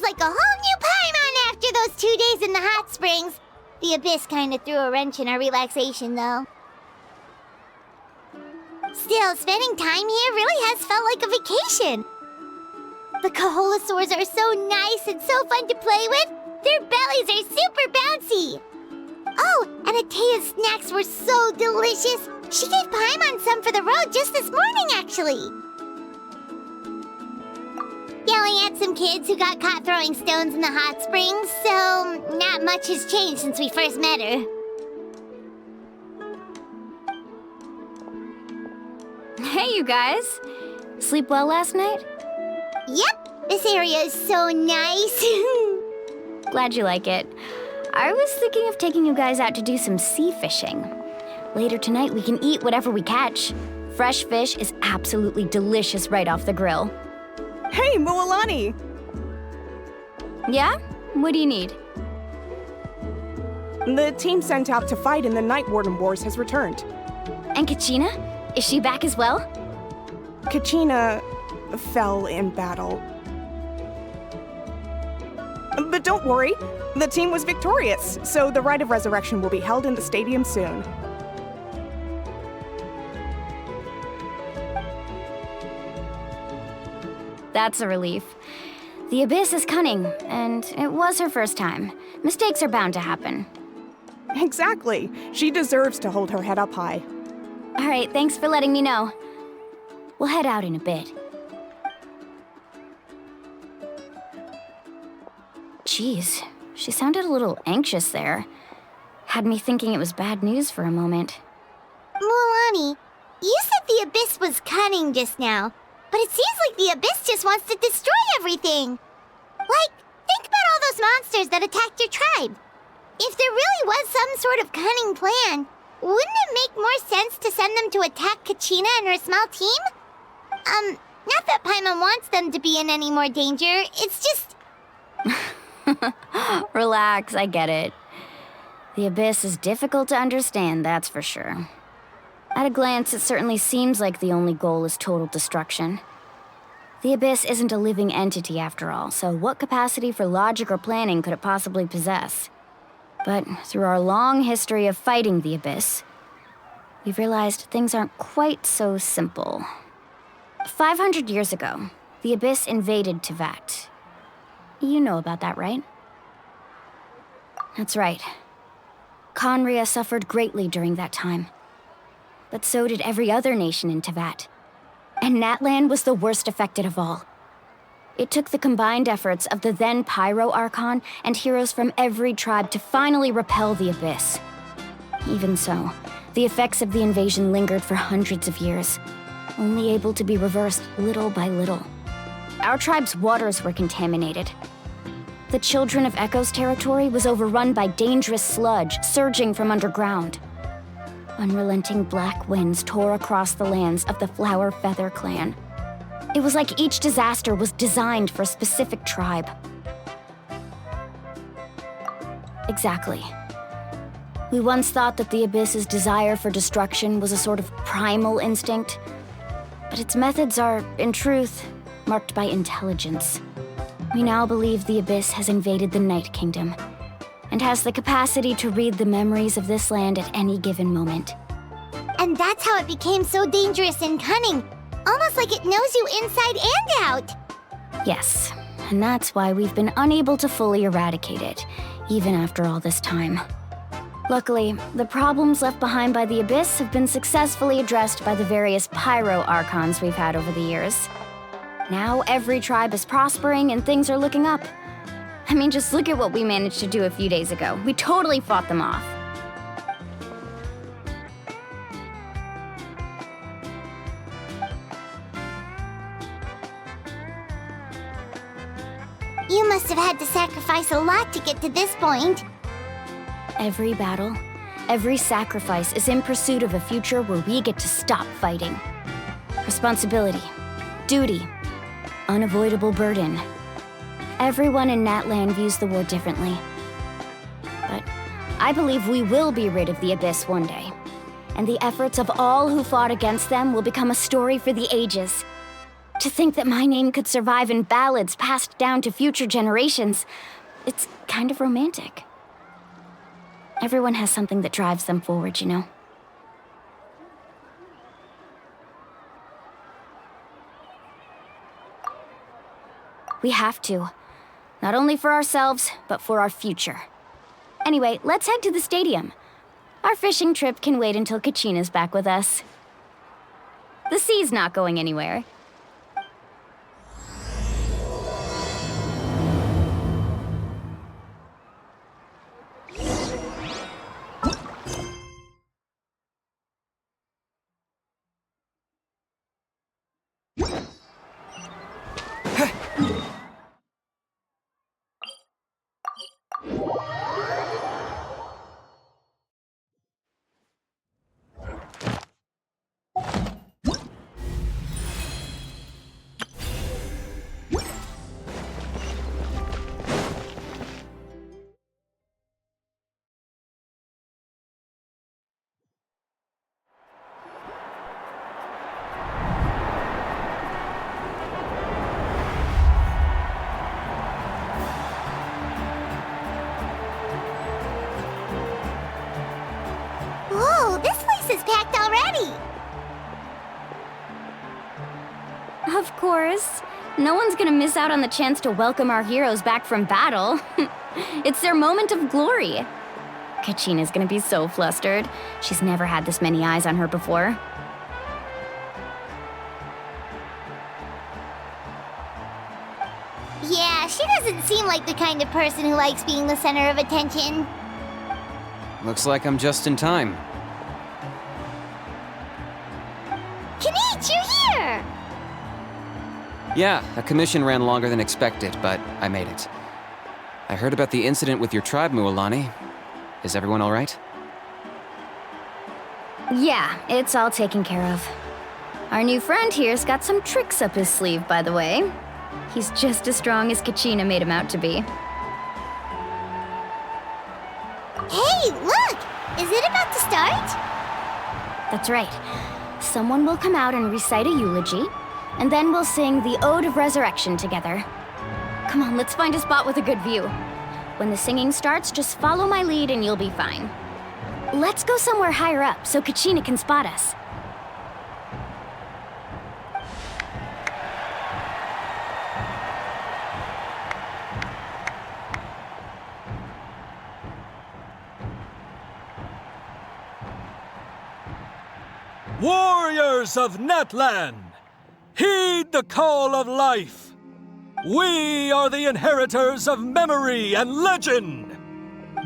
feels like a whole new Paimon after those 2 days in the hot springs. The Abyss kinda threw a wrench in our relaxation, though. Still, spending time here really has felt like a vacation. The Kaholosaurs are so nice and so fun to play with. Their bellies are super bouncy. Oh, and Atea's snacks were so delicious. She gave Paimon some for the road just this morning, actually. Yelling at some kids who got caught throwing stones in the hot springs, so not much has changed since we first met her. Hey, you guys. Sleep well last night? Yep, this area is so nice. Glad you like it. I was thinking of taking you guys out to do some sea fishing. Later tonight, we can eat whatever we catch. Fresh fish is absolutely delicious right off the grill. Hey, Mualani! Yeah? What do you need? The team sent out to fight in the Night Warden Wars has returned. And Kachina? Is she back as well? Kachina fell in battle. But don't worry, the team was victorious, so the Rite of Resurrection will be held in the stadium soon. That's a relief. The Abyss is cunning, and it was her first time. Mistakes are bound to happen. Exactly. She deserves to hold her head up high. All right, thanks for letting me know. We'll head out in a bit. Jeez, she sounded a little anxious there. Had me thinking it was bad news for a moment. Mualani, you said the Abyss was cunning just now, but it seems like the Abyss just wants to destroy everything. Like, think about all those monsters that attacked your tribe. If there really was some sort of cunning plan, wouldn't it make more sense to send them to attack Kachina and her small team? Not that Paimon wants them to be in any more danger, it's just... Relax, I get it. The Abyss is difficult to understand, that's for sure. At a glance, it certainly seems like the only goal is total destruction. The Abyss isn't a living entity after all, so what capacity for logic or planning could it possibly possess? But through our long history of fighting the Abyss, we've realized things aren't quite so simple. 500 years ago, the Abyss invaded Teyvat. You know about that, right? That's right. Conria suffered greatly during that time. But so did every other nation in Teyvat. And Natlan was the worst affected of all. It took the combined efforts of the then Pyro Archon and heroes from every tribe to finally repel the Abyss. Even so, the effects of the invasion lingered for hundreds of years, only able to be reversed little by little. Our tribe's waters were contaminated. The Children of Echo's territory was overrun by dangerous sludge surging from underground. Unrelenting black winds tore across the lands of the Flower Feather clan. It was like each disaster was designed for a specific tribe. Exactly. We once thought that the Abyss's desire for destruction was a sort of primal instinct, but its methods are, in truth, marked by intelligence. We now believe the Abyss has invaded the Night Kingdom, and has the capacity to read the memories of this land at any given moment. And that's how it became so dangerous and cunning. Almost like it knows you inside and out. Yes, and that's why we've been unable to fully eradicate it, even after all this time. Luckily, the problems left behind by the Abyss have been successfully addressed by the various Pyro Archons we've had over the years. Now every tribe is prospering and things are looking up. I mean, just look at what we managed to do a few days ago. We totally fought them off. You must have had to sacrifice a lot to get to this point. Every battle, every sacrifice is in pursuit of a future where we get to stop fighting. Responsibility, duty, unavoidable burden. Everyone in Natlan views the war differently. But I believe we will be rid of the Abyss one day, and the efforts of all who fought against them will become a story for the ages. To think that my name could survive in ballads passed down to future generations, it's kind of romantic. Everyone has something that drives them forward, you know? We have to. Not only for ourselves, but for our future. Anyway, let's head to the stadium. Our fishing trip can wait until Kachina's back with us. The sea's not going anywhere. Whoa, this place is packed already! Of course. No one's gonna miss out on the chance to welcome our heroes back from battle. It's their moment of glory. Kachina's gonna be so flustered. She's never had this many eyes on her before. Yeah, she doesn't seem like the kind of person who likes being the center of attention. Looks like I'm just in time. Kenich, you're here! Yeah, a commission ran longer than expected, but I made it. I heard about the incident with your tribe, Mualani. Is everyone all right? Yeah, it's all taken care of. Our new friend here's got some tricks up his sleeve, by the way. He's just as strong as Kachina made him out to be. Hey, look! Is it about to start? That's right. Someone will come out and recite a eulogy, and then we'll sing the Ode of Resurrection together. Come on, let's find a spot with a good view. When the singing starts, just follow my lead and you'll be fine. Let's go somewhere higher up so Kachina can spot us. Warriors of Natlan, heed the call of life. We are the inheritors of memory and legend.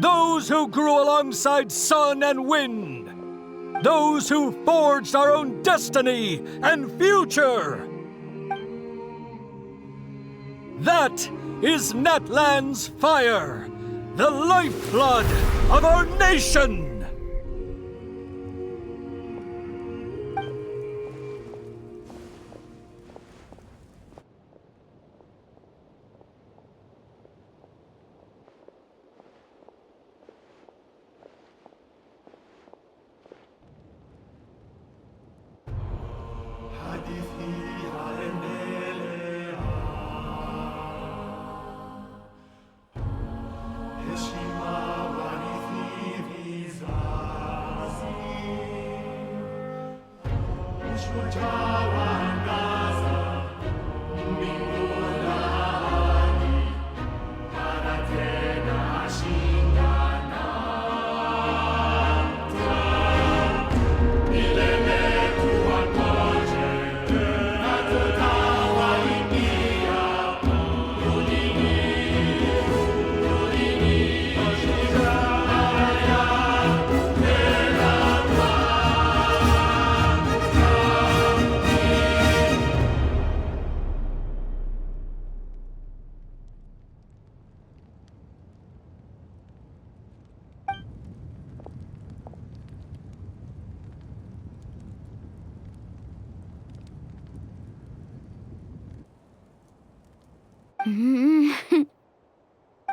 Those who grew alongside sun and wind. Those who forged our own destiny and future. That is Natlan's fire, the lifeblood of our nation.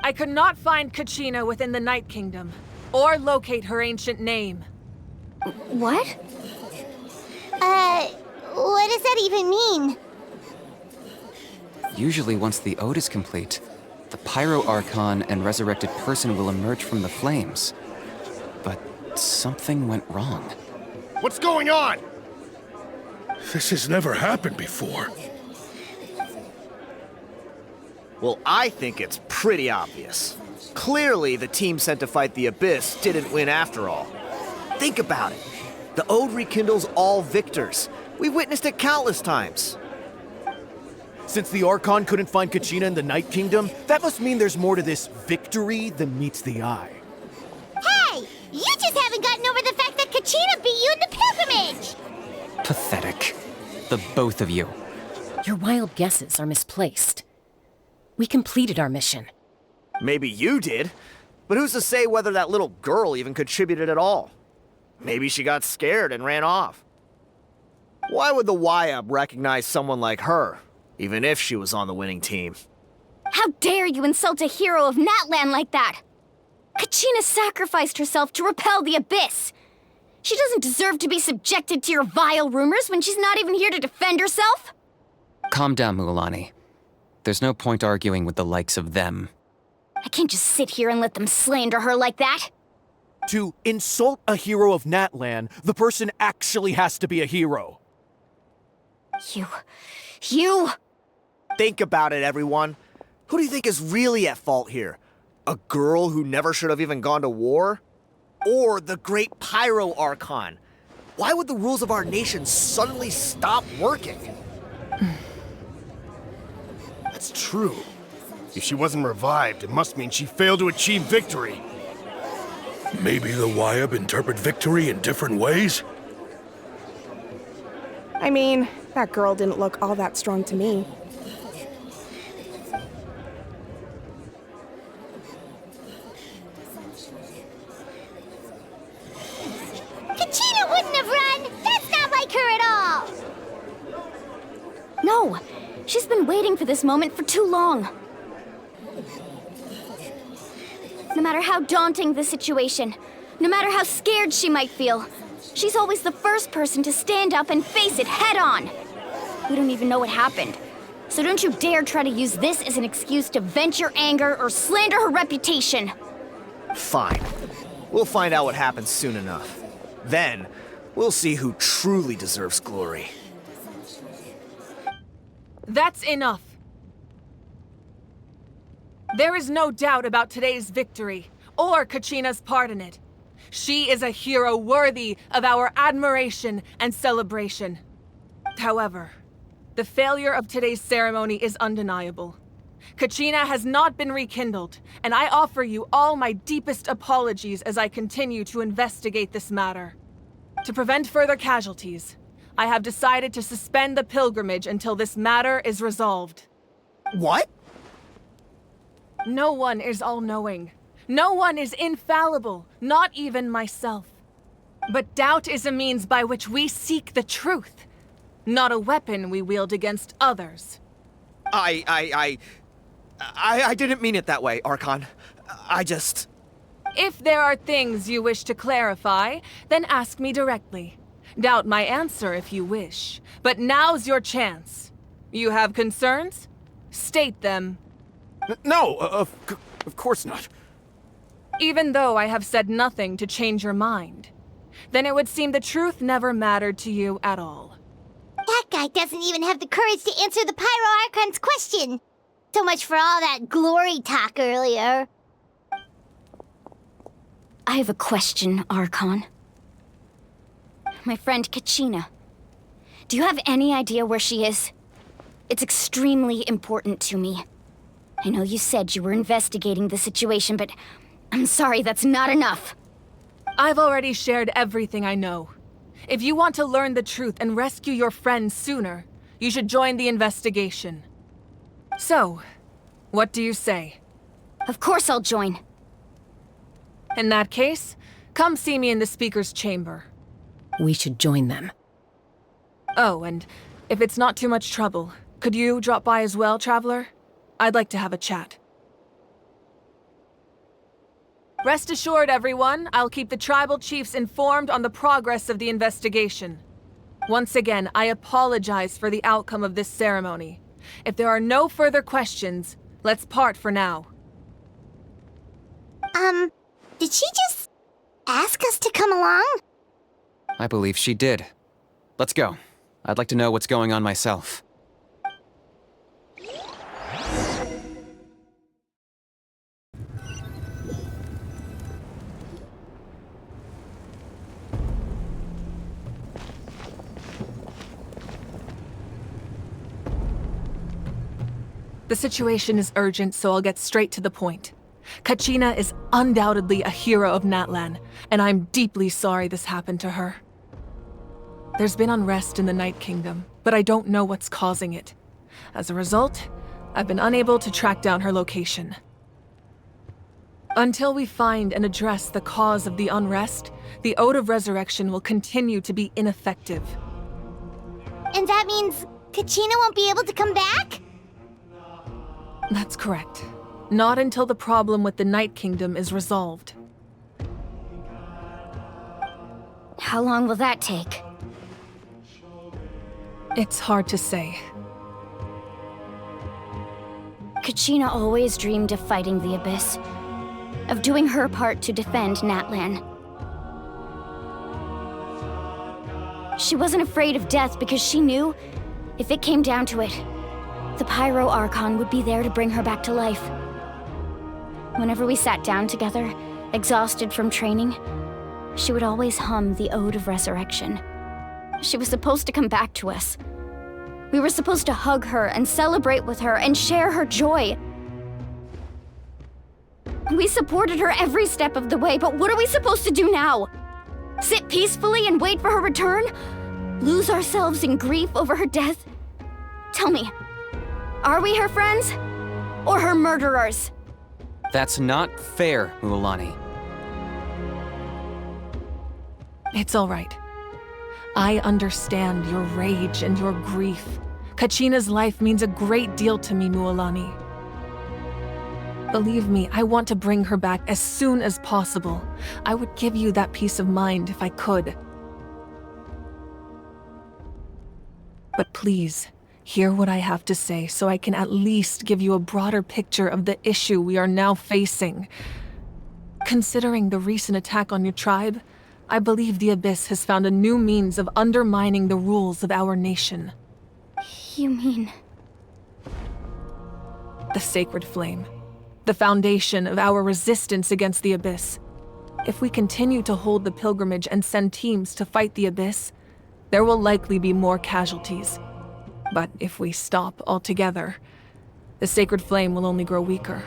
I could not find Kachina within the Night Kingdom, or locate her ancient name. What? What does that even mean? Usually once the ode is complete, the Pyro Archon and resurrected person will emerge from the flames. But something went wrong. What's going on? This has never happened before. Well, I think it's pretty obvious. Clearly, the team sent to fight the Abyss didn't win after all. Think about it. The Ode rekindles all victors. We've witnessed it countless times. Since the Archon couldn't find Kachina in the Night Kingdom, that must mean there's more to this victory than meets the eye. Hey! You just haven't gotten over the fact that Kachina beat you in the pilgrimage! Pathetic. The both of you. Your wild guesses are misplaced. We completed our mission. Maybe you did, but who's to say whether that little girl even contributed at all? Maybe she got scared and ran off. Why would the YAB recognize someone like her, even if she was on the winning team? How dare you insult a hero of Natlan like that? Kachina sacrificed herself to repel the Abyss. She doesn't deserve to be subjected to your vile rumors when she's not even here to defend herself. Calm down, Mualani. There's no point arguing with the likes of them. I can't just sit here and let them slander her like that. To insult a hero of Natlan, the person actually has to be a hero. You... Think about it, everyone. Who do you think is really at fault here? A girl who never should have even gone to war? Or the great Pyro Archon? Why would the rules of our nation suddenly stop working? That's true. If she wasn't revived, it must mean she failed to achieve victory. Maybe the YAB interpret victory in different ways? I mean, that girl didn't look all that strong to me. Kachina wouldn't have run! That's not like her at all! No, she's been waiting for this moment for too long. No matter how daunting the situation, no matter how scared she might feel, she's always the first person to stand up and face it head on. We don't even know what happened, so don't you dare try to use this as an excuse to vent your anger or slander her reputation. Fine. We'll find out what happens soon enough. Then, we'll see who truly deserves glory. That's enough. There is no doubt about today's victory, or Kachina's part in it. She is a hero worthy of our admiration and celebration. However, the failure of today's ceremony is undeniable. Kachina has not been rekindled, and I offer you all my deepest apologies as I continue to investigate this matter. To prevent further casualties, I have decided to suspend the pilgrimage until this matter is resolved. What? No one is all-knowing. No one is infallible, not even myself. But doubt is a means by which we seek the truth, not a weapon we wield against others. I didn't mean it that way, Archon. If there are things you wish to clarify, then ask me directly. Doubt my answer if you wish, but now's your chance. You have concerns? State them. No, of course not. Even though I have said nothing to change your mind, then it would seem the truth never mattered to you at all. That guy doesn't even have the courage to answer the Pyro Archon's question. So much for all that glory talk earlier. I have a question, Archon. My friend Kachina. Do you have any idea where she is? It's extremely important to me. I know you said you were investigating the situation, but I'm sorry, that's not enough. I've already shared everything I know. If you want to learn the truth and rescue your friend sooner, you should join the investigation. So, what do you say? Of course I'll join. In that case, come see me in the speaker's chamber. We should join them. Oh, and if it's not too much trouble, could you drop by as well, Traveler? I'd like to have a chat. Rest assured, everyone, I'll keep the tribal chiefs informed on the progress of the investigation. Once again, I apologize for the outcome of this ceremony, If there are no further questions, let's part for now. Did she just ask us to come along? I believe she did. Let's go. I'd like to know what's going on myself. The situation is urgent, so I'll get straight to the point. Kachina is undoubtedly a hero of Natlan, and I'm deeply sorry this happened to her. There's been unrest in the Night Kingdom, but I don't know what's causing it. As a result, I've been unable to track down her location. Until we find and address the cause of the unrest, the Ode of Resurrection will continue to be ineffective. And that means Kachina won't be able to come back? That's correct. Not until the problem with the Night Kingdom is resolved. How long will that take? It's hard to say. Kachina always dreamed of fighting the Abyss, of doing her part to defend Natlan. She wasn't afraid of death because she knew, if it came down to it, the Pyro Archon would be there to bring her back to life. Whenever we sat down together, exhausted from training, she would always hum the Ode of Resurrection. She was supposed to come back to us. We were supposed to hug her and celebrate with her and share her joy. We supported her every step of the way, but what are we supposed to do now? Sit peacefully and wait for her return? Lose ourselves in grief over her death? Tell me, are we her friends? Or her murderers? That's not fair, Mualani. It's all right. I understand your rage and your grief. Kachina's life means a great deal to me, Mualani. Believe me, I want to bring her back as soon as possible. I would give you that peace of mind if I could. But please, hear what I have to say so I can at least give you a broader picture of the issue we are now facing. Considering the recent attack on your tribe, I believe the Abyss has found a new means of undermining the rules of our nation. You mean... The Sacred Flame. The foundation of our resistance against the Abyss. If we continue to hold the pilgrimage and send teams to fight the Abyss, there will likely be more casualties. But if we stop altogether, the Sacred Flame will only grow weaker.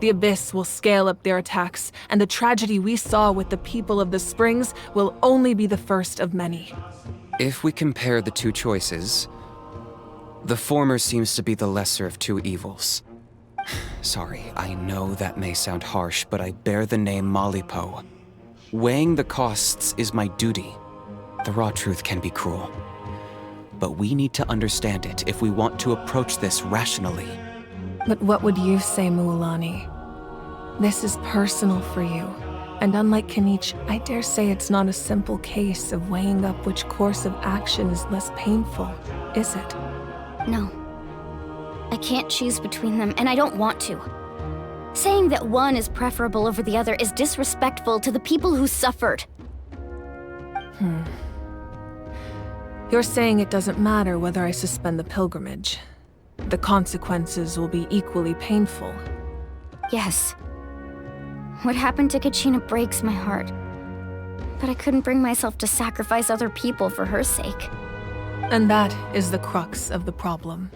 The Abyss will scale up their attacks, and the tragedy we saw with the people of the Springs will only be the first of many. If we compare the two choices, the former seems to be the lesser of two evils. Sorry, I know that may sound harsh, but I bear the name Malipo. Weighing the costs is my duty. The raw truth can be cruel. But we need to understand it if we want to approach this rationally. But what would you say, Mualani? This is personal for you, and unlike Kanich, I dare say it's not a simple case of weighing up which course of action is less painful, is it? No. I can't choose between them, and I don't want to. Saying that one is preferable over the other is disrespectful to the people who suffered. You're saying it doesn't matter whether I suspend the pilgrimage. The consequences will be equally painful. Yes. What happened to Kachina breaks my heart. But I couldn't bring myself to sacrifice other people for her sake. And that is the crux of the problem.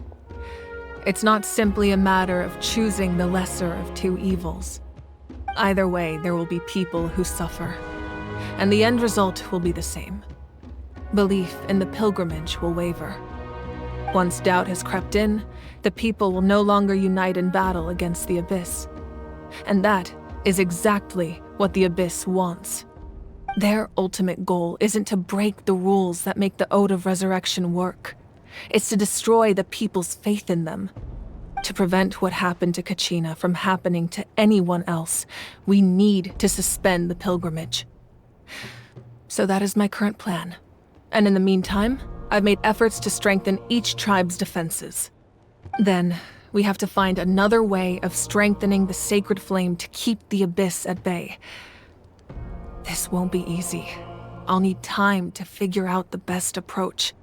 It's not simply a matter of choosing the lesser of two evils. Either way, there will be people who suffer. And the end result will be the same. Belief in the pilgrimage will waver. Once doubt has crept in, the people will no longer unite in battle against the Abyss. And that is exactly what the Abyss wants. Their ultimate goal isn't to break the rules that make the Ode of Resurrection work. It's to destroy the people's faith in them. To prevent what happened to Kachina from happening to anyone else, we need to suspend the pilgrimage. So that is my current plan. And in the meantime, I've made efforts to strengthen each tribe's defenses. Then, we have to find another way of strengthening the sacred flame to keep the Abyss at bay. This won't be easy. I'll need time to figure out the best approach.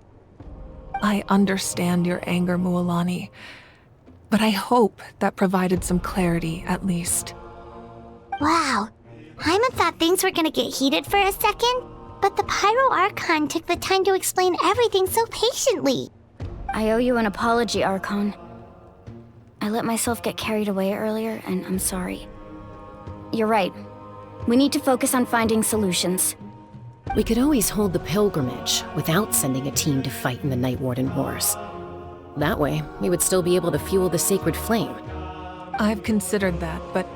I understand your anger, Mualani, but I hope that provided some clarity, at least. Wow. Paimon thought things were gonna get heated for a second, but the Pyro Archon took the time to explain everything so patiently. I owe you an apology, Archon. I let myself get carried away earlier, and I'm sorry. You're right. We need to focus on finding solutions. We could always hold the pilgrimage without sending a team to fight in the Night Warden Wars. That way, we would still be able to fuel the sacred flame. I've considered that, but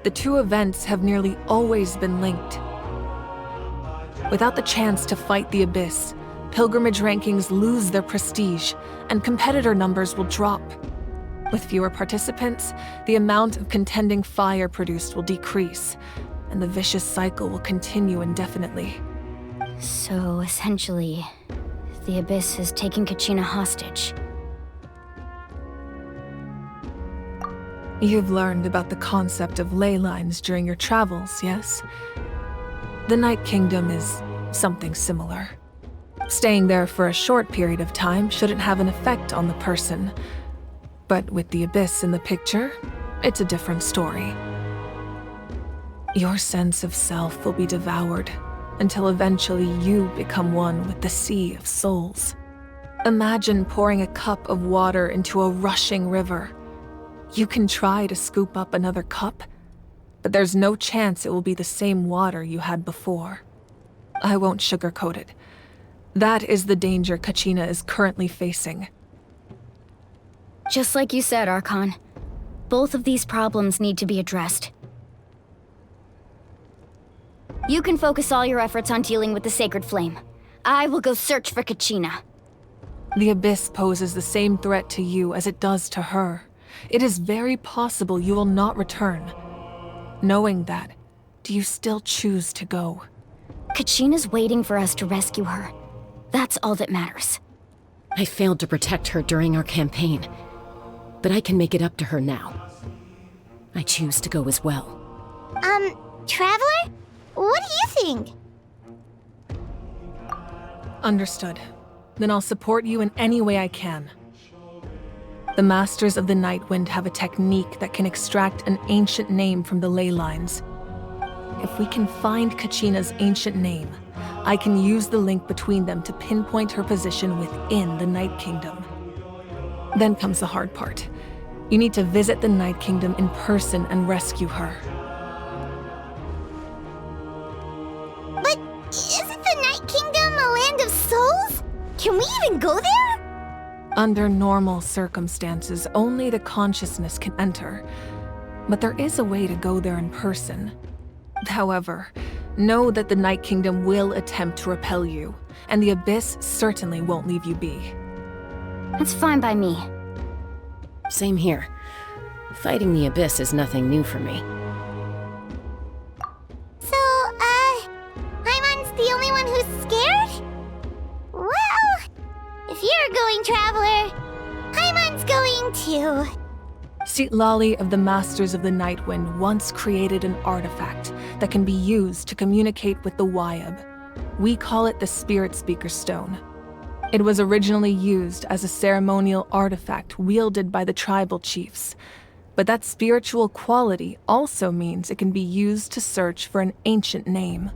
the two events have nearly always been linked. Without the chance to fight the Abyss, pilgrimage rankings lose their prestige, and competitor numbers will drop. With fewer participants, the amount of contending fire produced will decrease, and the vicious cycle will continue indefinitely. So, essentially, the Abyss has taken Kachina hostage. You've learned about the concept of ley lines during your travels, yes? The Night Kingdom is something similar. Staying there for a short period of time shouldn't have an effect on the person. But with the Abyss in the picture, it's a different story. Your sense of self will be devoured until eventually you become one with the sea of souls. Imagine pouring a cup of water into a rushing river. You can try to scoop up another cup, but there's no chance it will be the same water you had before. I won't sugarcoat it. That is the danger Kachina is currently facing. Just like you said, Archon. Both of these problems need to be addressed. You can focus all your efforts on dealing with the sacred flame. I will go search for Kachina. The Abyss poses the same threat to you as it does to her. It is very possible you will not return. Knowing that, do you still choose to go? Kachina's waiting for us to rescue her. That's all that matters. I failed to protect her during our campaign, but I can make it up to her now. I choose to go as well. Traveler? What do you think? Understood. Then I'll support you in any way I can. The Masters of the Nightwind have a technique that can extract an ancient name from the ley lines. If we can find Kachina's ancient name, I can use the link between them to pinpoint her position within the Night Kingdom. Then comes the hard part. You need to visit the Night Kingdom in person and rescue her. But isn't the Night Kingdom a land of souls? Can we even go there? Under normal circumstances, only the consciousness can enter. But there is a way to go there in person. However, know that the Night Kingdom will attempt to repel you, and the Abyss certainly won't leave you be. That's fine by me. Same here. Fighting the Abyss is nothing new for me. So, Paimon's the only one who's scared? Well, if you're going, Traveler, Paimon's going too. Sitlali of the Masters of the Nightwind once created an artifact that can be used to communicate with the Wyab. We call it the Spirit Speaker Stone. It was originally used as a ceremonial artifact wielded by the tribal chiefs, but that spiritual quality also means it can be used to search for an ancient name.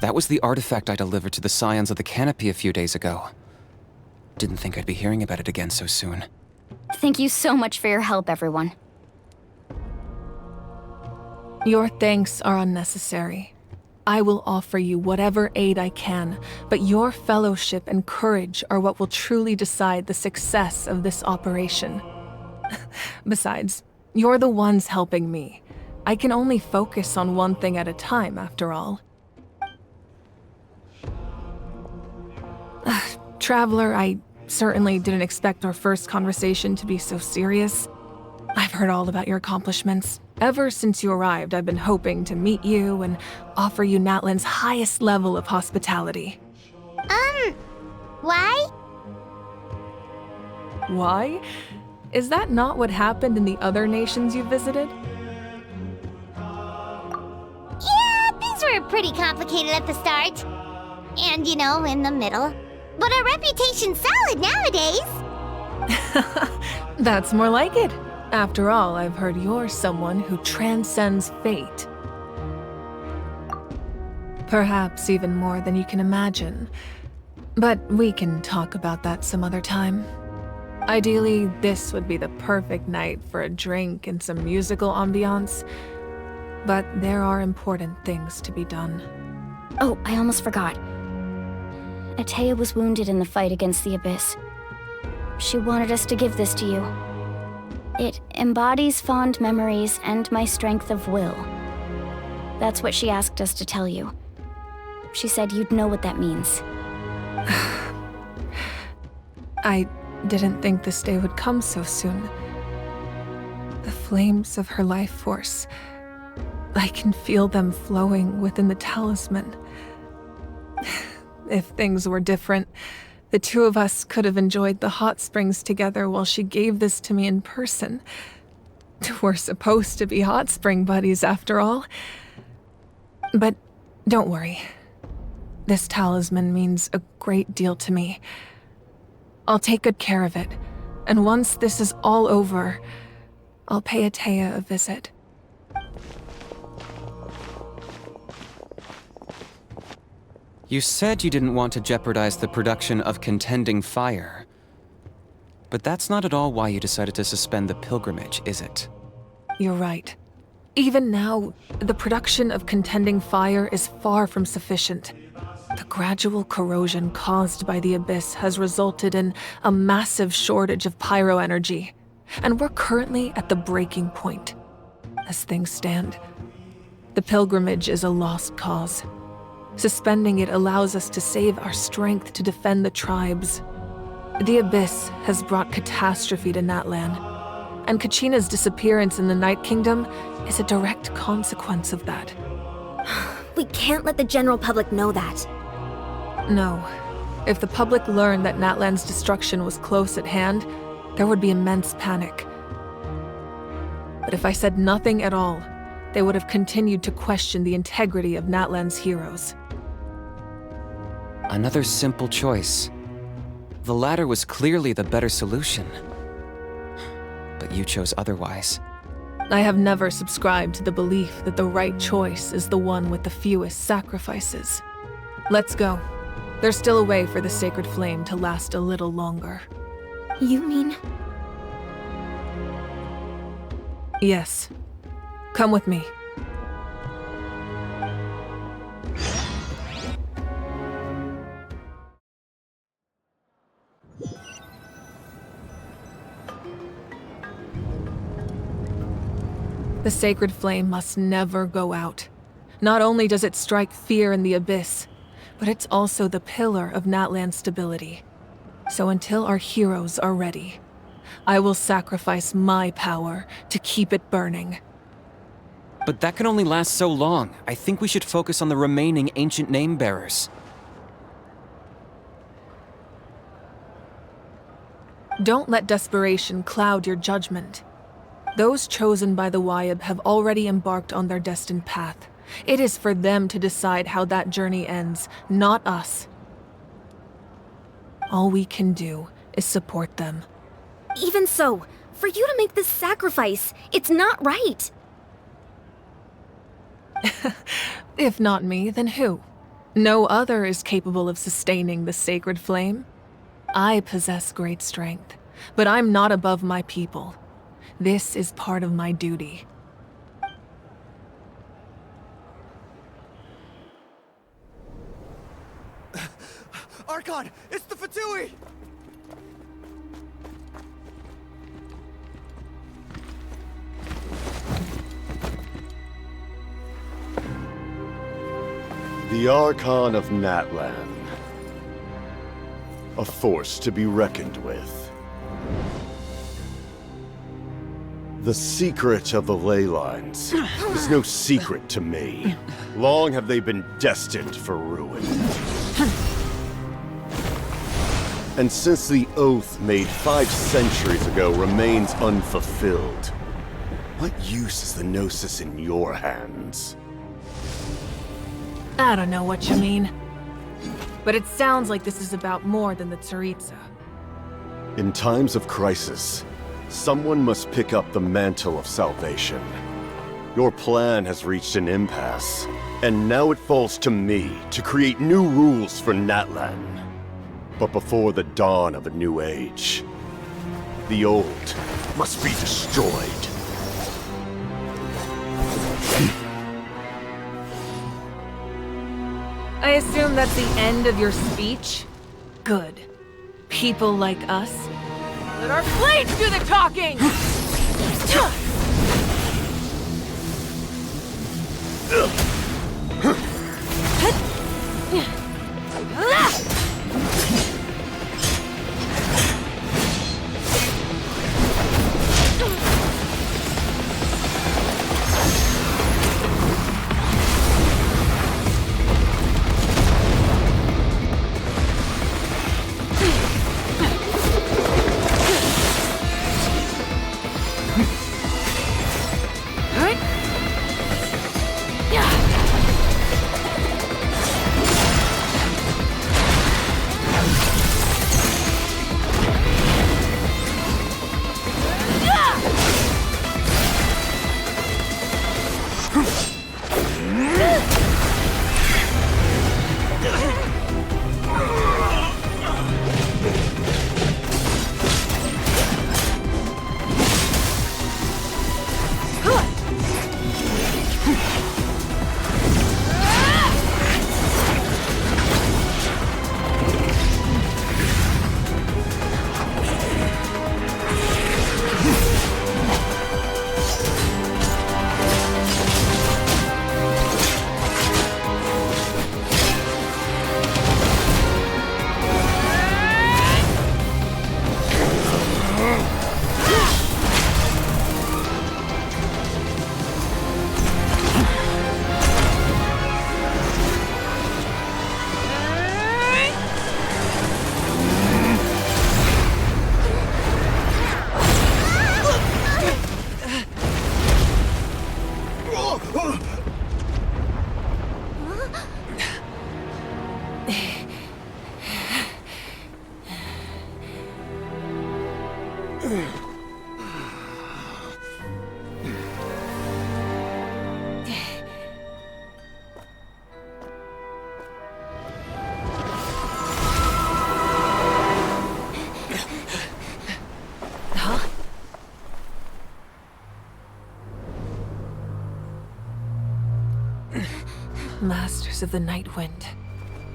That was the artifact I delivered to the Scions of the Canopy a few days ago. Didn't think I'd be hearing about it again so soon. Thank you so much for your help, everyone. Your thanks are unnecessary. I will offer you whatever aid I can, but your fellowship and courage are what will truly decide the success of this operation. Besides, you're the ones helping me. I can only focus on one thing at a time, after all. Traveler, I certainly didn't expect our first conversation to be so serious. I've heard all about your accomplishments. Ever since you arrived, I've been hoping to meet you and offer you Natlan's highest level of hospitality. Why? Why? Is that not what happened in the other nations you visited? Yeah, things were pretty complicated at the start. And, in the middle. But our reputation's solid nowadays. That's more like it. After all, I've heard you're someone who transcends fate. Perhaps even more than you can imagine. But we can talk about that some other time. Ideally, this would be the perfect night for a drink and some musical ambiance. But there are important things to be done. Oh, I almost forgot. Atea was wounded in the fight against the Abyss. She wanted us to give this to you. It embodies fond memories and my strength of will. That's what she asked us to tell you. She said you'd know what that means. I didn't think this day would come so soon. The flames of her life force. I can feel them flowing within the talisman. If things were different, the two of us could have enjoyed the hot springs together while she gave this to me in person. We're supposed to be hot spring buddies after all. But don't worry. This talisman means a great deal to me. I'll take good care of it, and once this is all over, I'll pay Atea a visit. You said you didn't want to jeopardize the production of Contending Fire. But that's not at all why you decided to suspend the pilgrimage, is it? You're right. Even now, the production of Contending Fire is far from sufficient. The gradual corrosion caused by the Abyss has resulted in a massive shortage of pyro energy, and we're currently at the breaking point. As things stand, the pilgrimage is a lost cause. Suspending it allows us to save our strength to defend the tribes. The Abyss has brought catastrophe to Natlan, and Kachina's disappearance in the Night Kingdom is a direct consequence of that. We can't let the general public know that. No. If the public learned that Natlan's destruction was close at hand, there would be immense panic. But if I said nothing at all, they would have continued to question the integrity of Natlan's heroes. Another simple choice. The latter was clearly the better solution. But you chose otherwise. I have never subscribed to the belief that the right choice is the one with the fewest sacrifices. Let's go. There's still a way for the sacred flame to last a little longer. You mean? Yes. Come with me. The sacred flame must never go out. Not only does it strike fear in the Abyss, but it's also the pillar of Natlan's stability. So until our heroes are ready, I will sacrifice my power to keep it burning. But that can only last so long. I think we should focus on the remaining ancient name-bearers. Don't let desperation cloud your judgment. Those chosen by the Wyab have already embarked on their destined path. It is for them to decide how that journey ends, not us. All we can do is support them. Even so, for you to make this sacrifice, it's not right. If not me, then who? No other is capable of sustaining the sacred flame. I possess great strength, but I'm not above my people. This is part of my duty. Archon! It's the Fatui! The Archon of Natlan. A force to be reckoned with. The secret of the ley lines is no secret to me. Long have they been destined for ruin. And since the oath made 5 centuries ago remains unfulfilled, what use is the Gnosis in your hands? I don't know what you mean. But it sounds like this is about more than the Tsaritsa. In times of crisis, someone must pick up the mantle of salvation. Your plan has reached an impasse, and now it falls to me to create new rules for Natlan. But before the dawn of a new age, the old must be destroyed. I assume that's the end of your speech? Good. People like us. Let our blades do the talking! Masters of the Night Wind.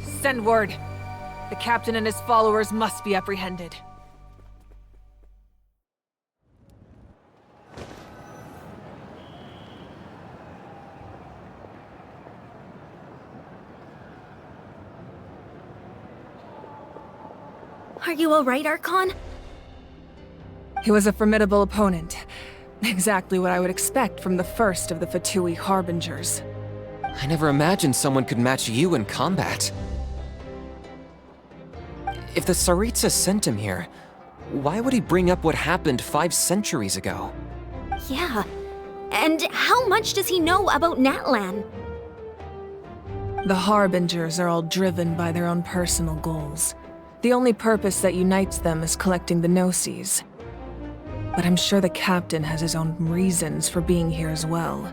Send word. The captain and his followers must be apprehended. Are you alright, Archon? He was a formidable opponent. Exactly what I would expect from the first of the Fatui Harbingers. I never imagined someone could match you in combat. If the Tsaritsa sent him here, why would he bring up what happened 5 centuries ago? Yeah. And how much does he know about Natlan? The Harbingers are all driven by their own personal goals. The only purpose that unites them is collecting the Gnosis. But I'm sure the captain has his own reasons for being here as well.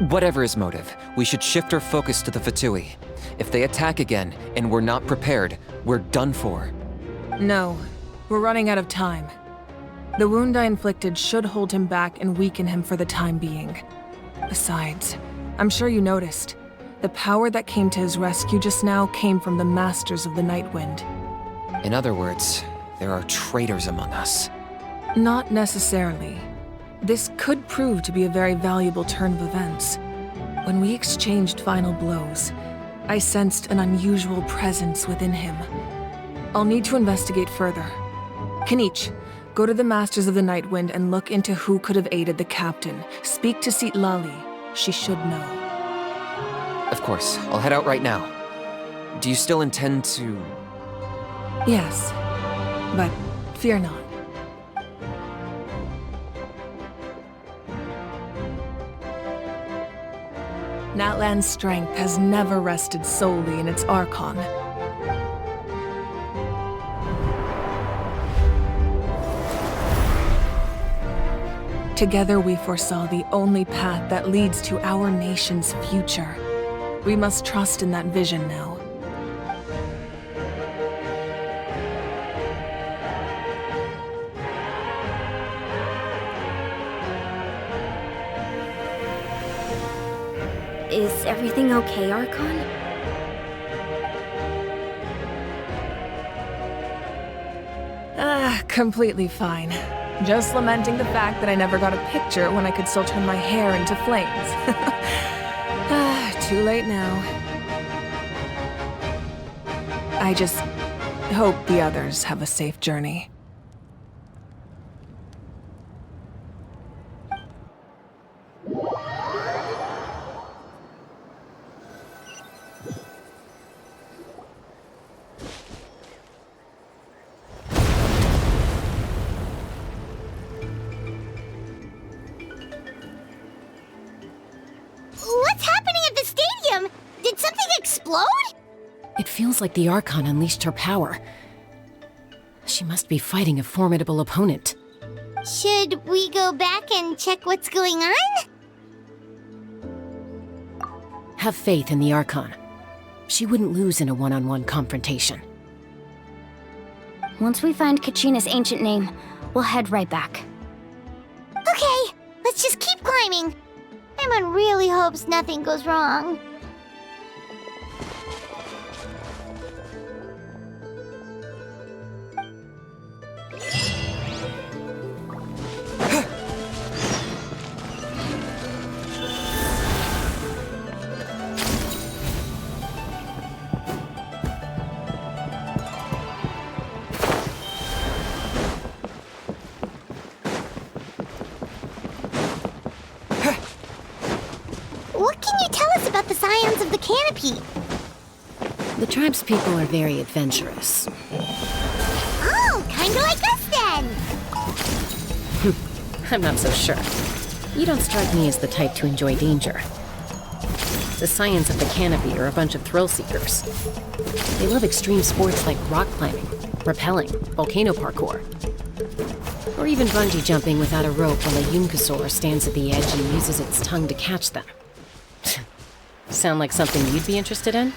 Whatever his motive, we should shift our focus to the Fatui. If they attack again, and we're not prepared, we're done for. No, we're running out of time. The wound I inflicted should hold him back and weaken him for the time being. Besides, I'm sure you noticed, the power that came to his rescue just now came from the Masters of the Night Wind. In other words, there are traitors among us. Not necessarily. This could prove to be a very valuable turn of events. When we exchanged final blows, I sensed an unusual presence within him. I'll need to investigate further. Kanich, go to the Masters of the Night Wind and look into who could have aided the captain. Speak to Lali. She should know. Of course, I'll head out right now. Do you still intend to Yes, but fear not. Natlan's strength has never rested solely in its Archon. Together we foresaw the only path that leads to our nation's future. We must trust in that vision now. Is everything okay, Archon? Completely fine. Just lamenting the fact that I never got a picture when I could still turn my hair into flames. Too late now. I just hope the others have a safe journey. What's happening at the stadium? Did something explode? It feels like the Archon unleashed her power. She must be fighting a formidable opponent. Should we go back and check what's going on? Have faith in the Archon. She wouldn't lose in a one-on-one confrontation. Once we find Kachina's ancient name, we'll head right back. Okay, let's just keep climbing. Everyone really hopes nothing goes wrong. What can you tell us about the scions of the canopy? The tribe's people are very adventurous. Oh, kinda like us then! I'm not so sure. You don't strike me as the type to enjoy danger. The scions of the canopy are a bunch of thrill seekers. They love extreme sports like rock climbing, rappelling, volcano parkour, or even bungee jumping without a rope while a Yunkasaur stands at the edge and uses its tongue to catch them. Sound like something you'd be interested in?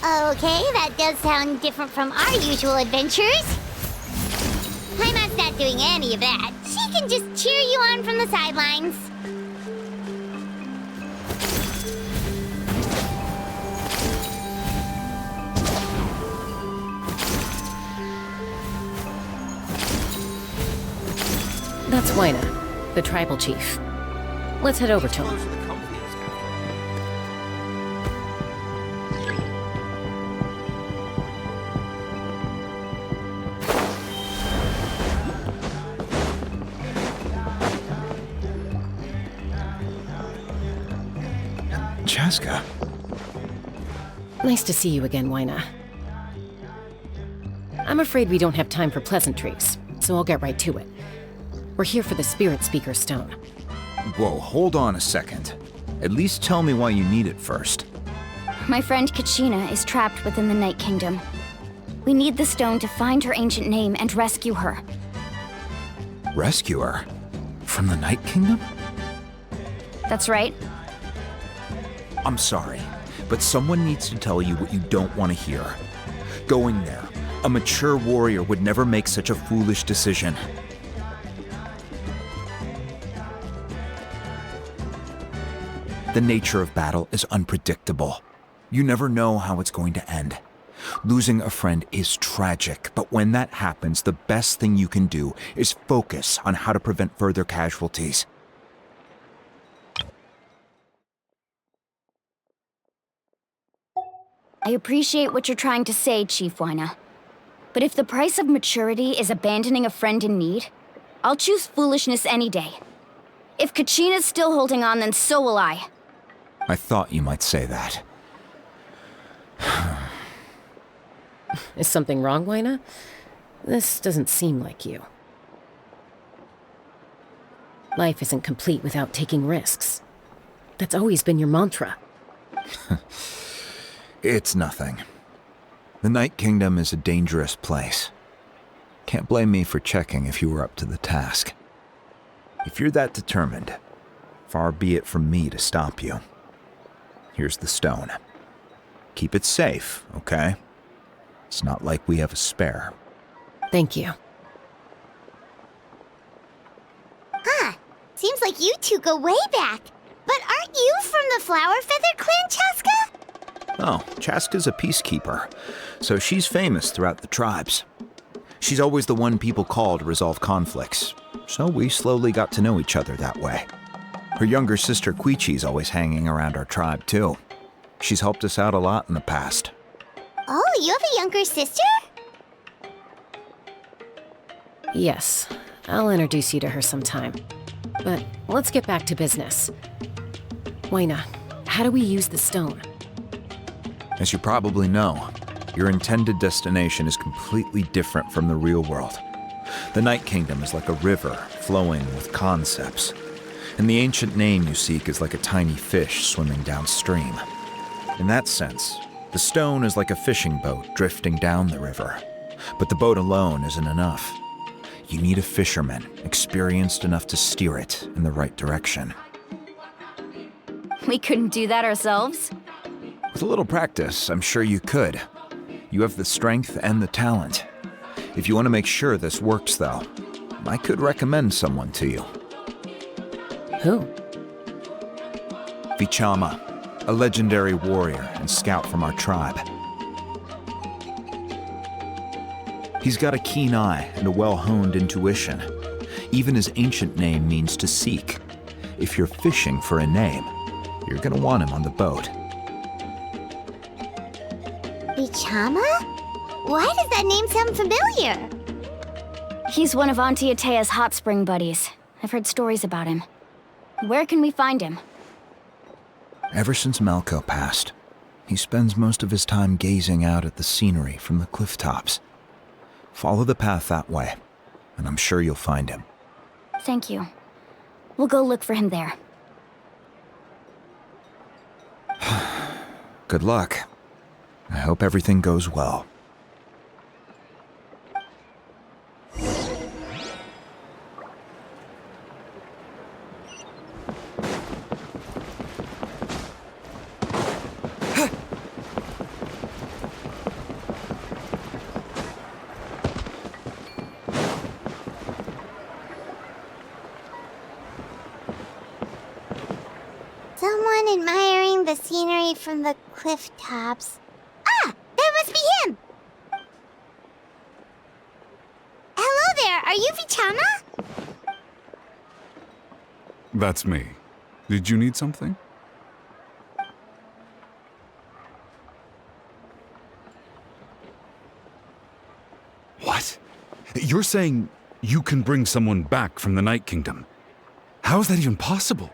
Okay, that does sound different from our usual adventures. Paimon's not doing any of that. She can just cheer you on from the sidelines. That's Wyna, the tribal chief. Let's head over to him. Chaska. Nice to see you again, Wyna. I'm afraid we don't have time for pleasantries, so I'll get right to it. We're here for the Spirit Speaker Stone. Whoa, hold on a second. At least tell me why you need it first. My friend Kachina is trapped within the Night Kingdom. We need the stone to find her ancient name and rescue her. Rescue her? From the Night Kingdom? That's right. I'm sorry, but someone needs to tell you what you don't want to hear. Going there, a mature warrior would never make such a foolish decision. The nature of battle is unpredictable. You never know how it's going to end. Losing a friend is tragic, but when that happens, the best thing you can do is focus on how to prevent further casualties. I appreciate what you're trying to say, Chief Wyna. But if the price of maturity is abandoning a friend in need, I'll choose foolishness any day. If Kachina's still holding on, then so will I. I thought you might say that. Is something wrong, Wyna? This doesn't seem like you. Life isn't complete without taking risks. That's always been your mantra. It's nothing. The Night Kingdom is a dangerous place. Can't blame me for checking if you were up to the task. If you're that determined, far be it from me to stop you. Here's the stone. Keep it safe, okay? It's not like we have a spare. Thank you. Huh. Seems like you two go way back. But aren't you from the Flower Feather Clan, Chaska? Oh, Chaska's a peacekeeper, so she's famous throughout the tribes. She's always the one people call to resolve conflicts, so we slowly got to know each other that way. Her younger sister Quichi's always hanging around our tribe, too. She's helped us out a lot in the past. Oh, you have a younger sister? Yes, I'll introduce you to her sometime. But let's get back to business. Wyna, how do we use the stone? As you probably know, your intended destination is completely different from the real world. The Night Kingdom is like a river flowing with concepts, and the ancient name you seek is like a tiny fish swimming downstream. In that sense, the stone is like a fishing boat drifting down the river, but the boat alone isn't enough. You need a fisherman experienced enough to steer it in the right direction. We couldn't do that ourselves? With a little practice, I'm sure you could. You have the strength and the talent. If you want to make sure this works, though, I could recommend someone to you. Who? Vichama, a legendary warrior and scout from our tribe. He's got a keen eye and a well-honed intuition. Even his ancient name means to seek. If you're fishing for a name, you're gonna want him on the boat. Vichama? Why does that name sound familiar? He's one of Auntie Atea's hot spring buddies. I've heard stories about him. Where can we find him? Ever since Malco passed, he spends most of his time gazing out at the scenery from the cliff tops. Follow the path that way, and I'm sure you'll find him. Thank you. We'll go look for him there. Good luck. I hope everything goes well. Someone admiring the scenery from the cliff tops. Ah! That must be him! Hello there, are you Vichama? That's me. Did you need something? What? You're saying you can bring someone back from the Night Kingdom? How is that even possible?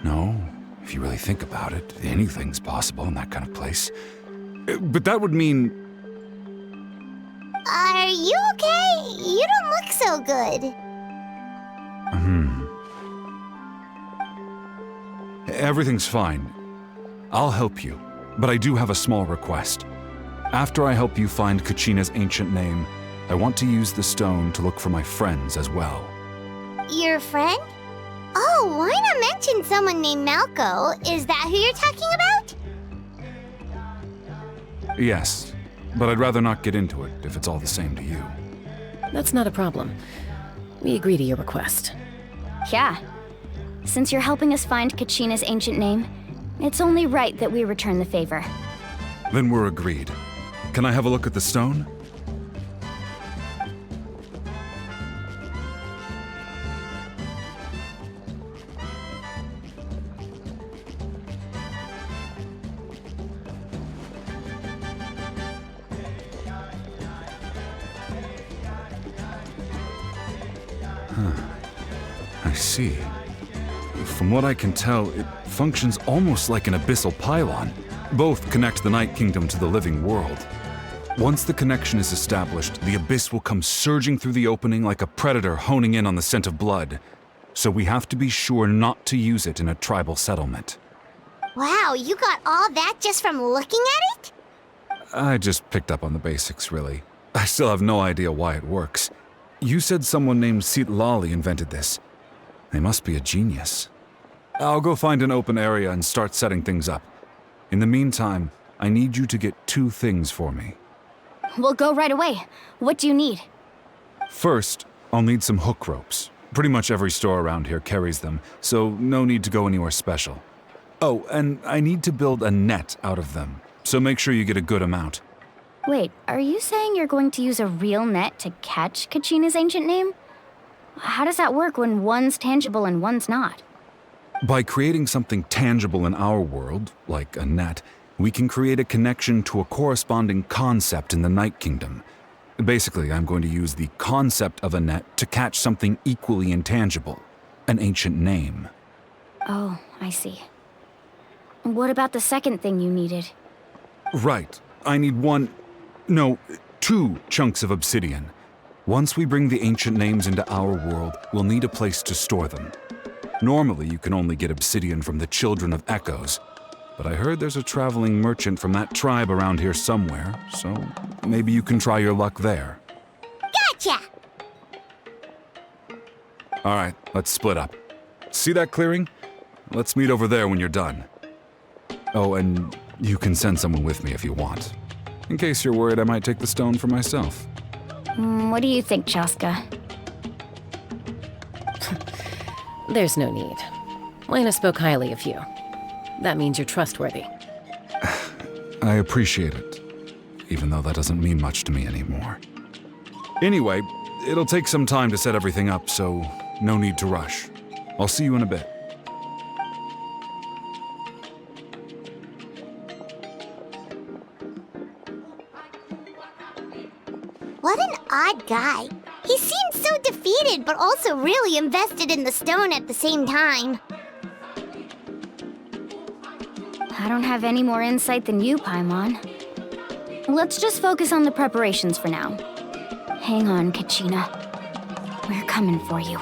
No, if you really think about it, anything's possible in that kind of place. But that would mean... Are you okay? You don't look so good. Everything's fine. I'll help you, but I do have a small request. After I help you find Kachina's ancient name, I want to use the stone to look for my friends as well. Your friend? Oh, why not mention someone named Malco? Is that who you're talking about? Yes, but I'd rather not get into it if it's all the same to you. That's not a problem. We agree to your request. Yeah. Since you're helping us find Kachina's ancient name, it's only right that we return the favor. Then we're agreed. Can I have a look at the stone? I see. From what I can tell, it functions almost like an abyssal pylon. Both connect the Night Kingdom to the living world. Once the connection is established, the Abyss will come surging through the opening like a predator honing in on the scent of blood. So we have to be sure not to use it in a tribal settlement. Wow, you got all that just from looking at it? I just picked up on the basics, really. I still have no idea why it works. You said someone named Lali invented this. They must be a genius. I'll go find an open area and start setting things up. In the meantime, I need you to get 2 things for me. We'll go right away. What do you need? First, I'll need some hook ropes. Pretty much every store around here carries them, so no need to go anywhere special. Oh, and I need to build a net out of them, so make sure you get a good amount. Wait, are you saying you're going to use a real net to catch Kachina's ancient name? How does that work when one's tangible and one's not? By creating something tangible in our world, like a net, we can create a connection to a corresponding concept in the Night Kingdom. Basically, I'm going to use the concept of a net to catch something equally intangible, an ancient name. Oh, I see. What about the second thing you needed? Right. I need 2 chunks of obsidian. Once we bring the ancient names into our world, we'll need a place to store them. Normally, you can only get obsidian from the Children of Echoes, but I heard there's a traveling merchant from that tribe around here somewhere, so maybe you can try your luck there. Gotcha! All right, let's split up. See that clearing? Let's meet over there when you're done. Oh, and you can send someone with me if you want. In case you're worried I might take the stone for myself. What do you think, Chaska? There's no need. Lena spoke highly of you. That means you're trustworthy. I appreciate it, even though that doesn't mean much to me anymore. Anyway, it'll take some time to set everything up, so no need to rush. I'll see you in a bit. What an odd guy. He seems so defeated, but also really invested in the stone at the same time. I don't have any more insight than you, Paimon. Let's just focus on the preparations for now. Hang on, Kachina. We're coming for you.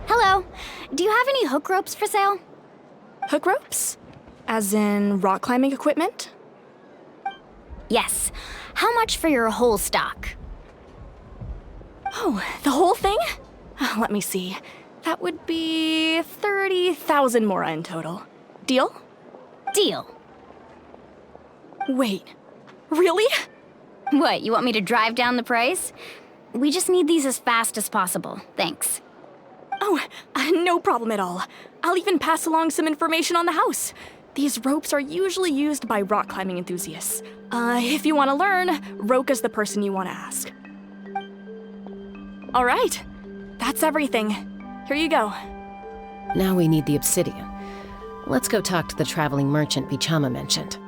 Hello. Do you have any hook ropes for sale? Hook ropes? As in rock climbing equipment? Yes. How much for your whole stock? Oh, the whole thing? Let me see. That would be 30,000 mora in total. Deal? Deal. Wait, really? What, you want me to drive down the price? We just need these as fast as possible. Thanks. Oh, no problem at all. I'll even pass along some information on the house. These ropes are usually used by rock climbing enthusiasts. If you want to learn, Roka's the person you want to ask. All right, that's everything. Here you go. Now we need the obsidian. Let's go talk to the traveling merchant Bichama mentioned.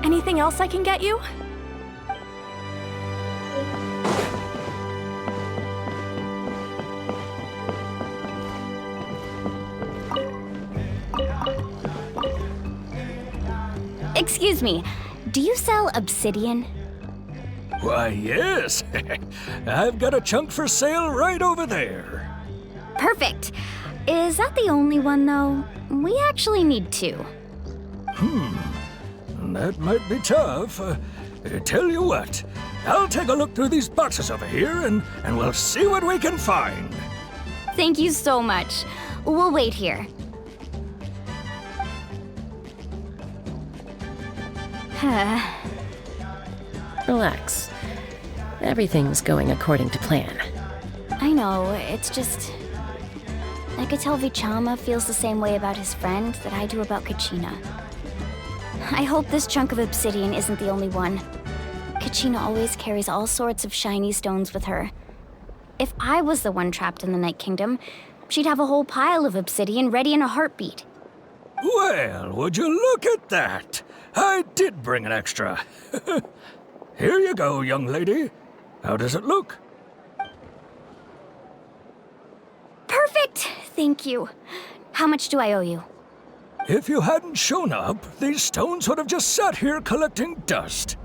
Anything else I can get you? Excuse me, do you sell obsidian? Why, yes. I've got a chunk for sale right over there. Perfect. Is that the only one, though? We actually need two. That might be tough. Tell you what, I'll take a look through these boxes over here and we'll see what we can find. Thank you so much. We'll wait here. Relax. Everything's going according to plan. I know, it's just... I could tell Vichama feels the same way about his friend that I do about Kachina. I hope this chunk of obsidian isn't the only one. Kachina always carries all sorts of shiny stones with her. If I was the one trapped in the Night Kingdom, she'd have a whole pile of obsidian ready in a heartbeat. Well, would you look at that? I did bring an extra. Here you go, young lady. How does it look? Perfect! Thank you. How much do I owe you? If you hadn't shown up, these stones would have just sat here collecting dust.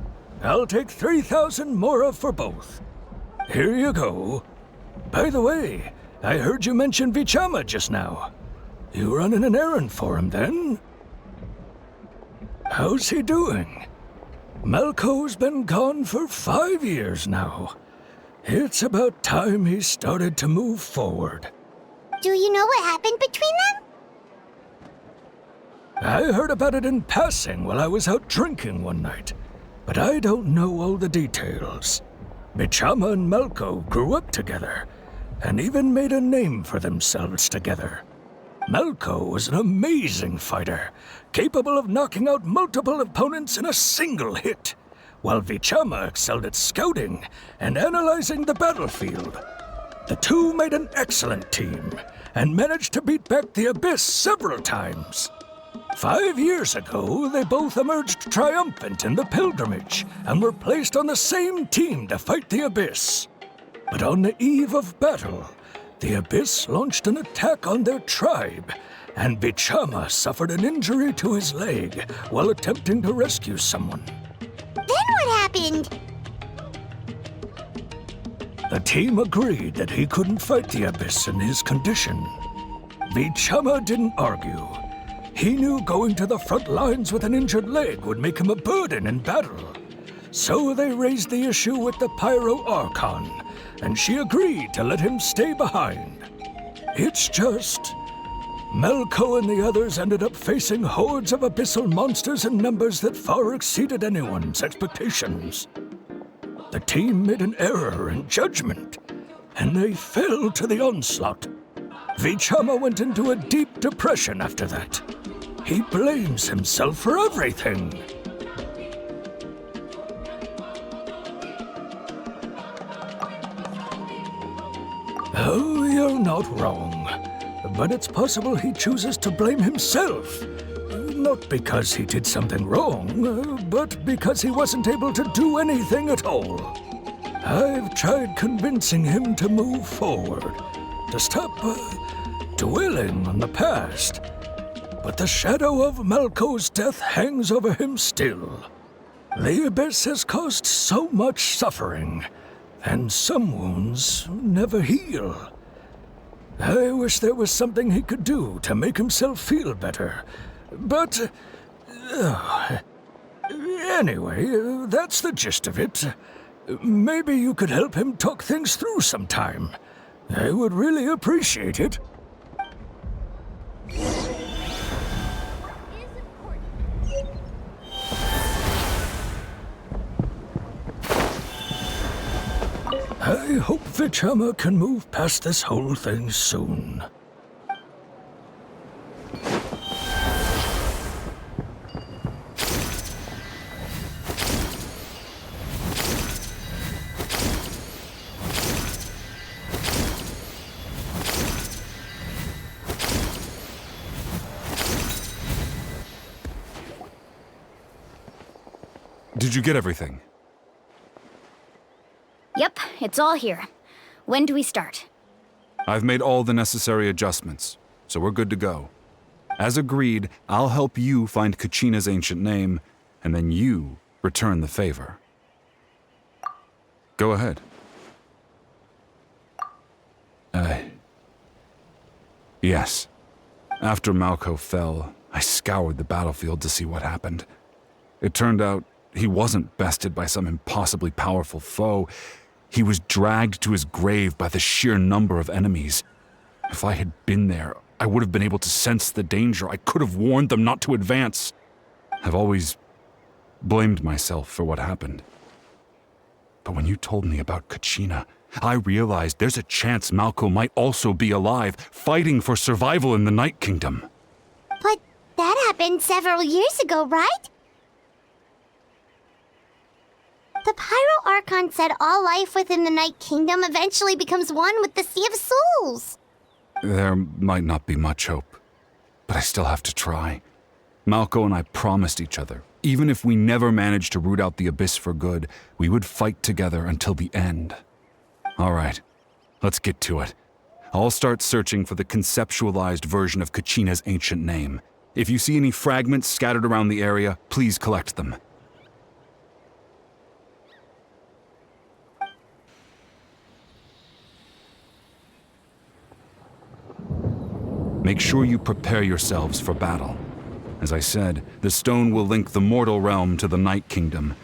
I'll take 3,000 mora for both. Here you go. By the way, I heard you mention Vichama just now. You running an errand for him, then? How's he doing? Malco's been gone for 5 years now. It's about time he started to move forward. Do you know what happened between them? I heard about it in passing while I was out drinking one night, but I don't know all the details. Vichama and Malco grew up together, and even made a name for themselves together. Malco was an amazing fighter, capable of knocking out multiple opponents in a single hit, while Vichama excelled at scouting and analyzing the battlefield. The two made an excellent team, and managed to beat back the Abyss several times. 5 years ago, they both emerged triumphant in the pilgrimage, and were placed on the same team to fight the Abyss. But on the eve of battle, the Abyss launched an attack on their tribe, and Vichama suffered an injury to his leg while attempting to rescue someone. Then what happened? The team agreed that he couldn't fight the Abyss in his condition. Vichama didn't argue. He knew going to the front lines with an injured leg would make him a burden in battle. So they raised the issue with the Pyro Archon, and she agreed to let him stay behind. It's just... Malco and the others ended up facing hordes of abyssal monsters in numbers that far exceeded anyone's expectations. The team made an error in judgment, and they fell to the onslaught. Vichama went into a deep depression after that. He blames himself for everything. Oh, you're not wrong. But it's possible he chooses to blame himself. Not because he did something wrong, but because he wasn't able to do anything at all. I've tried convincing him to move forward, to stop dwelling on the past. But the shadow of Malco's death hangs over him still. The Abyss has caused so much suffering, and some wounds never heal. I wish there was something he could do to make himself feel better. But... anyway, that's the gist of it. Maybe you could help him talk things through sometime. I would really appreciate it. I hope Vichama can move past this whole thing soon. Did you get everything? Yep, it's all here. When do we start? I've made all the necessary adjustments, so we're good to go. As agreed, I'll help you find Kachina's ancient name, and then you return the favor. Go ahead. Yes. After Malco fell, I scoured the battlefield to see what happened. It turned out he wasn't bested by some impossibly powerful foe. He was dragged to his grave by the sheer number of enemies. If I had been there, I would have been able to sense the danger. I could have warned them not to advance. I've always blamed myself for what happened. But when you told me about Kachina, I realized there's a chance Malco might also be alive, fighting for survival in the Night Kingdom. But that happened several years ago, right? The Pyro Archon said all life within the Night Kingdom eventually becomes one with the Sea of Souls. There might not be much hope, but I still have to try. Malco and I promised each other, even if we never managed to root out the Abyss for good, we would fight together until the end. All right, let's get to it. I'll start searching for the conceptualized version of Kachina's ancient name. If you see any fragments scattered around the area, please collect them. Make sure you prepare yourselves for battle. As I said, the stone will link the mortal realm to the Night Kingdom.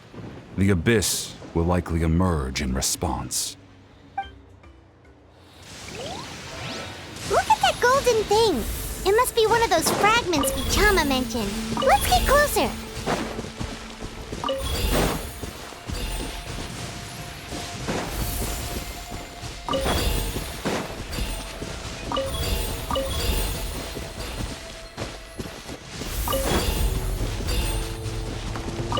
The Abyss will likely emerge in response. Look at that golden thing! It must be one of those fragments Vichama mentioned. Let's get closer!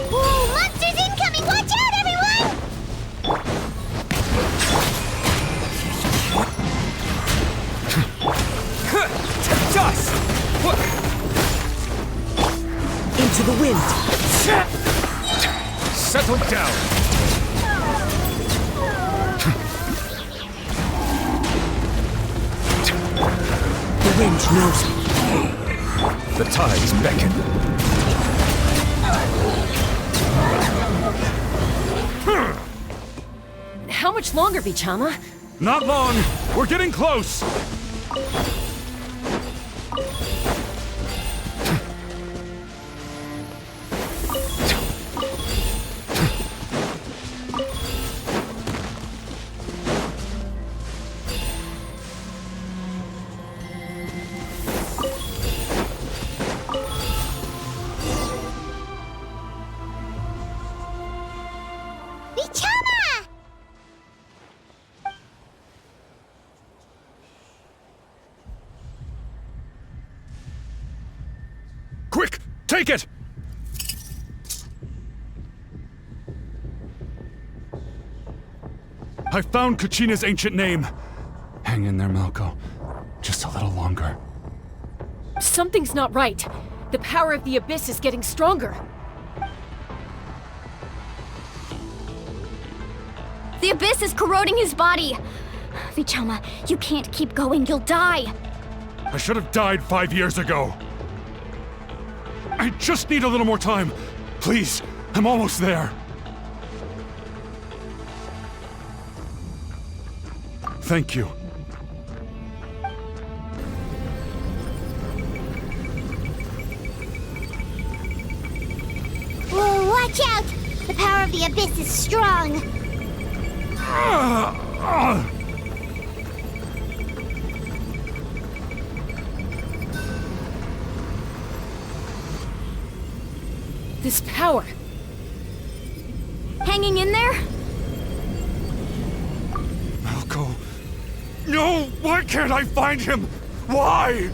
Whoa! Monsters incoming! Watch out, everyone! Dust! Into the wind! Settle down! The wind knows me. The tides beckon. How much longer, Vichama? Not long! We're getting close! Vichama! Quick! Take it! I found Kachina's ancient name. Hang in there, Malco. Just a little longer. Something's not right. The power of the Abyss is getting stronger. The Abyss is corroding his body. Vichama, you can't keep going. You'll die. I should have died 5 years ago. I just need a little more time. Please, I'm almost there. Thank you. Whoa, watch out! The power of the Abyss is strong. This power. Hanging in there? Malco. No! Why can't I find him? Why?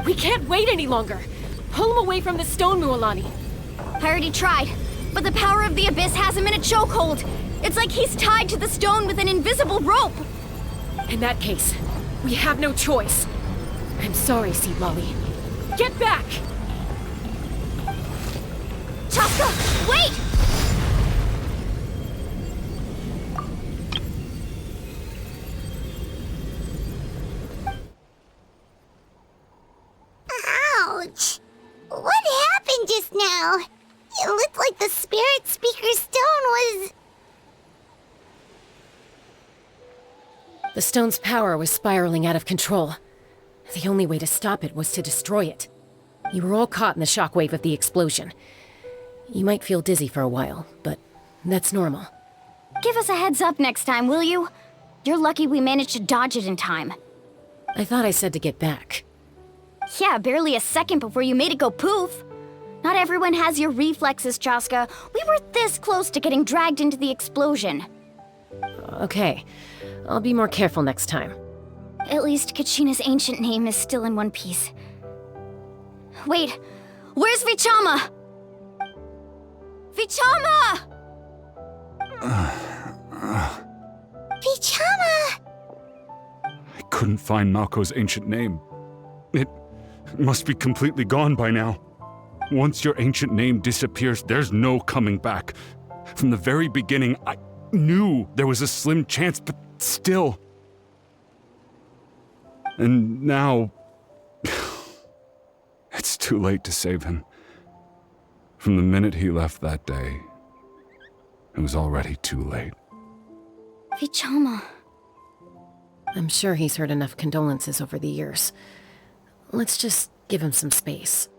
We can't wait any longer. Pull him away from the stone, Mualani. I already tried, but the power of the Abyss has him in a chokehold. It's like he's tied to the stone with an invisible rope. In that case, we have no choice. I'm sorry, Sea Lolly. Get back! Chaska, wait! Ouch! What happened just now? It looked like the Spirit Speaker Stone was... The stone's power was spiraling out of control. The only way to stop it was to destroy it. You were all caught in the shockwave of the explosion. You might feel dizzy for a while, but that's normal. Give us a heads up next time, will you? You're lucky we managed to dodge it in time. I thought I said to get back. Yeah, barely a second before you made it go poof. Not everyone has your reflexes, Chaska. We were this close to getting dragged into the explosion. Okay, I'll be more careful next time. At least Kachina's ancient name is still in one piece. Wait, where's Vichama? Vichama! Vichama! I couldn't find Malko's ancient name. It must be completely gone by now. Once your ancient name disappears, there's no coming back. From the very beginning, I knew there was a slim chance, but still. And now, it's too late to save him. From the minute he left that day, it was already too late. Vichama. I'm sure he's heard enough condolences over the years. Let's just give him some space.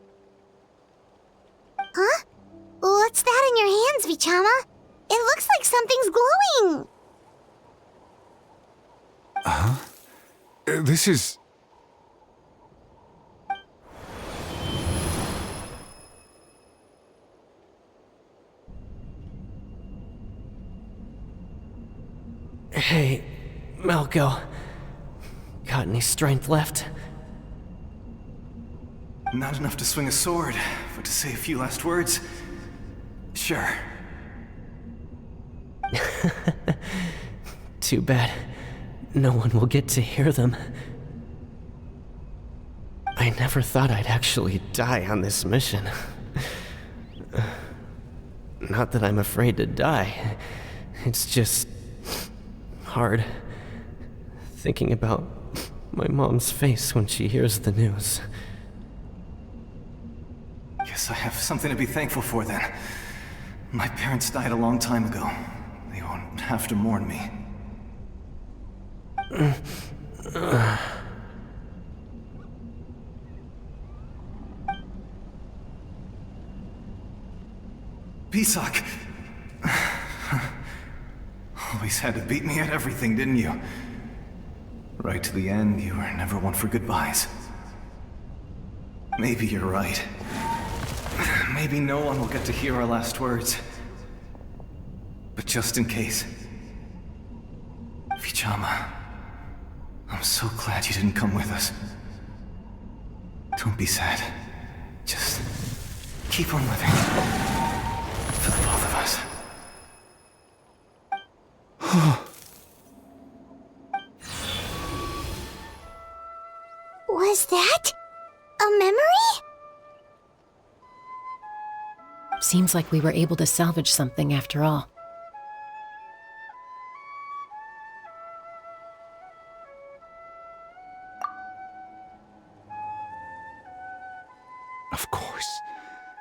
Huh? What's that in your hands, Vichama? It looks like something's glowing! Huh? This is... Hey, Malko. Got any strength left? Not enough to swing a sword, but to say a few last words? Sure. Too bad. No one will get to hear them. I never thought I'd actually die on this mission. Not that I'm afraid to die. It's just... hard. Thinking about my mom's face when she hears the news. Guess I have something to be thankful for then. My parents died a long time ago. They won't have to mourn me. Pisak! Always had to beat me at everything, didn't you? Right to the end, you were never one for goodbyes. Maybe you're right. Maybe no one will get to hear our last words. But just in case... Vichama, I'm so glad you didn't come with us. Don't be sad. Just keep on living. For the both of us. Was that a memory? Seems like we were able to salvage something after all. Of course.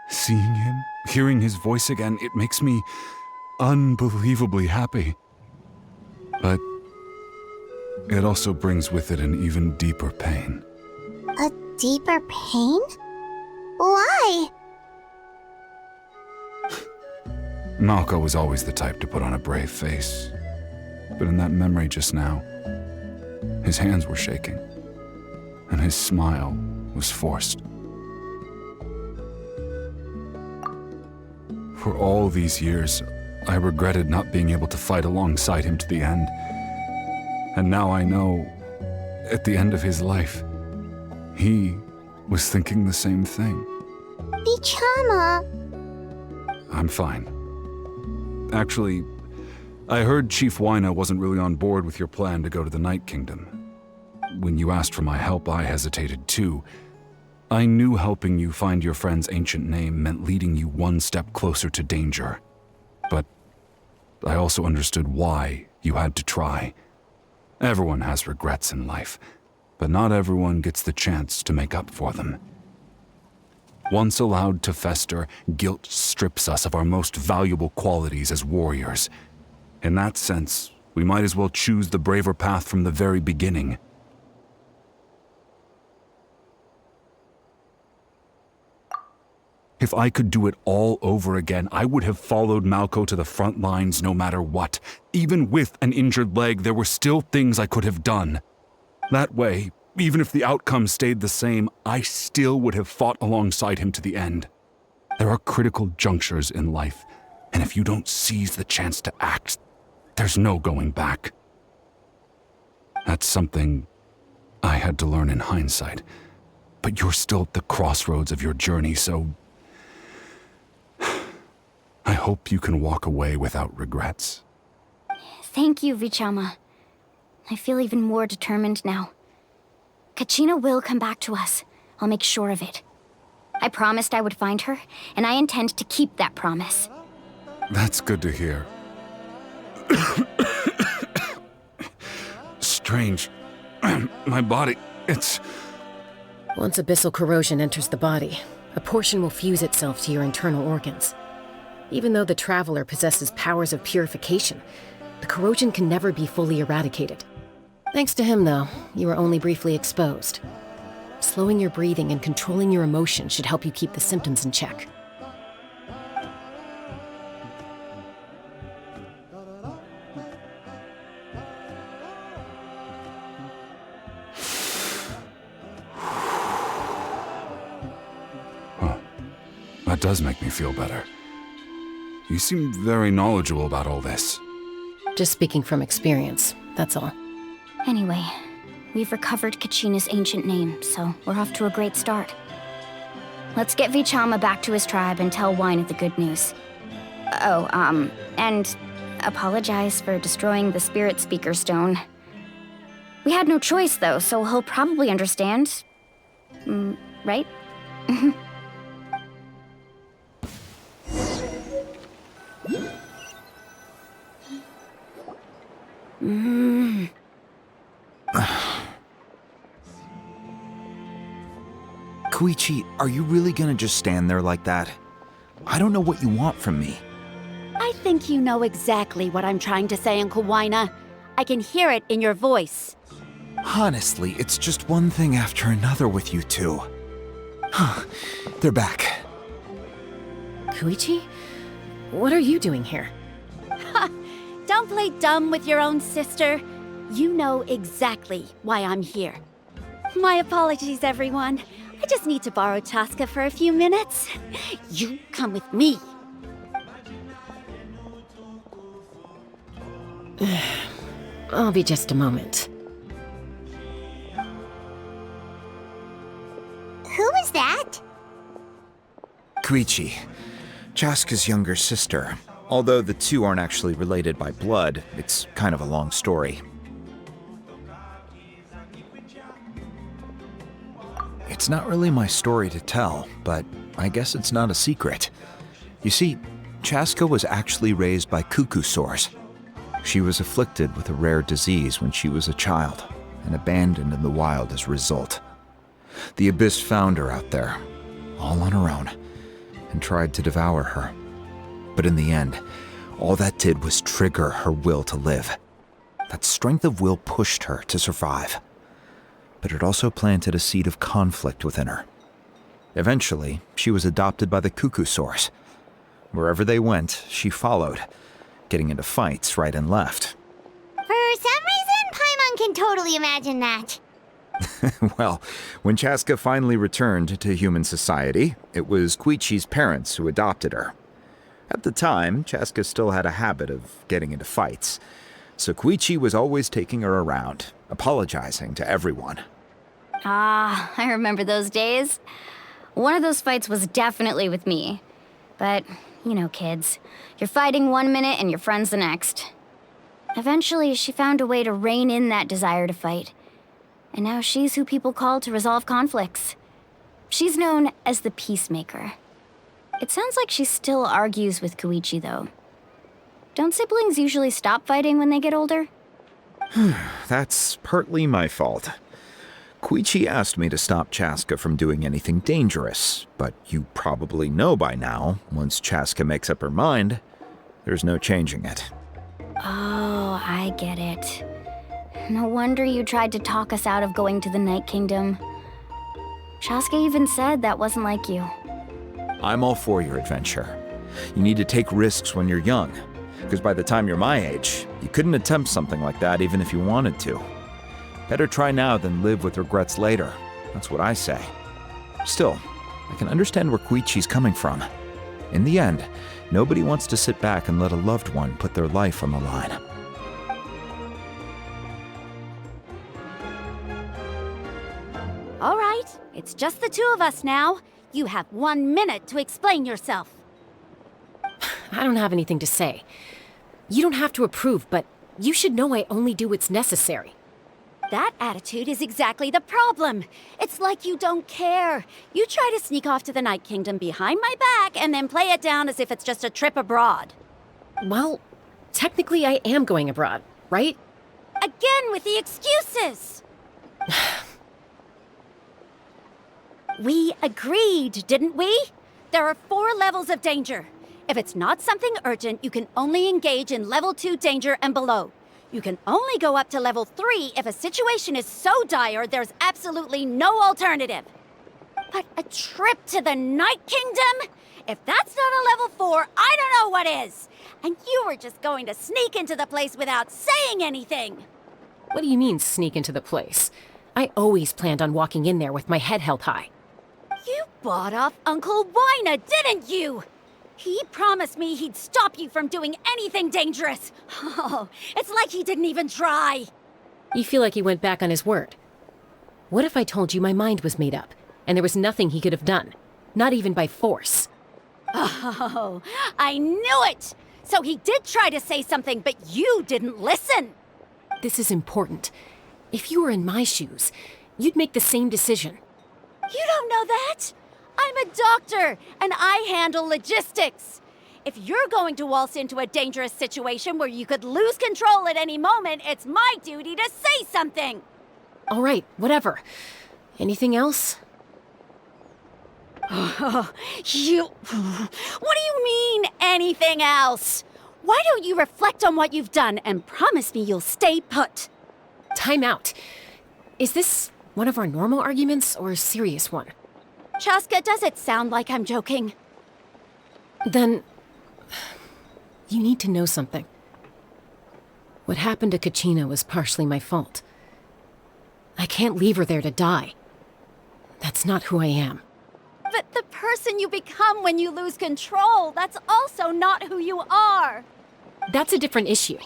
Seeing him, hearing his voice again, it makes me unbelievably happy. But it also brings with it an even deeper pain. A deeper pain? Why? Malko was always the type to put on a brave face. But in that memory just now, his hands were shaking, and his smile was forced. For all these years, I regretted not being able to fight alongside him to the end. And now I know, at the end of his life, he was thinking the same thing. Vichama. I'm fine. Actually, I heard Chief Wyna wasn't really on board with your plan to go to the Night Kingdom. When you asked for my help, I hesitated too. I knew helping you find your friend's ancient name meant leading you one step closer to danger. But I also understood why you had to try. Everyone has regrets in life, but not everyone gets the chance to make up for them. Once allowed to fester, guilt strips us of our most valuable qualities as warriors. In that sense, We might as well choose the braver path from the very beginning. If I could do it all over again, I would have followed Malco to the front lines no matter what. Even with an injured leg, there were still things I could have done. That way, even if the outcome stayed the same, I still would have fought alongside him to the end. There are critical junctures in life, and if you don't seize the chance to act, there's no going back. That's something I had to learn in hindsight. But you're still at the crossroads of your journey, so I hope you can walk away without regrets. Thank you, Vichama. I feel even more determined now. Kachina will come back to us. I'll make sure of it. I promised I would find her, and I intend to keep that promise. That's good to hear. Strange. My body, it's... Once abyssal corrosion enters the body, a portion will fuse itself to your internal organs. Even though the Traveler possesses powers of purification, the corrosion can never be fully eradicated. Thanks to him, though, you were only briefly exposed. Slowing your breathing and controlling your emotions should help you keep the symptoms in check. That does make me feel better. You seem very knowledgeable about all this. Just speaking from experience, that's all. Anyway, we've recovered Kachina's ancient name, so we're off to a great start. Let's get Vichama back to his tribe and tell Wine the good news. And apologize for destroying the Spirit Speaker Stone. We had no choice, though, so he'll probably understand. Right? Koichi, are you really gonna just stand there like that? I don't know what you want from me. I think you know exactly what I'm trying to say, Uncle Wina. I can hear it in your voice. Honestly, it's just one thing after another with you two. They're back. Koichi? What are you doing here? Don't play dumb with your own sister. You know exactly why I'm here. My apologies, everyone. I just need to borrow Chaska for a few minutes. You come with me. I'll be just a moment. Who is that? Koichi, Chaska's younger sister. Although the two aren't actually related by blood, it's kind of a long story. It's not really my story to tell, but I guess it's not a secret. You see, Chaska was actually raised by cuckoo sores. She was afflicted with a rare disease when she was a child, and abandoned in the wild as a result. The Abyss found her out there, all on her own, and tried to devour her. But in the end, all that did was trigger her will to live. That strength of will pushed her to survive. But it also planted a seed of conflict within her. Eventually, she was adopted by the cuckoo sores. Wherever they went, she followed, getting into fights right and left. For some reason, Paimon can totally imagine that. Well, when Chaska finally returned to human society, it was Koichi's parents who adopted her. At the time, Chaska still had a habit of getting into fights, so Koichi was always taking her around, apologizing to everyone. Ah, I remember those days. One of those fights was definitely with me. But, you know, kids. You're fighting one minute and your friend's the next. Eventually, she found a way to rein in that desire to fight. And now she's who people call to resolve conflicts. She's known as the Peacemaker. It sounds like she still argues with Koichi, though. Don't siblings usually stop fighting when they get older? That's partly my fault. Koichi asked me to stop Chaska from doing anything dangerous, but you probably know by now, once Chaska makes up her mind, there's no changing it. Oh, I I get it. No wonder you tried to talk us out of going to the Night Kingdom. Chaska even said that wasn't like you. I'm all for your adventure. You need to take risks when you're young, because by the time you're my age, you couldn't attempt something like that even if you wanted to. Better try now than live with regrets later. That's what I say. Still, I can understand where Koichi's coming from. In the end, nobody wants to sit back and let a loved one put their life on the line. All right, it's just the two of us now. You have 1 minute to explain yourself. I don't have anything to say. You don't have to approve, but you should know I only do what's necessary. That attitude is exactly the problem. It's like you don't care. You try to sneak off to the Night Kingdom behind my back and then play it down as if it's just a trip abroad. Well, technically I am going abroad, right? Again with the excuses! We agreed, didn't we? There are 4 levels of danger. If it's not something urgent, you can only engage in level 2 danger and below. You can only go up to level 3 if a situation is so dire there's absolutely no alternative. But a trip to the Night Kingdom? If that's not a level 4, I don't know what is. And you were just going to sneak into the place without saying anything. What do you mean, sneak into the place? I always planned on walking in there with my head held high. You bought off Uncle Wina, didn't you? He promised me he'd stop you from doing anything dangerous. Oh, it's like he didn't even try. You feel like he went back on his word. What if I told you my mind was made up, and there was nothing he could have done? Not even by force. Oh, I knew it! So he did try to say something, but you didn't listen. This is important. If you were in my shoes, you'd make the same decision. You don't know that? I'm a doctor, and I handle logistics. If you're going to waltz into a dangerous situation where you could lose control at any moment, it's my duty to say something. All right, whatever. Anything else? What do you mean, anything else? Why don't you reflect on what you've done and promise me you'll stay put? Time out. Is this one of our normal arguments or a serious one? Chaska, does it sound like I'm joking? Then, you need to know something. What happened to Kachina was partially my fault. I can't leave her there to die. That's not who I am. But the person you become when you lose control, that's also not who you are. That's a different issue.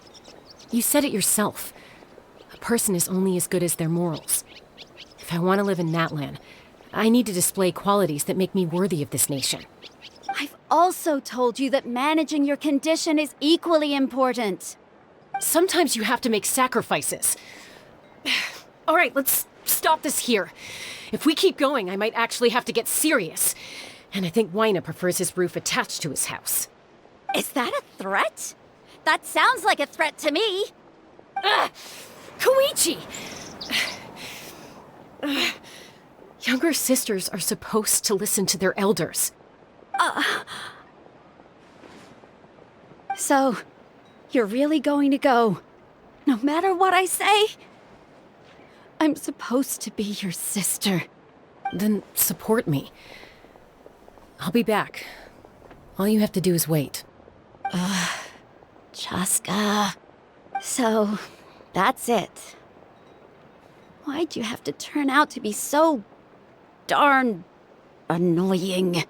You said it yourself. A person is only as good as their morals. If I want to live in Natlan, I need to display qualities that make me worthy of this nation. I've also told you that managing your condition is equally important. Sometimes you have to make sacrifices. All right, let's stop this here. If we keep going, I might actually have to get serious. And I think Wina prefers his roof attached to his house. Is that a threat? That sounds like a threat to me. Koichi! Younger sisters are supposed to listen to their elders. So, you're really going to go, no matter what I say? I'm supposed to be your sister. Then support me. I'll be back. All you have to do is wait. Chaska. So, that's it. Why'd you have to turn out to be so darn annoying?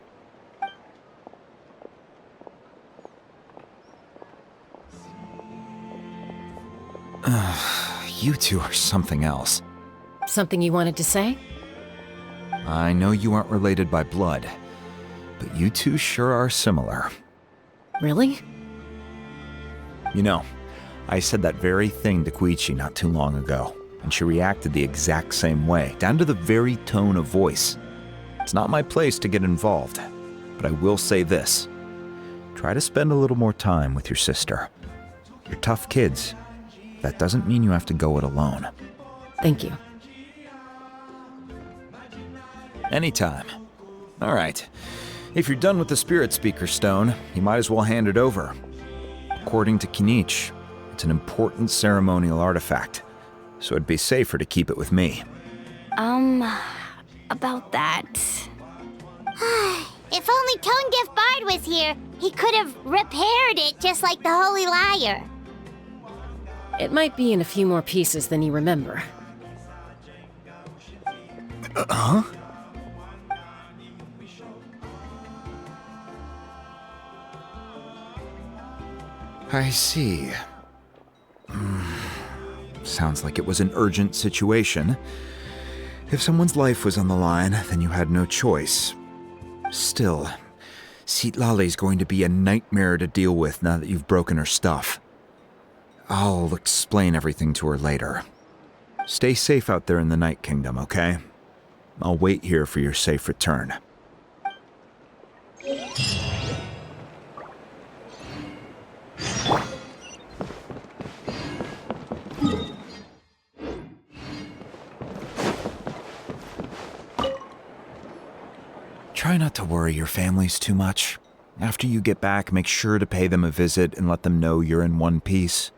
You two are something else. Something you wanted to say? I know you aren't related by blood, but you two sure are similar. Really? You know, I said that very thing to Koichi not too long ago, and she reacted the exact same way, down to the very tone of voice. It's not my place to get involved, but I will say this. Try to spend a little more time with your sister. You're tough kids. That doesn't mean you have to go it alone. Thank you. Anytime. All right. If you're done with the Spirit Speaker Stone, you might as well hand it over. According to Kinich, It's an important ceremonial artifact, so it'd be safer to keep it with me. About that. If only Tone Deaf Bard was here, he could have repaired it just like the Holy Liar. It might be in a few more pieces than you remember. Huh? I see. Sounds like it was an urgent situation. If someone's life was on the line, then you had no choice. Still, Citlali's going to be a nightmare to deal with now that you've broken her stuff. I'll explain everything to her later. Stay safe out there in the Night Kingdom, okay? I'll wait here for your safe return. Try not to worry your families too much. After you get back, make sure to pay them a visit and let them know you're in one piece.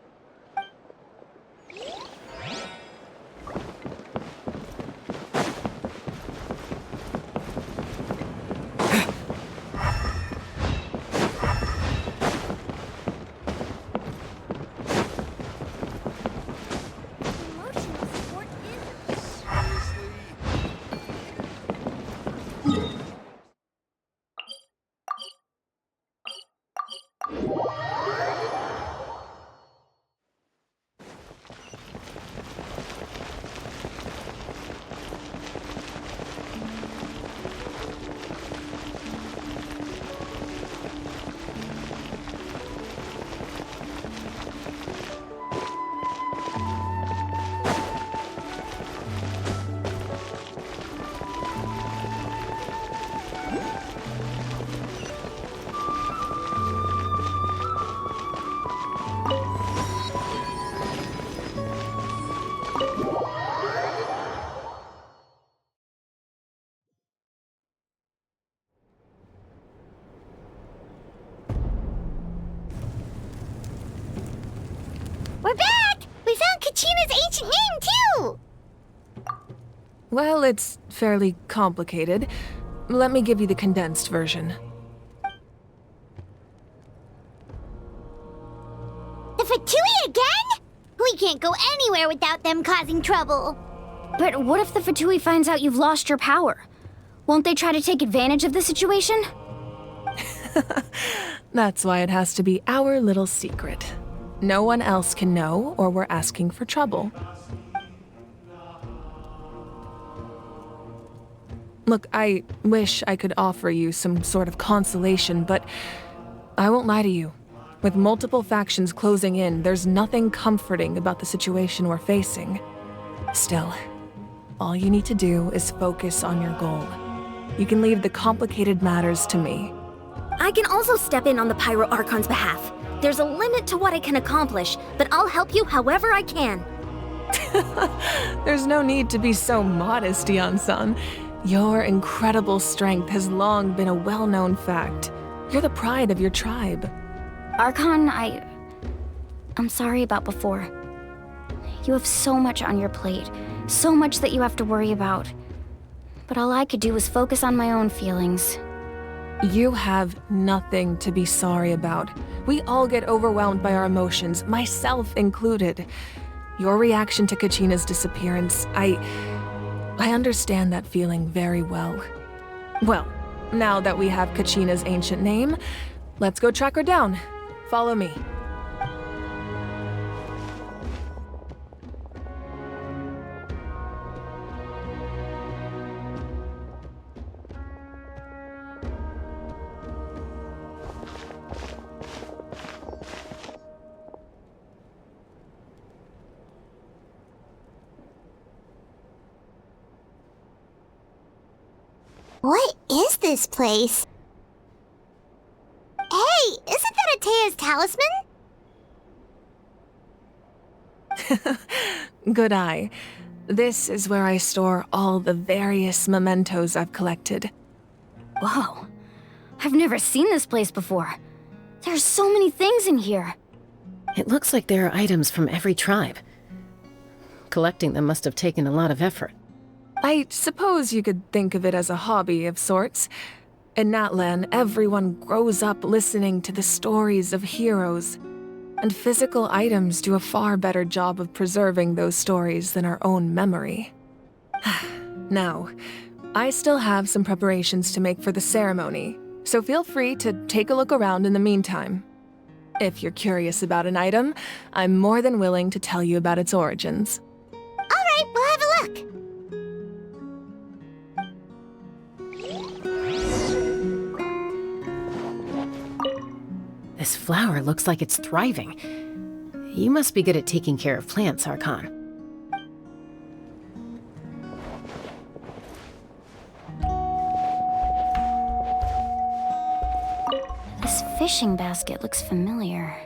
We're back! We found Kachina's ancient name, too! Well, it's fairly complicated. Let me give you the condensed version. The Fatui again? We can't go anywhere without them causing trouble. But what if the Fatui finds out you've lost your power? Won't they try to take advantage of the situation? That's why it has to be our little secret. No one else can know, or we're asking for trouble. Look, I wish I could offer you some sort of consolation, but I won't lie to you. With multiple factions closing in, there's nothing comforting about the situation we're facing. Still, all you need to do is focus on your goal. You can leave the complicated matters to me. I can also step in on the Pyro Archon's behalf. There's a limit to what I can accomplish, but I'll help you however I can. There's no need to be so modest, Yan-san. Your incredible strength has long been a well-known fact. You're the pride of your tribe. Archon, I'm sorry about before. You have so much on your plate, so much that you have to worry about. But all I could do was focus on my own feelings. You have nothing to be sorry about. We all get overwhelmed by our emotions, myself included. Your reaction to Kachina's disappearance, I understand that feeling very well. Well, now that we have Kachina's ancient name, let's go track her down. Follow me. What is this place? Hey, isn't that Atea's talisman? Good eye. This is where I store all the various mementos I've collected. Whoa. I've never seen this place before. There's so many things in here. It looks like there are items from every tribe. Collecting them must have taken a lot of effort. I suppose you could think of it as a hobby of sorts. In Natlan, everyone grows up listening to the stories of heroes, and physical items do a far better job of preserving those stories than our own memory. Now, I still have some preparations to make for the ceremony, so feel free to take a look around in the meantime. If you're curious about an item, I'm more than willing to tell you about its origins. All right, we'll have a look. This flower looks like it's thriving. You must be good at taking care of plants, Archon. This fishing basket looks familiar.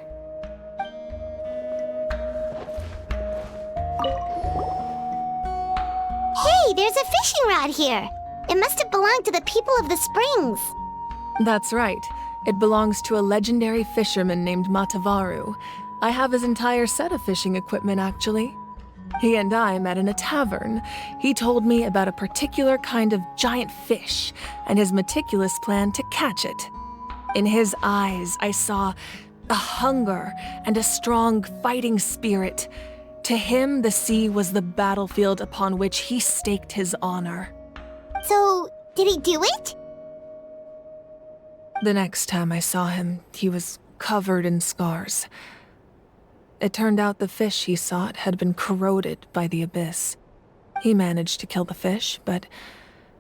Hey, there's a fishing rod here. It must have belonged to the people of the springs. That's right. It belongs to a legendary fisherman named Matavaru. I have his entire set of fishing equipment, actually. He and I met in a tavern. He told me about a particular kind of giant fish and his meticulous plan to catch it. In his eyes, I saw a hunger and a strong fighting spirit. To him, the sea was the battlefield upon which he staked his honor. So, did he do it? The next time I saw him, he was covered in scars. It turned out the fish he sought had been corroded by the abyss. He managed to kill the fish, but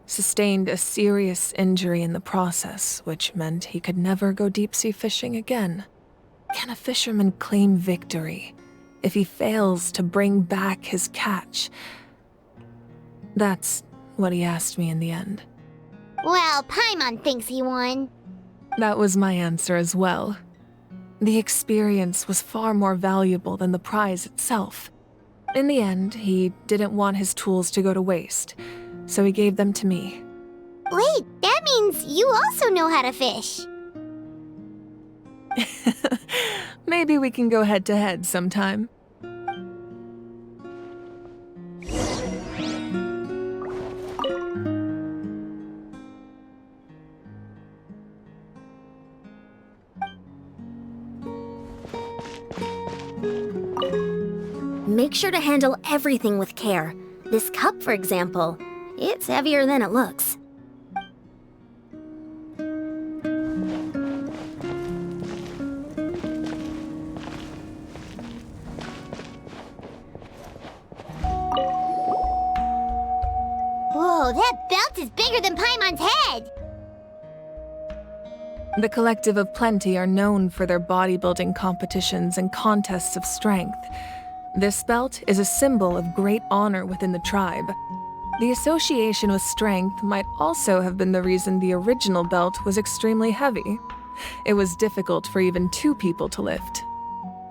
sustained a serious injury in the process, which meant he could never go deep-sea fishing again. Can a fisherman claim victory if he fails to bring back his catch? That's what he asked me in the end. Well, Paimon thinks he won. That was my answer as well. The experience was far more valuable than the prize itself. In the end, he didn't want his tools to go to waste, so he gave them to me. Wait, that means you also know how to fish. Maybe we can go head-to-head sometime. Make sure to handle everything with care. This cup, for example, it's heavier than it looks. Whoa, that belt is bigger than Paimon's head! The Collective of Plenty are known for their bodybuilding competitions and contests of strength. This belt is a symbol of great honor within the tribe. The association with strength might also have been the reason the original belt was extremely heavy. It was difficult for even 2 people to lift.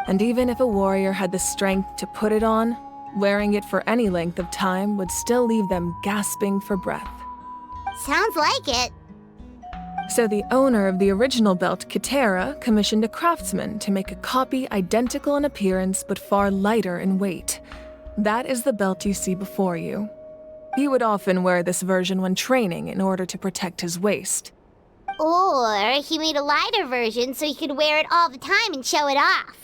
And even if a warrior had the strength to put it on, wearing it for any length of time would still leave them gasping for breath. Sounds like it. So the owner of the original belt, Kitera, commissioned a craftsman to make a copy identical in appearance but far lighter in weight. That is the belt you see before you. He would often wear this version when training in order to protect his waist. Or he made a lighter version so he could wear it all the time and show it off.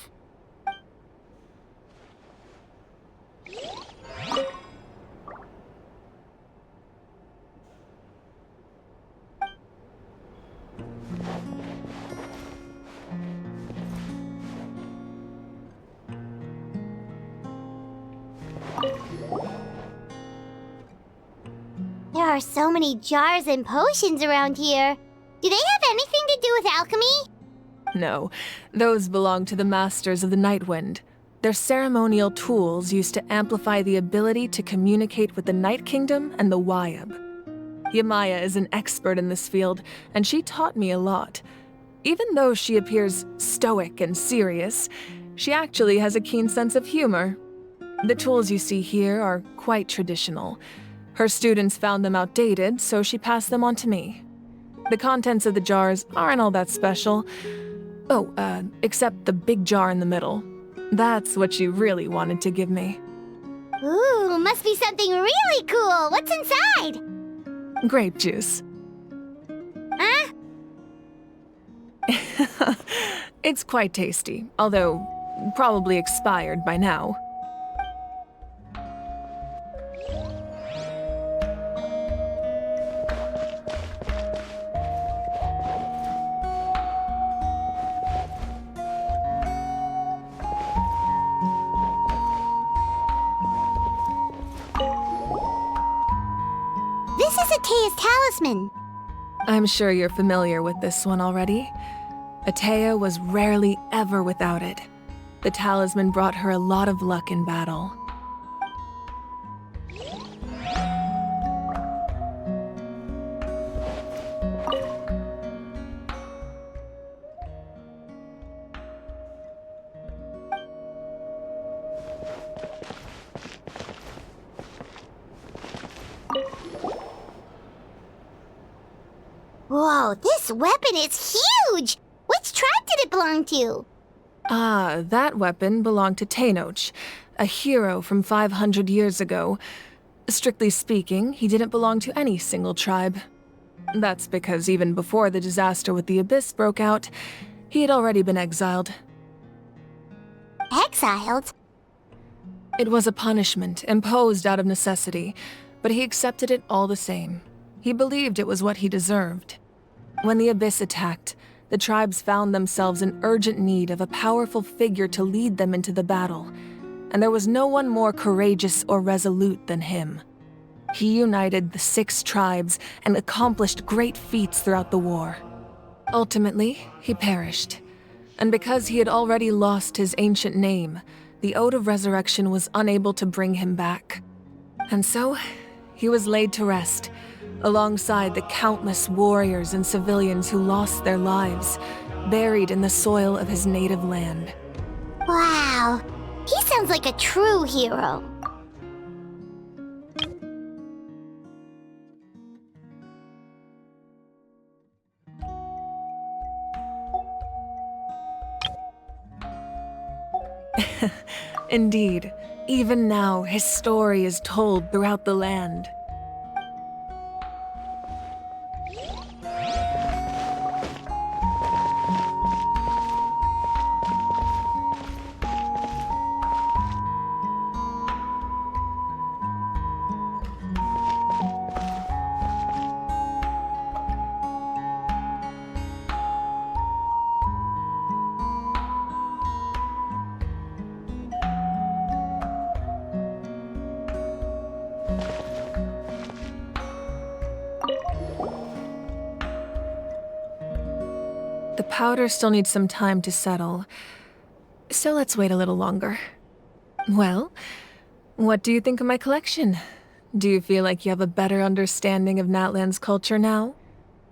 There are so many jars and potions around here. Do they have anything to do with alchemy? No, those belong to the Masters of the Nightwind. They're ceremonial tools used to amplify the ability to communicate with the Night Kingdom and the Wyab. Yamaya is an expert in this field, and she taught me a lot. Even though she appears stoic and serious, she actually has a keen sense of humor. The tools you see here are quite traditional. Her students found them outdated, so she passed them on to me. The contents of the jars aren't all that special. Oh, except the big jar in the middle. That's what you really wanted to give me. Ooh, must be something really cool. What's inside? Grape juice. Huh? It's quite tasty, although probably expired by now. This is Atea's talisman. I'm sure you're familiar with this one already. Atea was rarely ever without it. The talisman brought her a lot of luck in battle. Whoa, this weapon is huge! Which tribe did it belong to? Ah, that weapon belonged to Tenoch, a hero from 500 years ago. Strictly speaking, he didn't belong to any single tribe. That's because even before the disaster with the Abyss broke out, he had already been exiled. Exiled? It was a punishment imposed out of necessity, but he accepted it all the same. He believed it was what he deserved. When the Abyss attacked, the tribes found themselves in urgent need of a powerful figure to lead them into the battle, and there was no one more courageous or resolute than him. He united the 6 tribes and accomplished great feats throughout the war. Ultimately, he perished, and because he had already lost his ancient name, the Ode of Resurrection was unable to bring him back. And so, he was laid to rest, alongside the countless warriors and civilians who lost their lives, buried in the soil of his native land. Wow, he sounds like a true hero. Indeed, even now his story is told throughout the land. The powder still needs some time to settle, so let's wait a little longer. Well, what do you think of my collection? Do you feel like you have a better understanding of Natlan's culture now?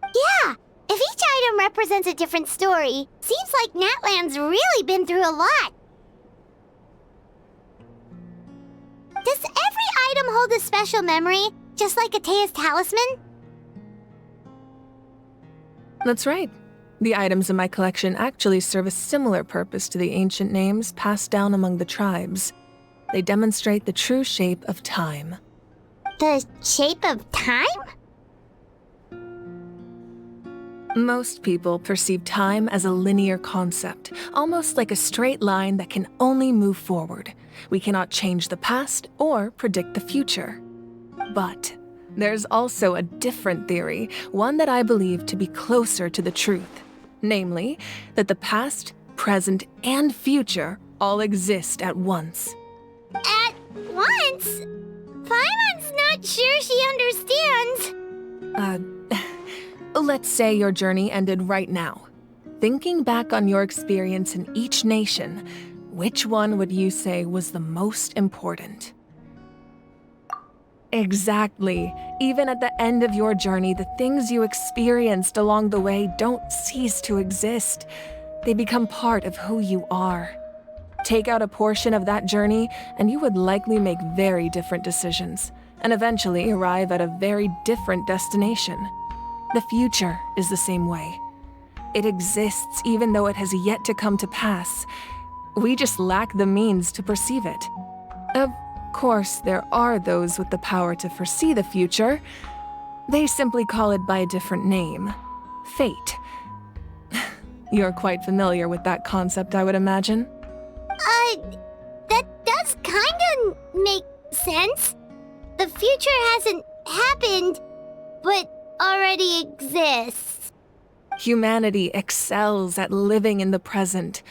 Yeah, if each item represents a different story, seems like Natlan's really been through a lot. Does every item hold a special memory, just like Atea's talisman? That's right. The items in my collection actually serve a similar purpose to the ancient names passed down among the tribes. They demonstrate the true shape of time. The shape of time? Most people perceive time as a linear concept, almost like a straight line that can only move forward. We cannot change the past or predict the future. But there's also a different theory, one that I believe to be closer to the truth. Namely, that the past, present, and future all exist at once. At once? Paimon's not sure she understands. Let's say your journey ended right now. Thinking back on your experience in each nation, which one would you say was the most important? Exactly. Even at the end of your journey, the things you experienced along the way don't cease to exist. They become part of who you are. Take out a portion of that journey, and you would likely make very different decisions, and eventually arrive at a very different destination. The future is the same way. It exists even though it has yet to come to pass. We just lack the means to perceive it. Of course, there are those with the power to foresee the future. They simply call it by a different name. Fate. You're quite familiar with that concept, I would imagine. That does kinda make sense. The future hasn't happened, but already exists. Humanity excels at living in the present,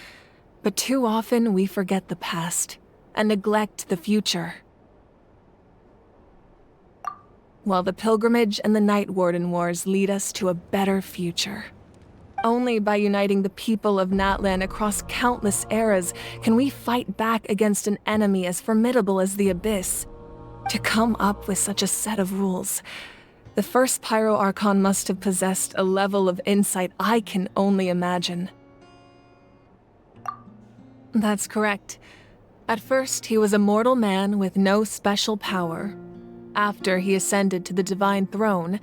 but too often we forget the past and neglect the future. While the pilgrimage and the Night Warden Wars lead us to a better future. Only by uniting the people of Natlan across countless eras can we fight back against an enemy as formidable as the Abyss. To come up with such a set of rules, the first Pyro Archon must have possessed a level of insight I can only imagine. That's correct. At first, he was a mortal man with no special power. After he ascended to the Divine Throne,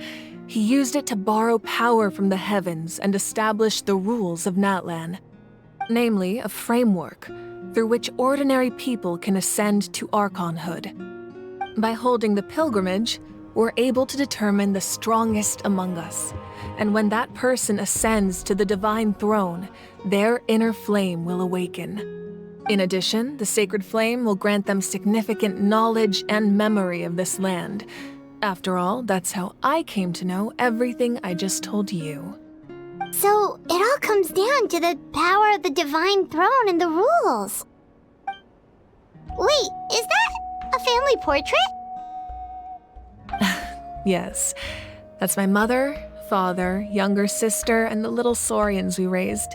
he used it to borrow power from the heavens and establish the rules of Natlan. Namely, a framework through which ordinary people can ascend to Archonhood. By holding the pilgrimage, we're able to determine the strongest among us. And when that person ascends to the Divine Throne, their inner flame will awaken. In addition, the sacred flame will grant them significant knowledge and memory of this land. After all, that's how I came to know everything I just told you. So, it all comes down to the power of the Divine Throne and the rules. Wait, is that a family portrait? Yes, that's my mother, father, younger sister, and the little saurians we raised.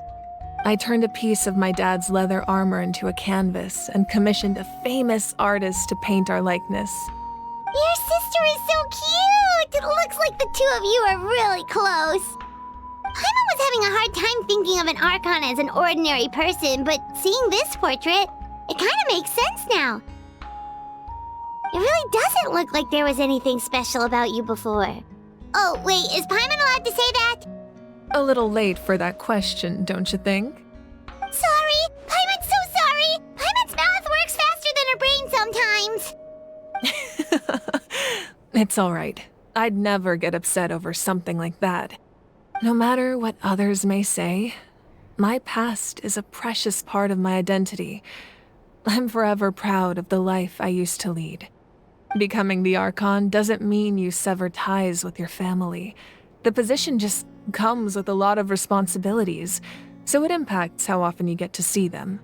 I turned a piece of my dad's leather armor into a canvas and commissioned a famous artist to paint our likeness. Your sister is so cute! It looks like the two of you are really close. Paimon was having a hard time thinking of an Archon as an ordinary person, but seeing this portrait, it kind of makes sense now. It really doesn't look like there was anything special about you before. Oh, wait, is Paimon allowed to say that? A little late for that question, don't you think? Sorry! Paimon's so sorry! Paimon's mouth works faster than her brain sometimes! It's all right. I'd never get upset over something like that. No matter what others may say, my past is a precious part of my identity. I'm forever proud of the life I used to lead. Becoming the Archon doesn't mean you sever ties with your family. The position just comes with a lot of responsibilities, so it impacts how often you get to see them.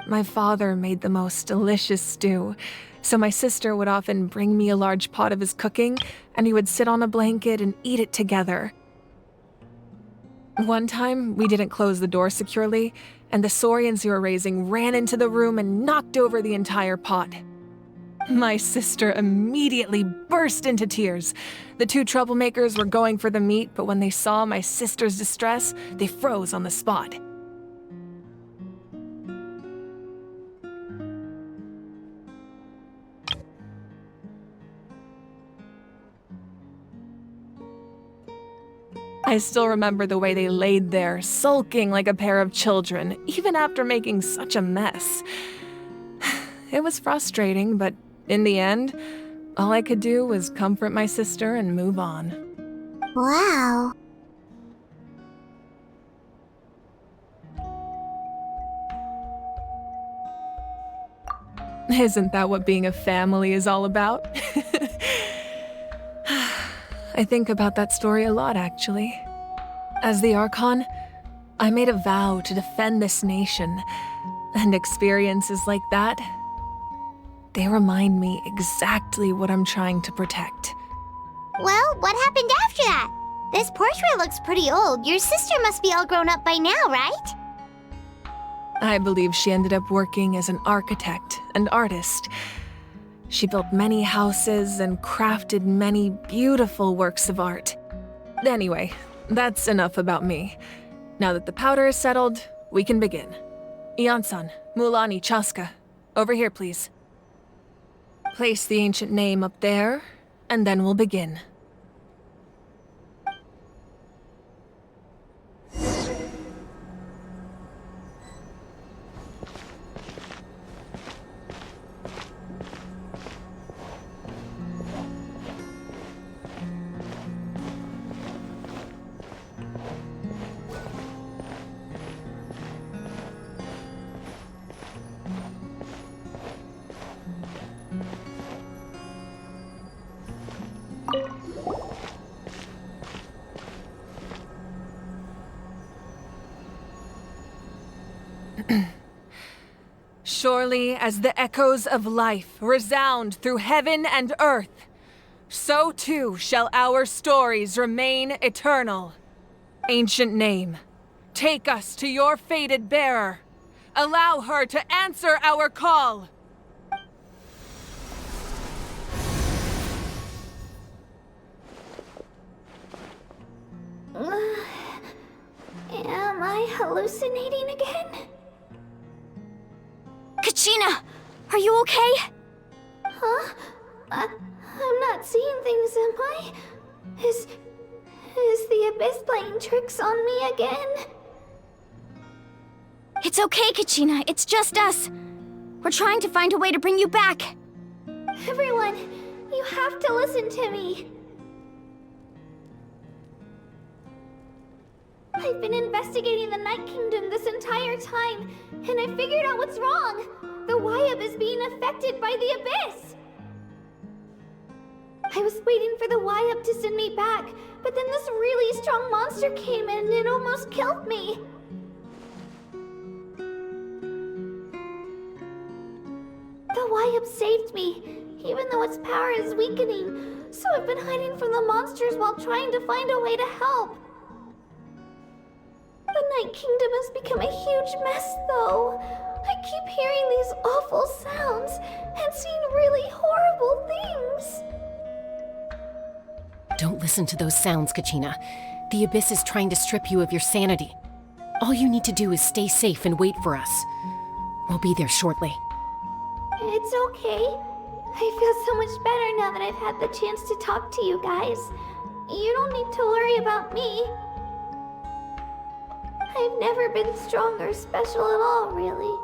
My father made the most delicious stew, so my sister would often bring me a large pot of his cooking, and we would sit on a blanket and eat it together. One time, we didn't close the door securely, and the saurians we were raising ran into the room and knocked over the entire pot. My sister immediately burst into tears. The two troublemakers were going for the meat, but when they saw my sister's distress, they froze on the spot. I still remember the way they laid there, sulking like a pair of children, even after making such a mess. It was frustrating, but in the end, all I could do was comfort my sister and move on. Wow. Isn't that what being a family is all about? I think about that story a lot, actually. As the Archon, I made a vow to defend this nation, and experiences like that, they remind me exactly what I'm trying to protect. Well, what happened after that? This portrait looks pretty old. Your sister must be all grown up by now, right? I believe she ended up working as an architect and artist. She built many houses and crafted many beautiful works of art. Anyway, that's enough about me. Now that the powder is settled, we can begin. Ian-san, Mulani, Chaska, over here, please. Place the ancient name up there, and then we'll begin. Surely as the echoes of life resound through heaven and earth, so too shall our stories remain eternal. Ancient name, take us to your fated bearer. Allow her to answer our call. Am I hallucinating again? Kachina, are you okay? Huh? I'm not seeing things, am I? Is the Abyss playing tricks on me again? It's okay, Kachina. It's just us. We're trying to find a way to bring you back. Everyone, you have to listen to me. I've been investigating the Night Kingdom this entire time, and I figured out what's wrong. The Wyab is being affected by the Abyss. I was waiting for the Wyab to send me back, but then this really strong monster came in and it almost killed me. The Wyab saved me, even though its power is weakening, so I've been hiding from the monsters while trying to find a way to help. The Night Kingdom has become a huge mess, though. I keep hearing these awful sounds and seeing really horrible things. Don't listen to those sounds, Kachina. The Abyss is trying to strip you of your sanity. All you need to do is stay safe and wait for us. We'll be there shortly. It's okay. I feel so much better now that I've had the chance to talk to you guys. You don't need to worry about me. I've never been strong or special at all, really.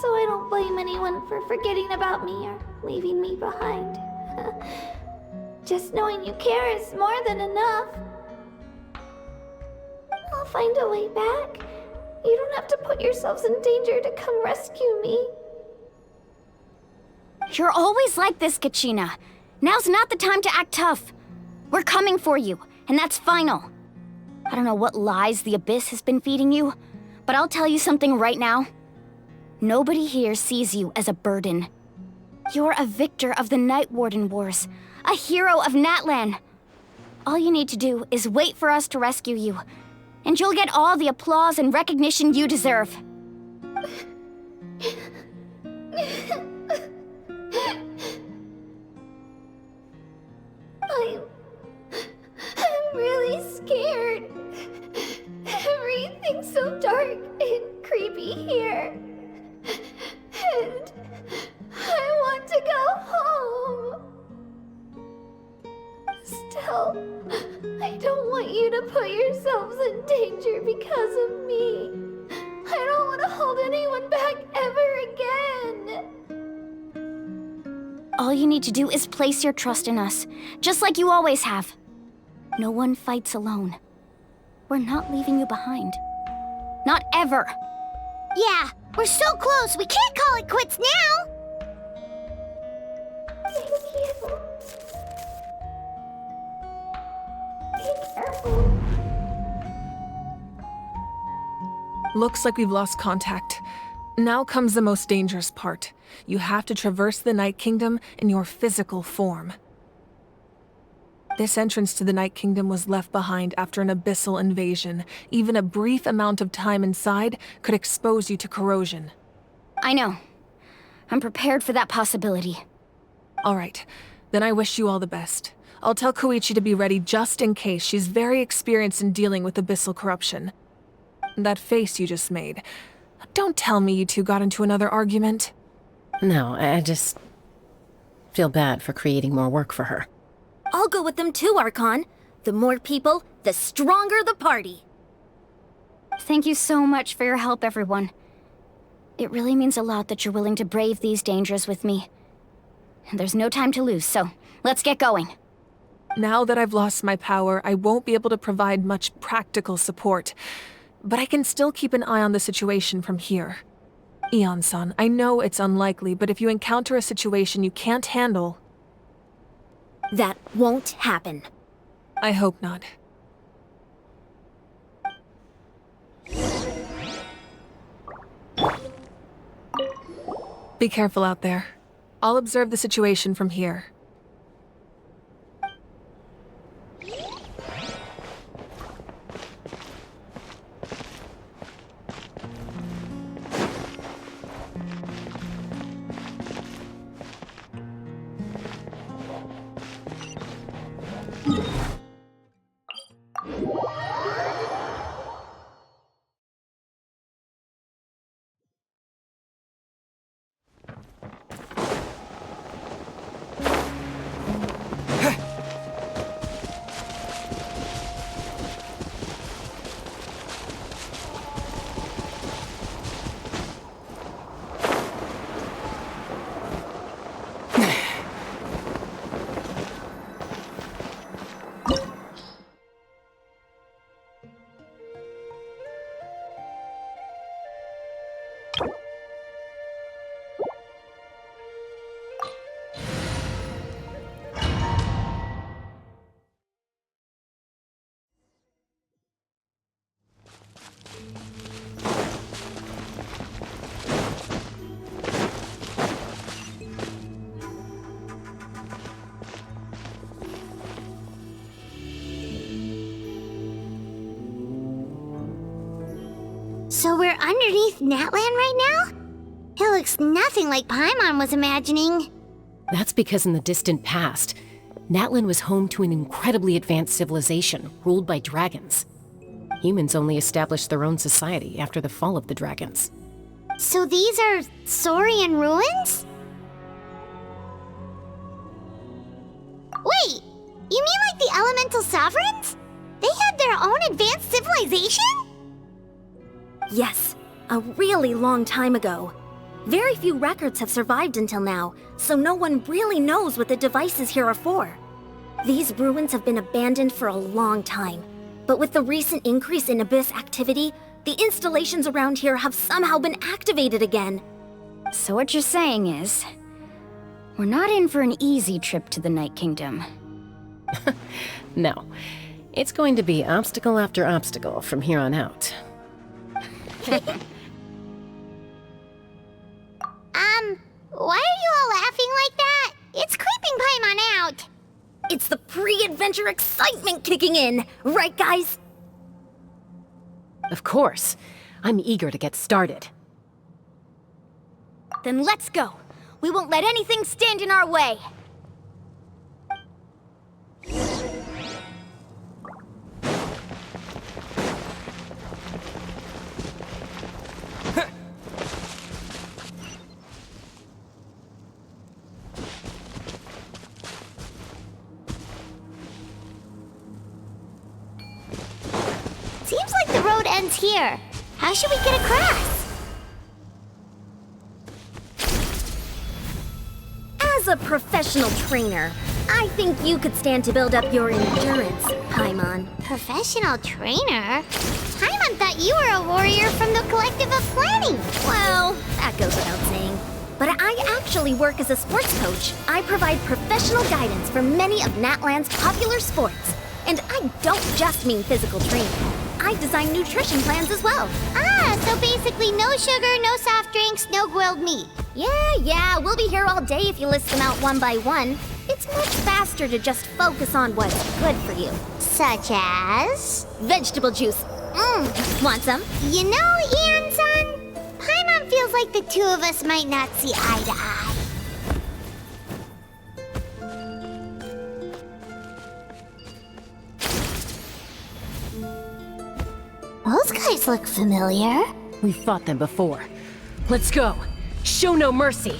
So I don't blame anyone for forgetting about me or leaving me behind. Just knowing you care is more than enough. I'll find a way back. You don't have to put yourselves in danger to come rescue me. You're always like this, Kachina. Now's not the time to act tough. We're coming for you, and that's final. I don't know what lies the Abyss has been feeding you, but I'll tell you something right now. Nobody here sees you as a burden. You're a victor of the Night Warden Wars, a hero of Natlan. All you need to do is wait for us to rescue you, and you'll get all the applause and recognition you deserve. I'm really scared. Everything's so dark and creepy here. And I want to go home. Still, I don't want you to put yourselves in danger because of me. I don't want to hold anyone back ever again. All you need to do is place your trust in us, just like you always have. No one fights alone. We're not leaving you behind. Not ever. Yeah, we're so close, we can't call it quits now! Thank you. Be careful. Looks like we've lost contact. Now comes the most dangerous part. You have to traverse the Night Kingdom in your physical form. This entrance to the Night Kingdom was left behind after an abyssal invasion. Even a brief amount of time inside could expose you to corrosion. I know. I'm prepared for that possibility. All right, then I wish you all the best. I'll tell Koichi to be ready just in case. She's very experienced in dealing with abyssal corruption. That face you just made. Don't tell me you two got into another argument. No, I just feel bad for creating more work for her. I'll go with them too, Archon. The more people, the stronger the party. Thank you so much for your help, everyone. It really means a lot that you're willing to brave these dangers with me. There's no time to lose, so let's get going. Now that I've lost my power, I won't be able to provide much practical support. But I can still keep an eye on the situation from here. Eon-san, I know it's unlikely, but if you encounter a situation you can't handle... That won't happen. I hope not. Be careful out there. I'll observe the situation from here. So we're underneath Natlan right now? It looks nothing like Paimon was imagining. That's because in the distant past, Natlan was home to an incredibly advanced civilization ruled by dragons. Humans only established their own society after the fall of the dragons. So these are Saurian ruins? Wait, you mean like the elemental sovereigns? They had their own advanced civilization? Yes, a really long time ago. Very few records have survived until now, so no one really knows what the devices here are for. These ruins have been abandoned for a long time, but with the recent increase in Abyss activity, the installations around here have somehow been activated again. So what you're saying is, we're not in for an easy trip to the Night Kingdom. No, it's going to be obstacle after obstacle from here on out. Why are you all laughing like that? It's creeping Paimon out. It's the pre-adventure excitement kicking in, right guys? Of course. I'm eager to get started. Then let's go. We won't let anything stand in our way. Seems like the road ends here. How should we get across? As a professional trainer, I think you could stand to build up your endurance, Paimon. Professional trainer? Paimon thought you were a warrior from the Collective of Planning. Well, that goes without saying. But I actually work as a sports coach. I provide professional guidance for many of Natlan's popular sports. And I don't just mean physical training. I design nutrition plans as well. Ah, so basically no sugar, no soft drinks, no grilled meat. Yeah, we'll be here all day if you list them out one by one. It's much faster to just focus on what's good for you. Such as? Vegetable juice. Want some? You know, Ian-san, Paimon feels like the two of us might not see eye to eye. Those guys look familiar. We've fought them before. Let's go. Show no mercy.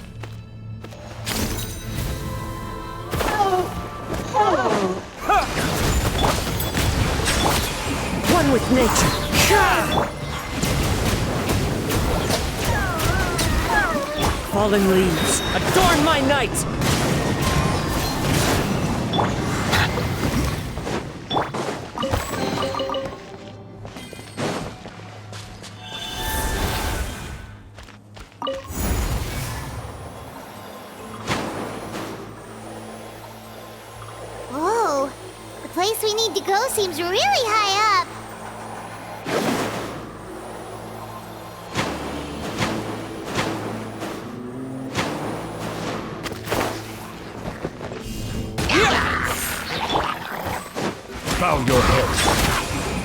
One with nature. Fallen leaves, adorn my night! Whoa, the place we need to go seems really high up.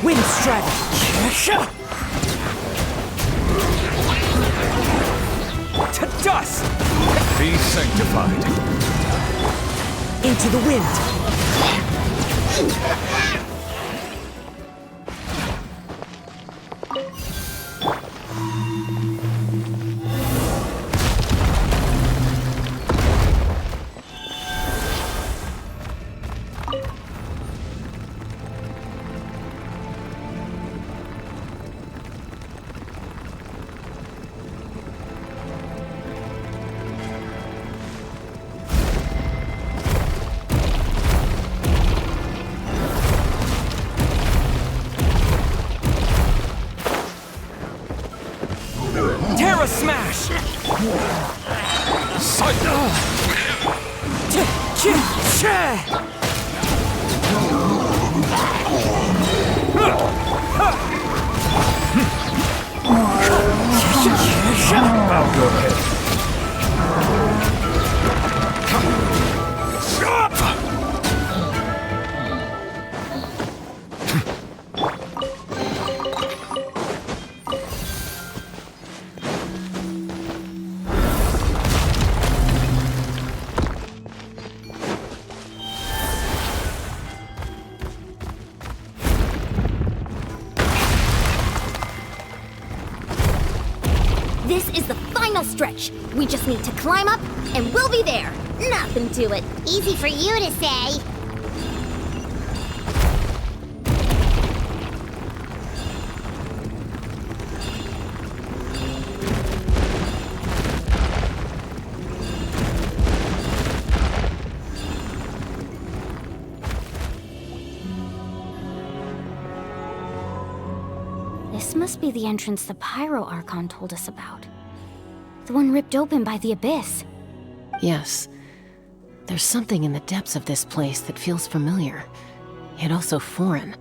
Wind strategy. To dust! Be sanctified. Into the wind. Terra smash! Bow your head. This is the final stretch. We just need to climb up, and we'll be there. Nothing to it. Easy for you to say. This must be the entrance the Pyro Archon told us about. The one ripped open by the abyss. Yes. There's something in the depths of this place that feels familiar, yet also foreign.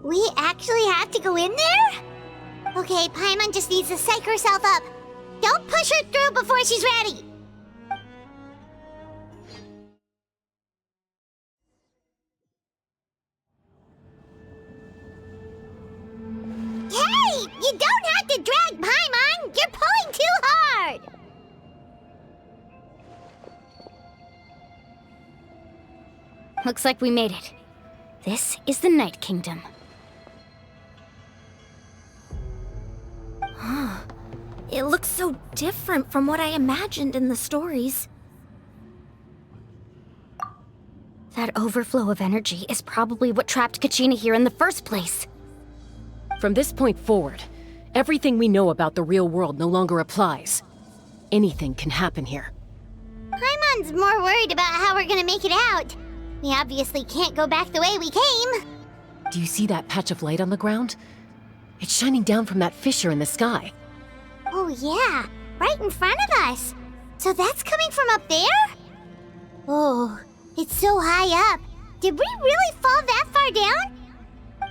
We actually have to go in there? Okay, Paimon just needs to psych herself up. Don't push her through before she's ready. Hey! You don't have to drag Paimon! You're pulling too hard! Looks like we made it. This is the Night Kingdom. It looks so different from what I imagined in the stories. That overflow of energy is probably what trapped Kachina here in the first place. From this point forward, everything we know about the real world no longer applies. Anything can happen here. Paimon's more worried about how we're gonna make it out. We obviously can't go back the way we came. Do you see that patch of light on the ground? It's shining down from that fissure in the sky. Oh yeah, right in front of us. So that's coming from up there? Oh, it's so high up. Did we really fall that far down?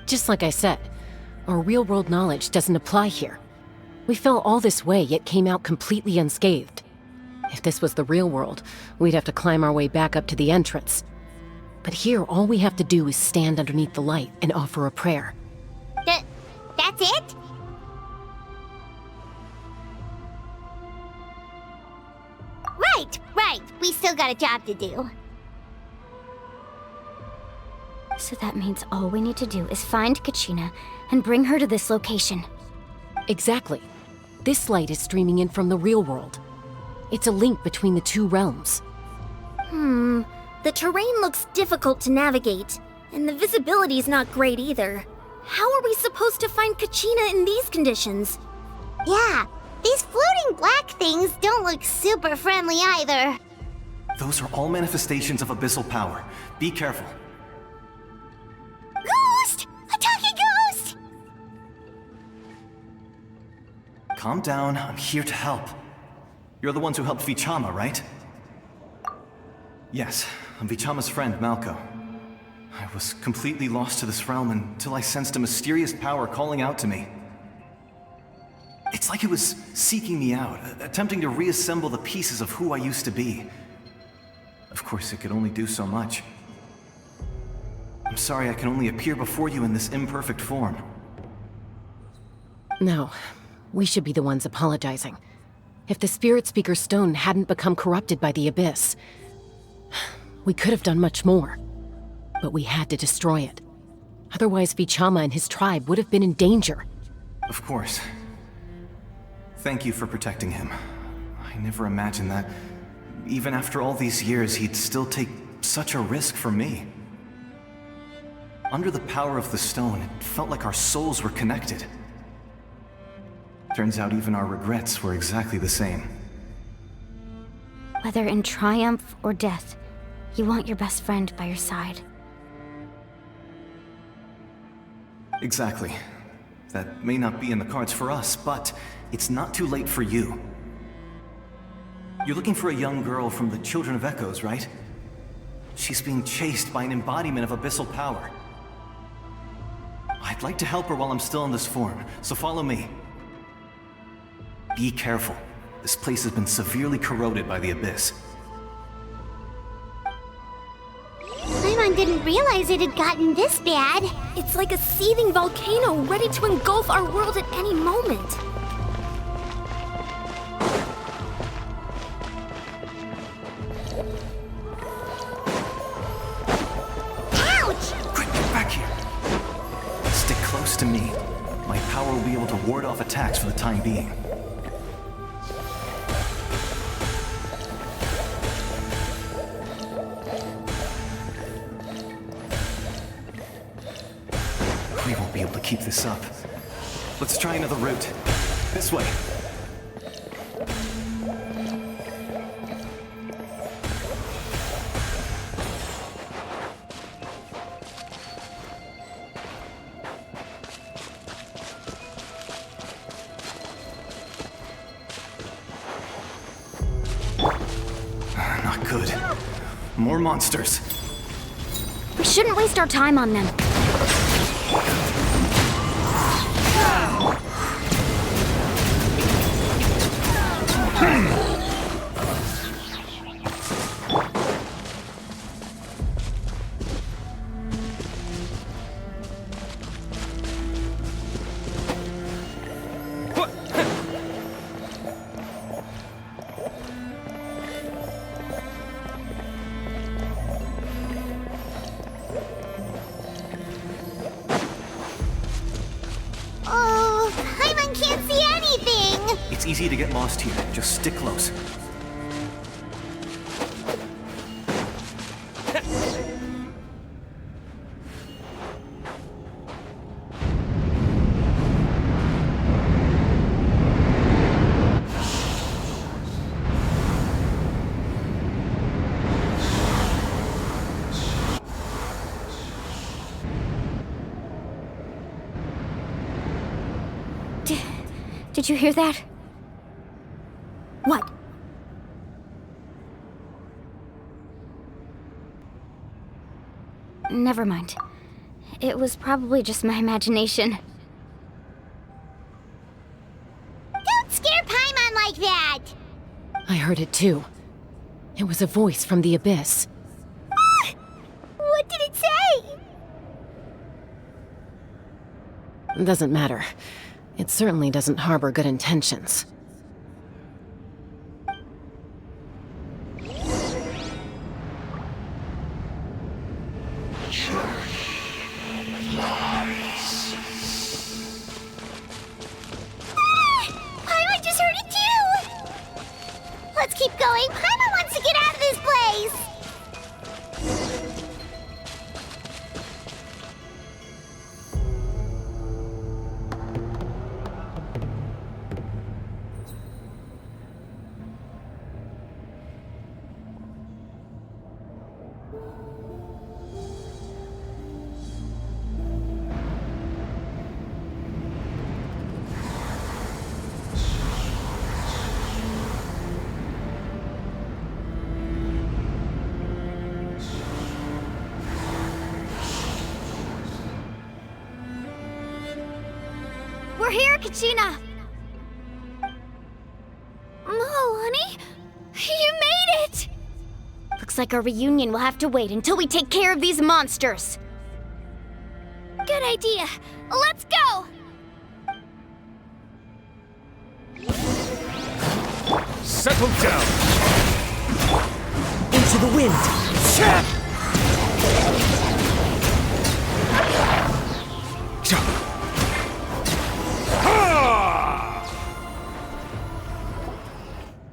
Just like I said, our real-world knowledge doesn't apply here. We fell all this way, yet came out completely unscathed. If this was the real world, we'd have to climb our way back up to the entrance. But here, all we have to do is stand underneath the light and offer a prayer. That's it? Right. We still got a job to do. So that means all we need to do is find Kachina and bring her to this location. Exactly. This light is streaming in from the real world. It's a link between the two realms. The terrain looks difficult to navigate, and the visibility's not great either. How are we supposed to find Kachina in these conditions? Yeah, these floating black things don't look super friendly either. Those are all manifestations of abyssal power. Be careful. Ghost! A talking ghost! Calm down, I'm here to help. You're the ones who helped Vichama, right? Yes, I'm Vichama's friend, Malko. I was completely lost to this realm until I sensed a mysterious power calling out to me. It's like it was seeking me out, attempting to reassemble the pieces of who I used to be. Of course, it could only do so much. I'm sorry I can only appear before you in this imperfect form. No, we should be the ones apologizing. If the Spirit Speaker's stone hadn't become corrupted by the Abyss, we could have done much more. But we had to destroy it. Otherwise, Vichama and his tribe would have been in danger. Of course. Thank you for protecting him. I never imagined that, even after all these years, he'd still take such a risk for me. Under the power of the stone, it felt like our souls were connected. Turns out even our regrets were exactly the same. Whether in triumph or death, you want your best friend by your side. Exactly. That may not be in the cards for us, but it's not too late for you. You're looking for a young girl from the Children of Echoes, right? She's being chased by an embodiment of abyssal power. I'd like to help her while I'm still in this form, so follow me. Be careful. This place has been severely corroded by the Abyss. Paimon didn't realize it had gotten this bad. It's like a seething volcano ready to engulf our world at any moment. Ouch! Quick, get back here! Stick close to me. My power will be able to ward off attacks for the time being. We won't be able to keep this up. Let's try another route. This way. Not good. More monsters. We shouldn't waste our time on them. Oh, Paimon can't see anything! It's easy to get lost here. Just stick close. Did you hear that? What? Never mind. It was probably just my imagination. Don't scare Paimon like that! I heard it too. It was a voice from the Abyss. What did it say? Doesn't matter. It certainly doesn't harbor good intentions. Paimon just heard it too! Let's keep going. Paimon wants to get out of this place! We're here, Kachina! Oh, honey? You made it! Looks like our reunion will have to wait until we take care of these monsters. idea. Let's go! Settle down! Into the wind!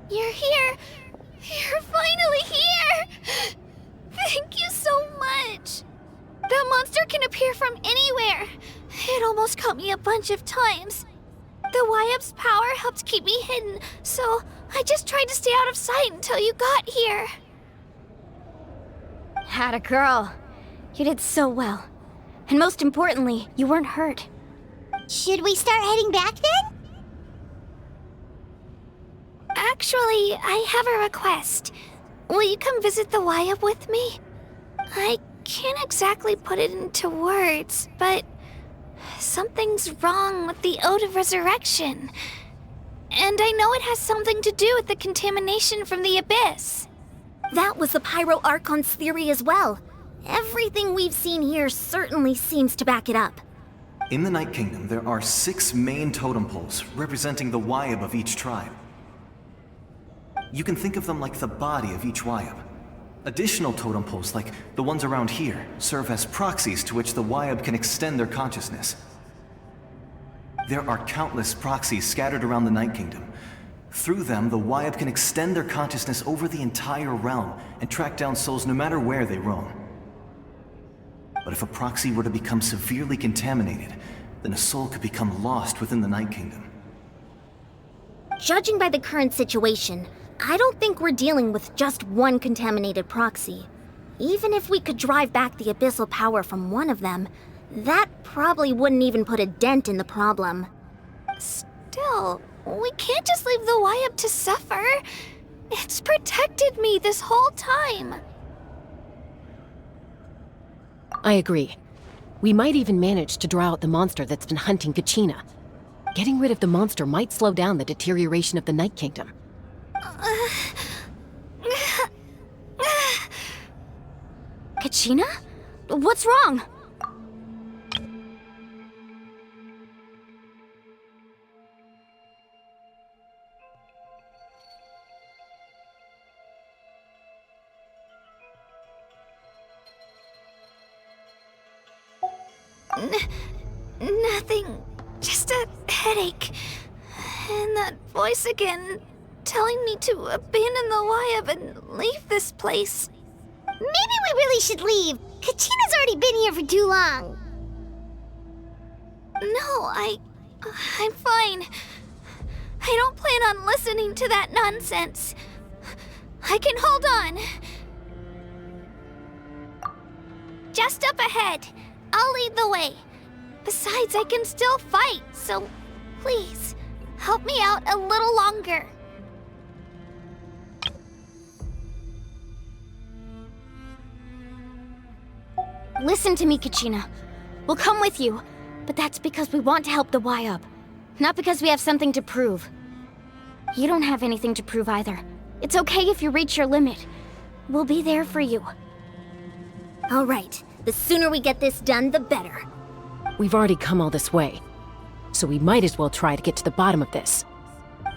You're here! You're finally here! Thank you so much! That monster can appear from anywhere. It almost caught me a bunch of times. The Wyap's power helped keep me hidden, so I just tried to stay out of sight until you got here. Atta girl. You did so well. And most importantly, you weren't hurt. Should we start heading back then? Actually, I have a request. Will you come visit the Wyap with me? I can't exactly put it into words, but something's wrong with the Ode of Resurrection. And I know it has something to do with the contamination from the Abyss. That was the Pyro Archon's theory as well. Everything we've seen here certainly seems to back it up. In the Night Kingdom, there are 6 main totem poles representing the Wyap of each tribe. You can think of them like the body of each Wyap. Additional totem poles, like the ones around here, serve as proxies to which the Wyap can extend their consciousness. There are countless proxies scattered around the Night Kingdom. Through them, the Wyap can extend their consciousness over the entire realm and track down souls no matter where they roam. But if a proxy were to become severely contaminated, then a soul could become lost within the Night Kingdom. Judging by the current situation, I don't think we're dealing with just one contaminated proxy. Even if we could drive back the abyssal power from one of them, that probably wouldn't even put a dent in the problem. Still, we can't just leave the Wyap to suffer. It's protected me this whole time. I agree. We might even manage to draw out the monster that's been hunting Kachina. Getting rid of the monster might slow down the deterioration of the Night Kingdom. Kachina? What's wrong? Nothing. Just a headache. And that voice again, telling me to abandon the Wyap and leave this place. Maybe we really should leave. Kachina's already been here for too long. No, I'm fine. I don't plan on listening to that nonsense. I can hold on. Just up ahead. I'll lead the way. Besides, I can still fight, so please, help me out a little longer. Listen to me, Kachina. We'll come with you, but that's because we want to help the Wyap, not because we have something to prove. You don't have anything to prove either. It's okay if you reach your limit. We'll be there for you. All right. The sooner we get this done, the better. We've already come all this way, so we might as well try to get to the bottom of this.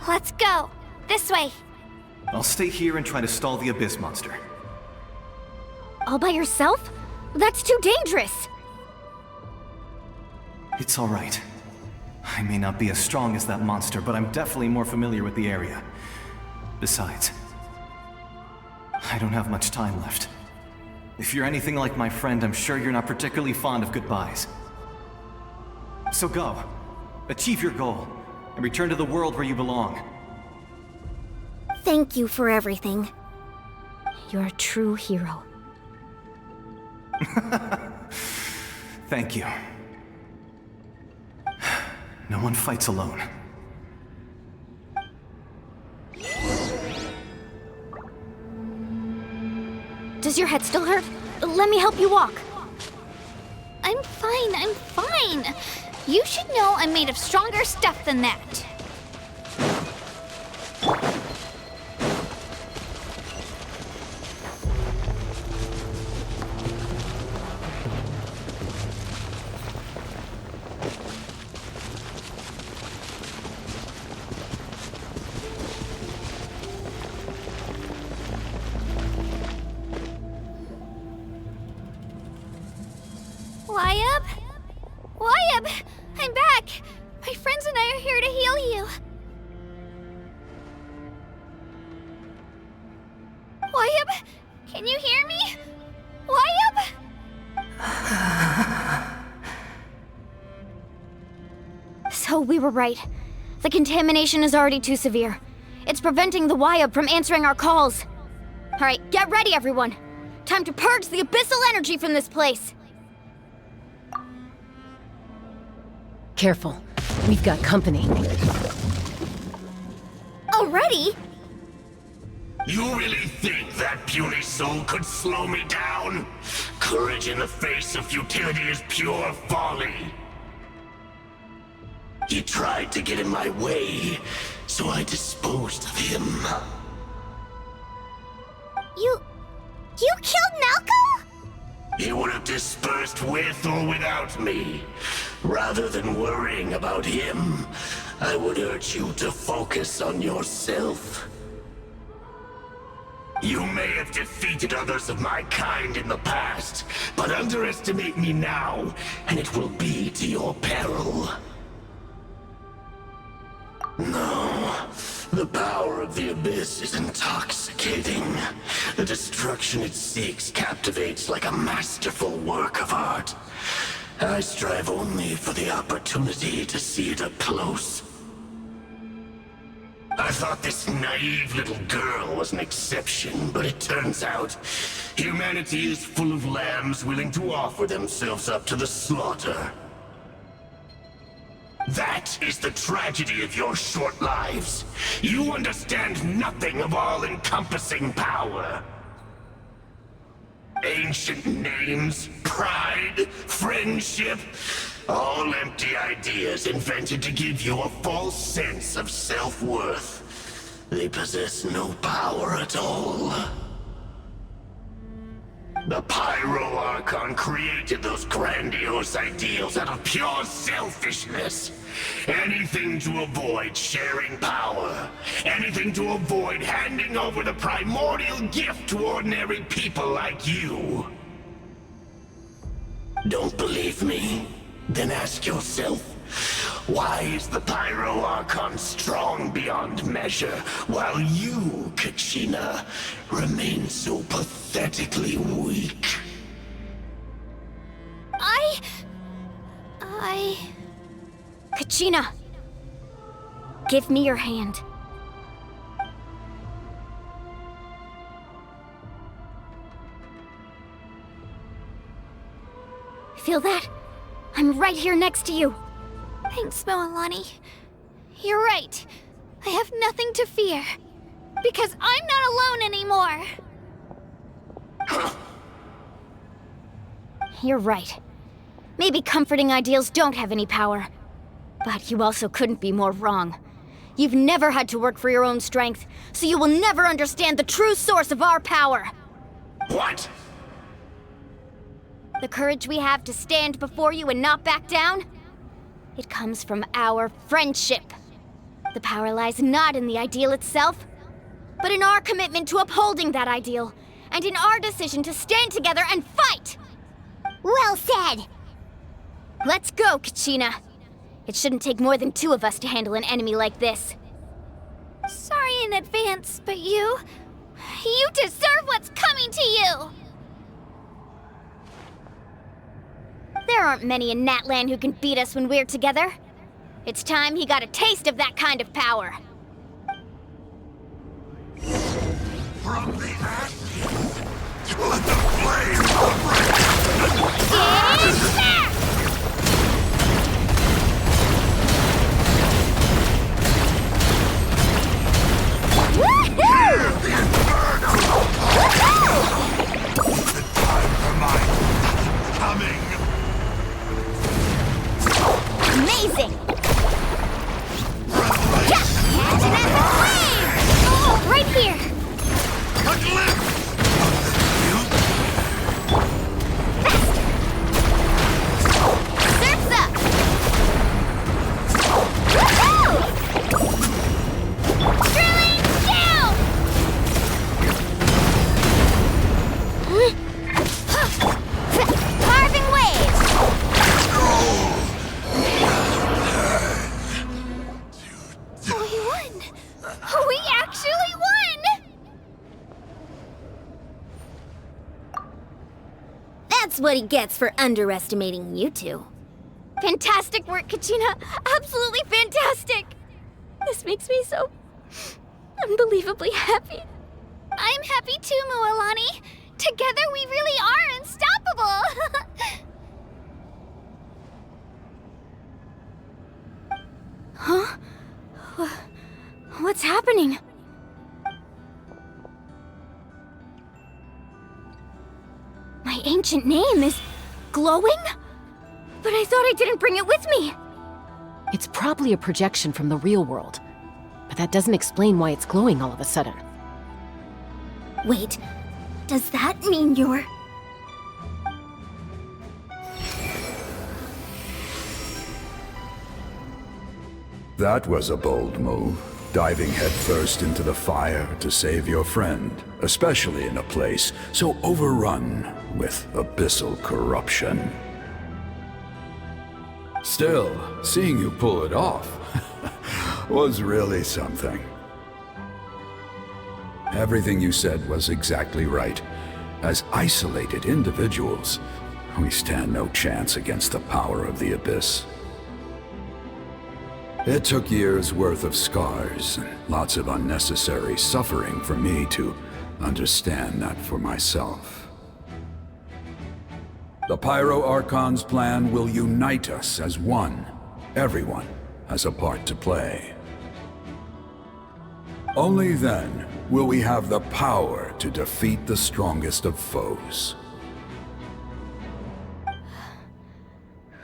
Let's go. This way. I'll stay here and try to stall the Abyss monster. All by yourself? That's too dangerous! It's all right. I may not be as strong as that monster, but I'm definitely more familiar with the area. Besides, I don't have much time left. If you're anything like my friend, I'm sure you're not particularly fond of goodbyes. So go. Achieve your goal, and return to the world where you belong. Thank you for everything. You're a true hero. Thank you. No one fights alone. Does your head still hurt? Let me help you walk. I'm fine. You should know I'm made of stronger stuff than that. I'm back! My friends and I are here to heal you. Wyab? Can you hear me? Wyab? So we were right. The contamination is already too severe. It's preventing the Wyab from answering our calls. Alright, get ready everyone. Time to purge the abyssal energy from this place. Careful. We've got company. Already? You really think that puny soul could slow me down? Courage in the face of futility is pure folly. He tried to get in my way, so I disposed of him. You killed Malco? He would have dispersed with or without me. Rather than worrying about him, I would urge you to focus on yourself. You may have defeated others of my kind in the past, but underestimate me now, and it will be to your peril. No, the power of the Abyss is intoxicating. The destruction it seeks captivates like a masterful work of art. I strive only for the opportunity to see it up close. I thought this naive little girl was an exception, but it turns out humanity is full of lambs willing to offer themselves up to the slaughter. That is the tragedy of your short lives. You understand nothing of all-encompassing power. Ancient names, pride, friendship, all empty ideas invented to give you a false sense of self-worth. They possess no power at all. The Pyro Archon created those grandiose ideals out of pure selfishness. Anything to avoid sharing power. Anything to avoid handing over the primordial gift to ordinary people like you. Don't believe me? Then ask yourself, why is the Pyro Archon strong beyond measure, while you, Kachina, remain so pathetically weak? Kachina! Give me your hand. Feel that? I'm right here next to you. Thanks, Moalani. You're right. I have nothing to fear. Because I'm not alone anymore. You're right. Maybe comforting ideals don't have any power. But you also couldn't be more wrong. You've never had to work for your own strength, so you will never understand the true source of our power. What? The courage we have to stand before you and not back down? It comes from our friendship. The power lies not in the ideal itself, but in our commitment to upholding that ideal, and in our decision to stand together and fight! Well said! Let's go, Kachina. It shouldn't take more than 2 of us to handle an enemy like this. Sorry in advance, but you deserve what's coming to you! There aren't many in Natlan who can beat us when we're together. It's time he got a taste of that kind of power. From the ashes, let the flames break! Woohoo! The inferno! The time for my coming! Amazing! Catching at the flame! Oh, right here! A glimpse of the future! Faster! Surf's up! Woohoo! Drilling down! Carving waves! Let's go! That's what he gets for underestimating you two. Fantastic work, Kachina! Absolutely fantastic! This makes me so unbelievably happy. I'm happy too, Mualani. Together we really are unstoppable! Huh? What's happening? My ancient name is glowing? But I thought I didn't bring it with me! It's probably a projection from the real world. But that doesn't explain why it's glowing all of a sudden. Wait, does that mean you're... That was a bold move, diving headfirst into the fire to save your friend, especially in a place so overrun with abyssal corruption. Still, seeing you pull it off was really something. Everything you said was exactly right. As isolated individuals, we stand no chance against the power of the Abyss. It took years' worth of scars and lots of unnecessary suffering for me to understand that for myself. The Pyro Archon's plan will unite us as one. Everyone has a part to play. Only then will we have the power to defeat the strongest of foes.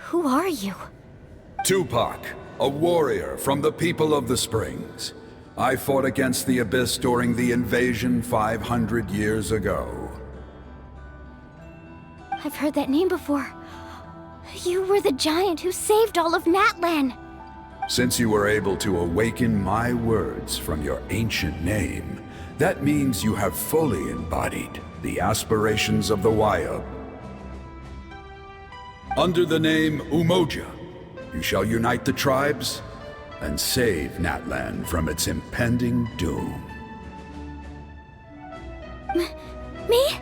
Who are you? Tupac, a warrior from the people of the Springs. I fought against the Abyss during the invasion 500 years ago. I've heard that name before. You were the giant who saved all of Natlan. Since you were able to awaken my words from your ancient name, that means you have fully embodied the aspirations of the Wayub. Under the name Umoja, you shall unite the tribes and save Natlan from its impending doom. Me?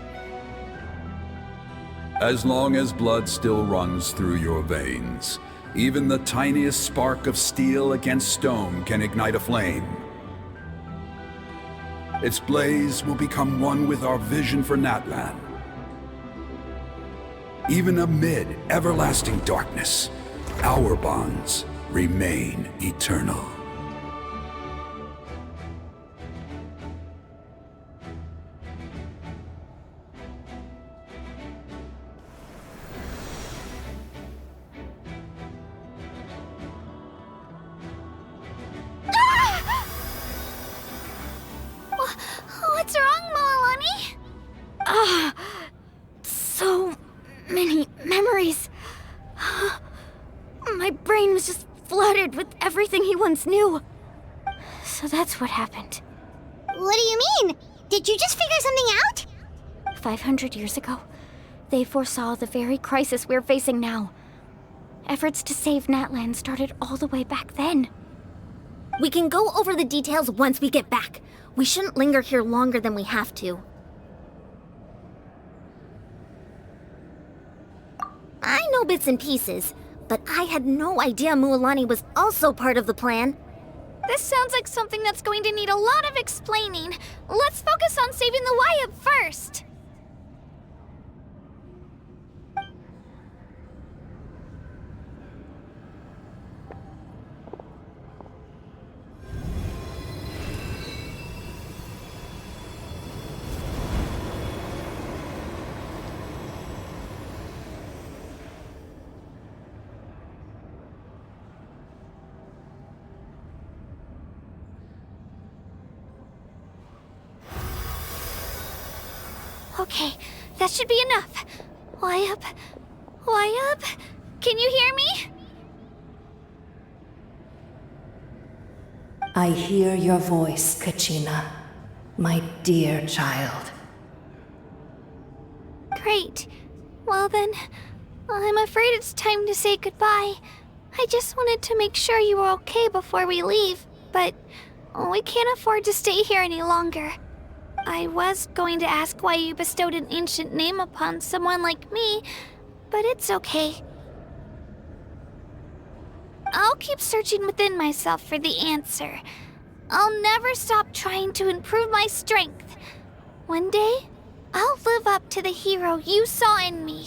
As long as blood still runs through your veins, even the tiniest spark of steel against stone can ignite a flame. Its blaze will become one with our vision for Natlan. Even amid everlasting darkness, our bonds remain eternal. What's wrong, Mualani? So many memories. My brain was just flooded with everything he once knew. So that's what happened. What do you mean? Did you just figure something out? 500 years ago, they foresaw the very crisis we're facing now. Efforts to save Natlan started all the way back then. We can go over the details once we get back. We shouldn't linger here longer than we have to. I know bits and pieces, but I had no idea Mualani was also part of the plan. This sounds like something that's going to need a lot of explaining. Let's focus on saving the Wayub first. Okay, that should be enough. Wayub? Wayub? Can you hear me? I hear your voice, Kachina, my dear child. Great. Well then, I'm afraid it's time to say goodbye. I just wanted to make sure you were okay before we leave, but we can't afford to stay here any longer. I was going to ask why you bestowed an ancient name upon someone like me, but it's okay. I'll keep searching within myself for the answer. I'll never stop trying to improve my strength. One day, I'll live up to the hero you saw in me.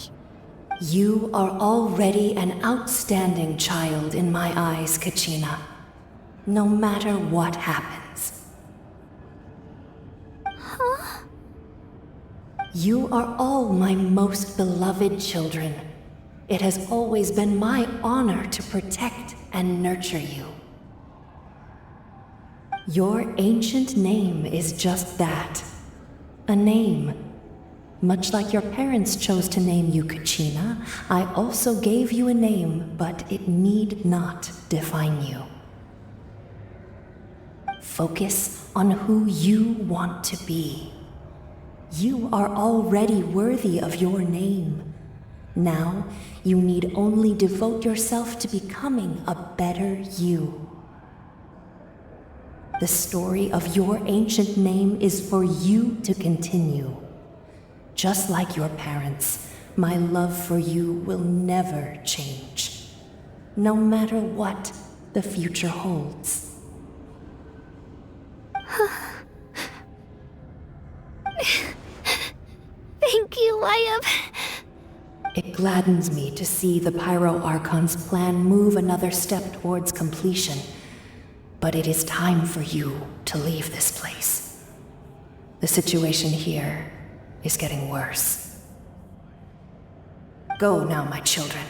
You are already an outstanding child in my eyes, Kachina. No matter what happens. Huh? You are all my most beloved children. It has always been my honor to protect and nurture you. Your ancient name is just that. A name. Much like your parents chose to name you Kachina, I also gave you a name, but it need not define you. Focus on who you want to be. You are already worthy of your name. Now, you need only devote yourself to becoming a better you. The story of your ancient name is for you to continue. Just like your parents, my love for you will never change, no matter what the future holds. Thank you, Wyatt. It gladdens me to see the Pyro Archon's plan move another step towards completion. But it is time for you to leave this place. The situation here is getting worse. Go now, my children.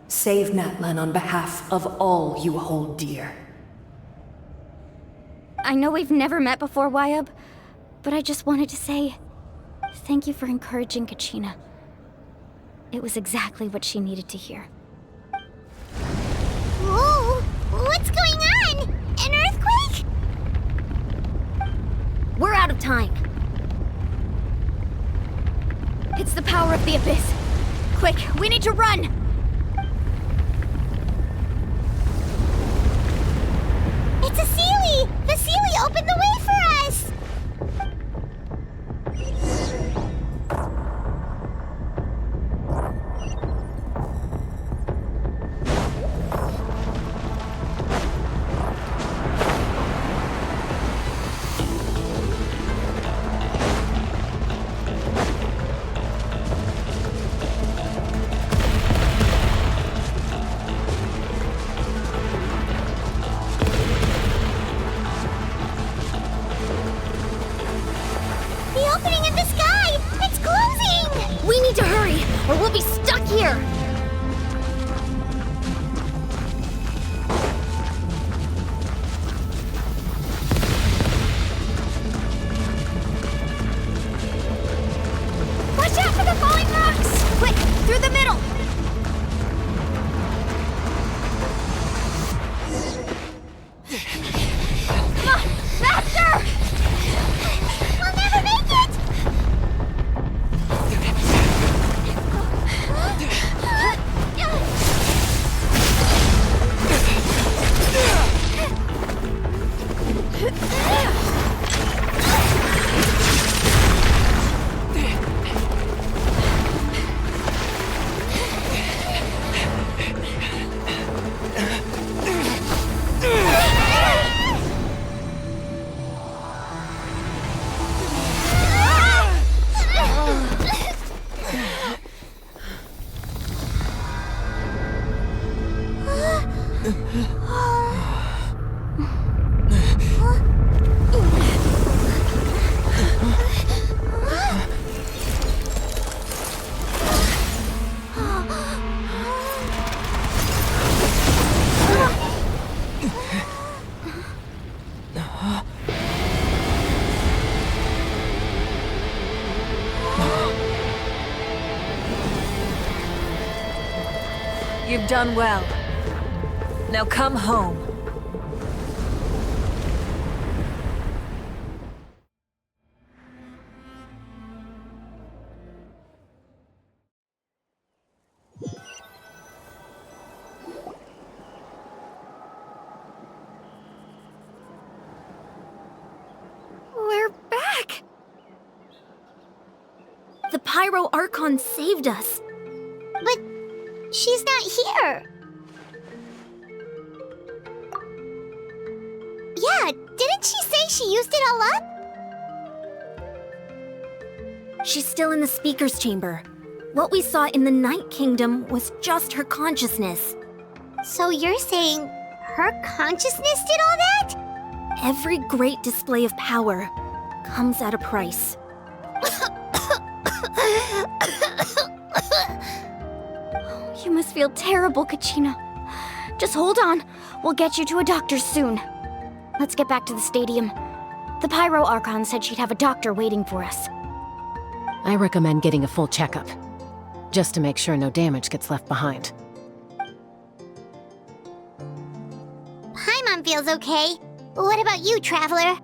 Save Natlan on behalf of all you hold dear. I know we've never met before, Wyatt, but I just wanted to say thank you for encouraging Kachina. It was exactly what she needed to hear. Whoa! What's going on? An earthquake? We're out of time. It's the power of the Abyss. Quick, we need to run! It's a Sealy! The Sealy opened the way for us! Or we'll be stuck here! Watch out for the falling rocks! Quick, through the middle! Come on, faster! We'll never make it! You've done well. Now come home. We're back! Pyro Archon saved us. But she's not here. Yeah, didn't she say she used it all up? She's still in the speaker's chamber. What we saw in the Night Kingdom was just her consciousness. So you're saying her consciousness did all that? Every great display of power comes at a price. You must feel terrible, Kachina. Just hold on. We'll get you to a doctor soon. Let's get back to the stadium. The Pyro Archon said she'd have a doctor waiting for us. I recommend getting a full checkup, just to make sure no damage gets left behind. Paimon feels okay. What about you, Traveler?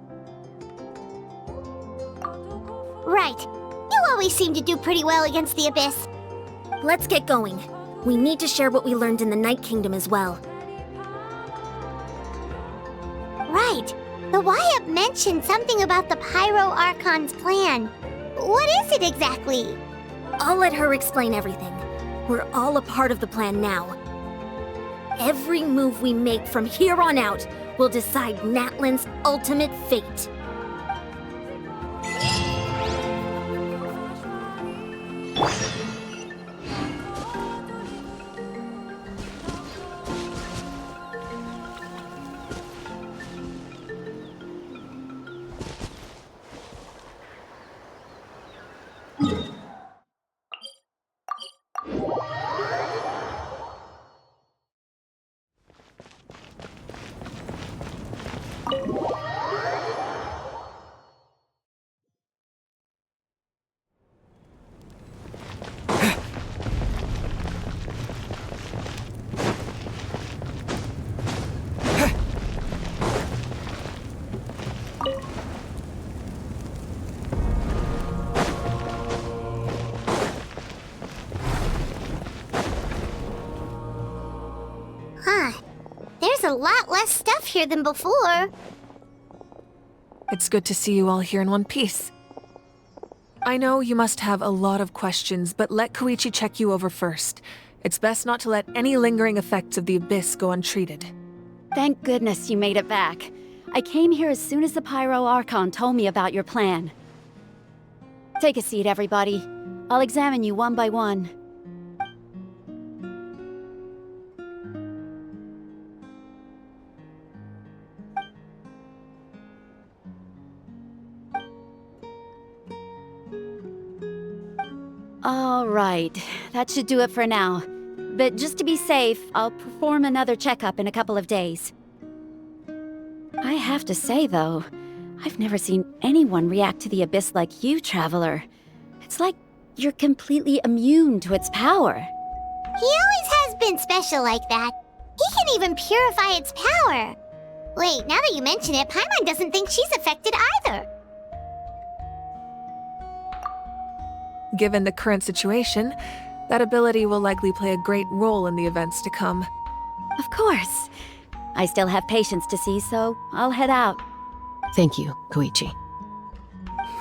Right. You always seem to do pretty well against the Abyss. Let's get going. We need to share what we learned in the Night Kingdom as well. Right. The Y-Up mentioned something about the Pyro Archon's plan. What is it exactly? I'll let her explain everything. We're all a part of the plan now. Every move we make from here on out will decide Natlan's ultimate fate. There's a lot less stuff here than before. It's good to see you all here in one piece. I know you must have a lot of questions, but let Koichi check you over first. It's best not to let any lingering effects of the Abyss go untreated. Thank goodness you made it back. I came here as soon as the Pyro Archon told me about your plan. Take a seat, everybody. I'll examine you one by one. All right, that should do it for now. But just to be safe, I'll perform another checkup in a couple of days. I have to say, though, I've never seen anyone react to the Abyss like you, Traveler. It's like you're completely immune to its power. He always has been special like that. He can even purify its power. Wait, now that you mention it, Paimon doesn't think she's affected either. Given the current situation, that ability will likely play a great role in the events to come. Of course. I still have patients to see, so I'll head out. Thank you, Koichi.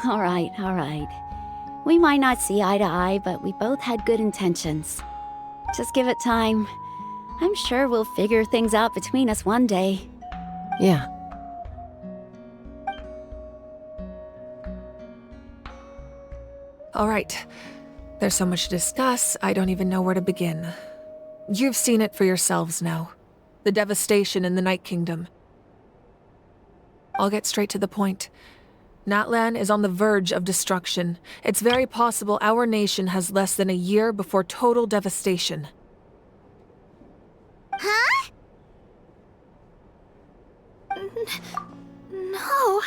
All right. We might not see eye to eye, but we both had good intentions. Just give it time. I'm sure we'll figure things out between us one day. Yeah. All right. There's so much to discuss, I don't even know where to begin. You've seen it for yourselves now. The devastation in the Night Kingdom. I'll get straight to the point. Natlan is on the verge of destruction. It's very possible our nation has less than a year before total devastation. Huh? No.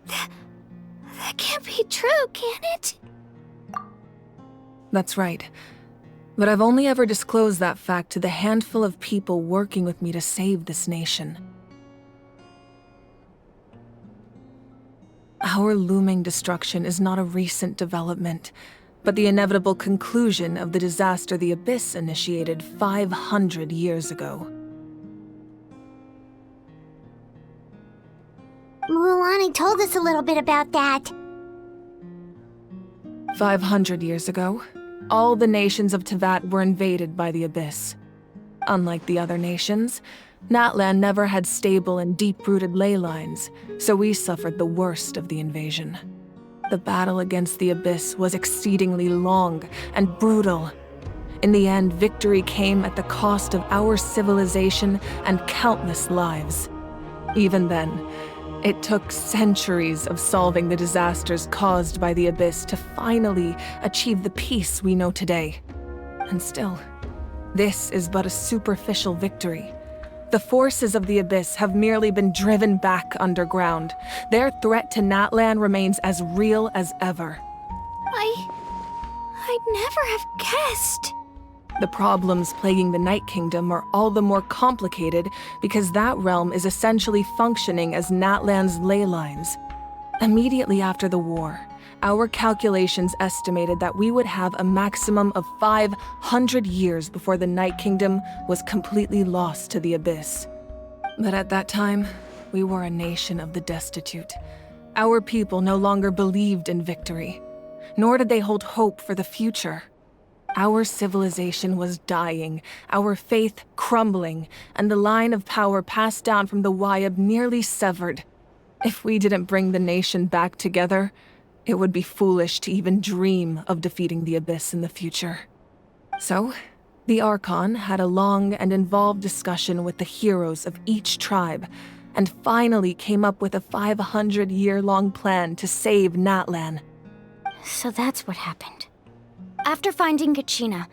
That can't be true, can it? That's right. But I've only ever disclosed that fact to the handful of people working with me to save this nation. Our looming destruction is not a recent development, but the inevitable conclusion of the disaster the Abyss initiated 500 years ago. Mualani told us a little bit about that. 500 years ago, all the nations of Teyvat were invaded by the Abyss. Unlike the other nations, Natlan never had stable and deep-rooted ley lines, so we suffered the worst of the invasion. The battle against the Abyss was exceedingly long and brutal. In the end, victory came at the cost of our civilization and countless lives. Even then, it took centuries of solving the disasters caused by the Abyss to finally achieve the peace we know today. And still, this is but a superficial victory. The forces of the Abyss have merely been driven back underground. Their threat to Natlan remains as real as ever. I'd never have guessed. The problems plaguing the Night Kingdom are all the more complicated because that realm is essentially functioning as Natlan's ley lines. Immediately after the war, our calculations estimated that we would have a maximum of 500 years before the Night Kingdom was completely lost to the Abyss. But at that time, we were a nation of the destitute. Our people no longer believed in victory, nor did they hold hope for the future. Our civilization was dying, our faith crumbling, and the line of power passed down from the Wyab nearly severed. If we didn't bring the nation back together, it would be foolish to even dream of defeating the Abyss in the future. So, the Archon had a long and involved discussion with the heroes of each tribe, and finally came up with a 500-year-long plan to save Natlan. So that's what happened. After finding Kachina,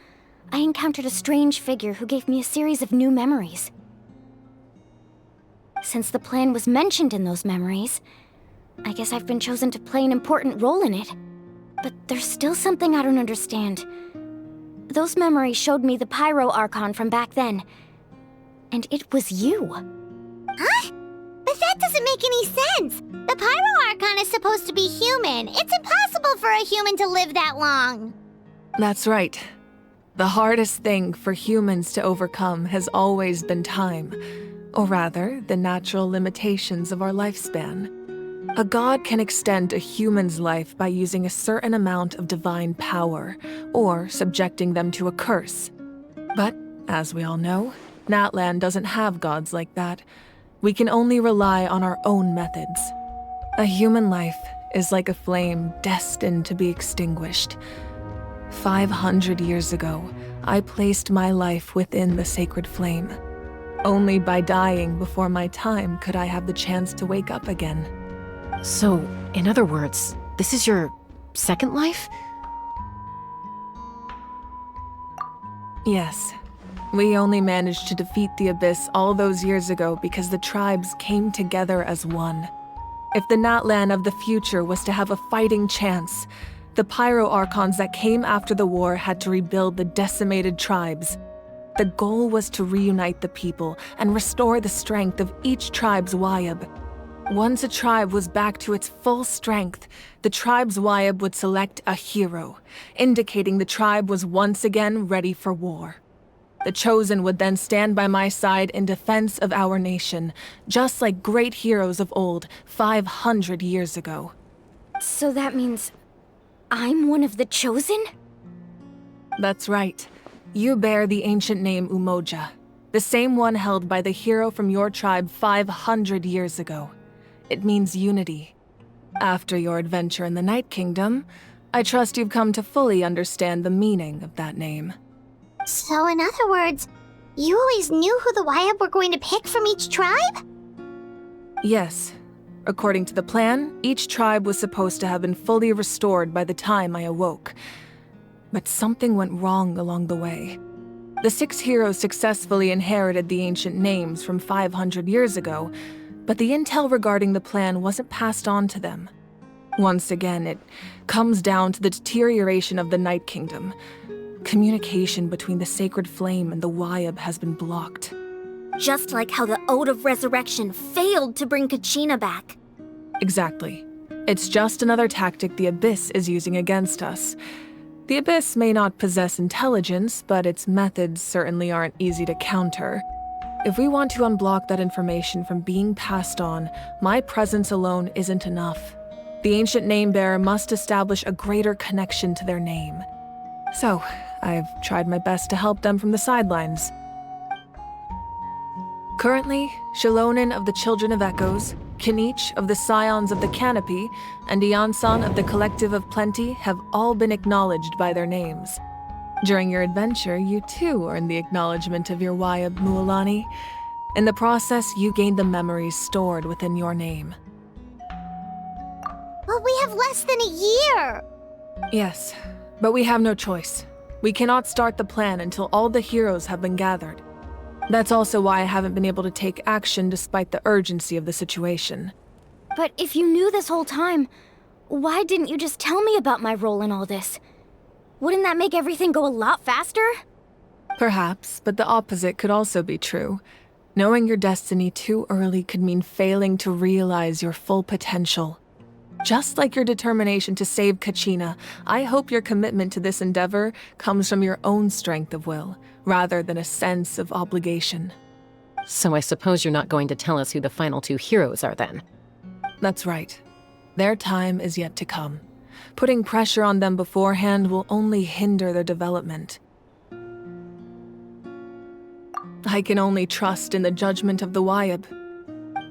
I encountered a strange figure who gave me a series of new memories. Since the plan was mentioned in those memories, I guess I've been chosen to play an important role in it. But there's still something I don't understand. Those memories showed me the Pyro Archon from back then, and it was you. Huh? But that doesn't make any sense. The Pyro Archon is supposed to be human. It's impossible for a human to live that long. That's right. The hardest thing for humans to overcome has always been time, or rather, the natural limitations of our lifespan. A god can extend a human's life by using a certain amount of divine power, or subjecting them to a curse. But, as we all know, Natlan doesn't have gods like that. We can only rely on our own methods. A human life is like a flame destined to be extinguished. 500 years ago, I placed my life within the sacred flame. Only by dying before my time could I have the chance to wake up again. So, in other words, this is your second life? Yes. We only managed to defeat the Abyss all those years ago because the tribes came together as one. If the Natlan of the future was to have a fighting chance, the Pyro Archons that came after the war had to rebuild the decimated tribes. The goal was to reunite the people and restore the strength of each tribe's Wyab. Once a tribe was back to its full strength, the tribe's Wyab would select a hero, indicating the tribe was once again ready for war. The Chosen would then stand by my side in defense of our nation, just like great heroes of old 500 years ago. So that means I'm one of the Chosen? That's right. You bear the ancient name Umoja, the same one held by the hero from your tribe 500 years ago. It means unity. After your adventure in the Night Kingdom, I trust you've come to fully understand the meaning of that name. So in other words, you always knew who the Wyab were going to pick from each tribe? Yes. According to the plan, each tribe was supposed to have been fully restored by the time I awoke. But something went wrong along the way. The 6 heroes successfully inherited the ancient names from 500 years ago, but the intel regarding the plan wasn't passed on to them. Once again, it comes down to the deterioration of the Night Kingdom. Communication between the Sacred Flame and the Wyab has been blocked. Just like how the Ode of Resurrection failed to bring Kachina back. Exactly. It's just another tactic the Abyss is using against us. The Abyss may not possess intelligence, but its methods certainly aren't easy to counter. If we want to unblock that information from being passed on, my presence alone isn't enough. The ancient name-bearer must establish a greater connection to their name. So, I've tried my best to help them from the sidelines. Currently, Shilonen of the Children of Echoes, Kinich of the Scions of the Canopy, and Iansan of the Collective of Plenty have all been acknowledged by their names. During your adventure, you too earned the acknowledgement of your Wayab Mualani. In the process, you gained the memories stored within your name. But we have less than a year! Yes, but we have no choice. We cannot start the plan until all the heroes have been gathered. That's also why I haven't been able to take action despite the urgency of the situation. But if you knew this whole time, why didn't you just tell me about my role in all this? Wouldn't that make everything go a lot faster? Perhaps, but the opposite could also be true. Knowing your destiny too early could mean failing to realize your full potential. Just like your determination to save Kachina, I hope your commitment to this endeavor comes from your own strength of will, rather than a sense of obligation. So I suppose you're not going to tell us who the final two heroes are then? That's right. Their time is yet to come. Putting pressure on them beforehand will only hinder their development. I can only trust in the judgment of the Wayab.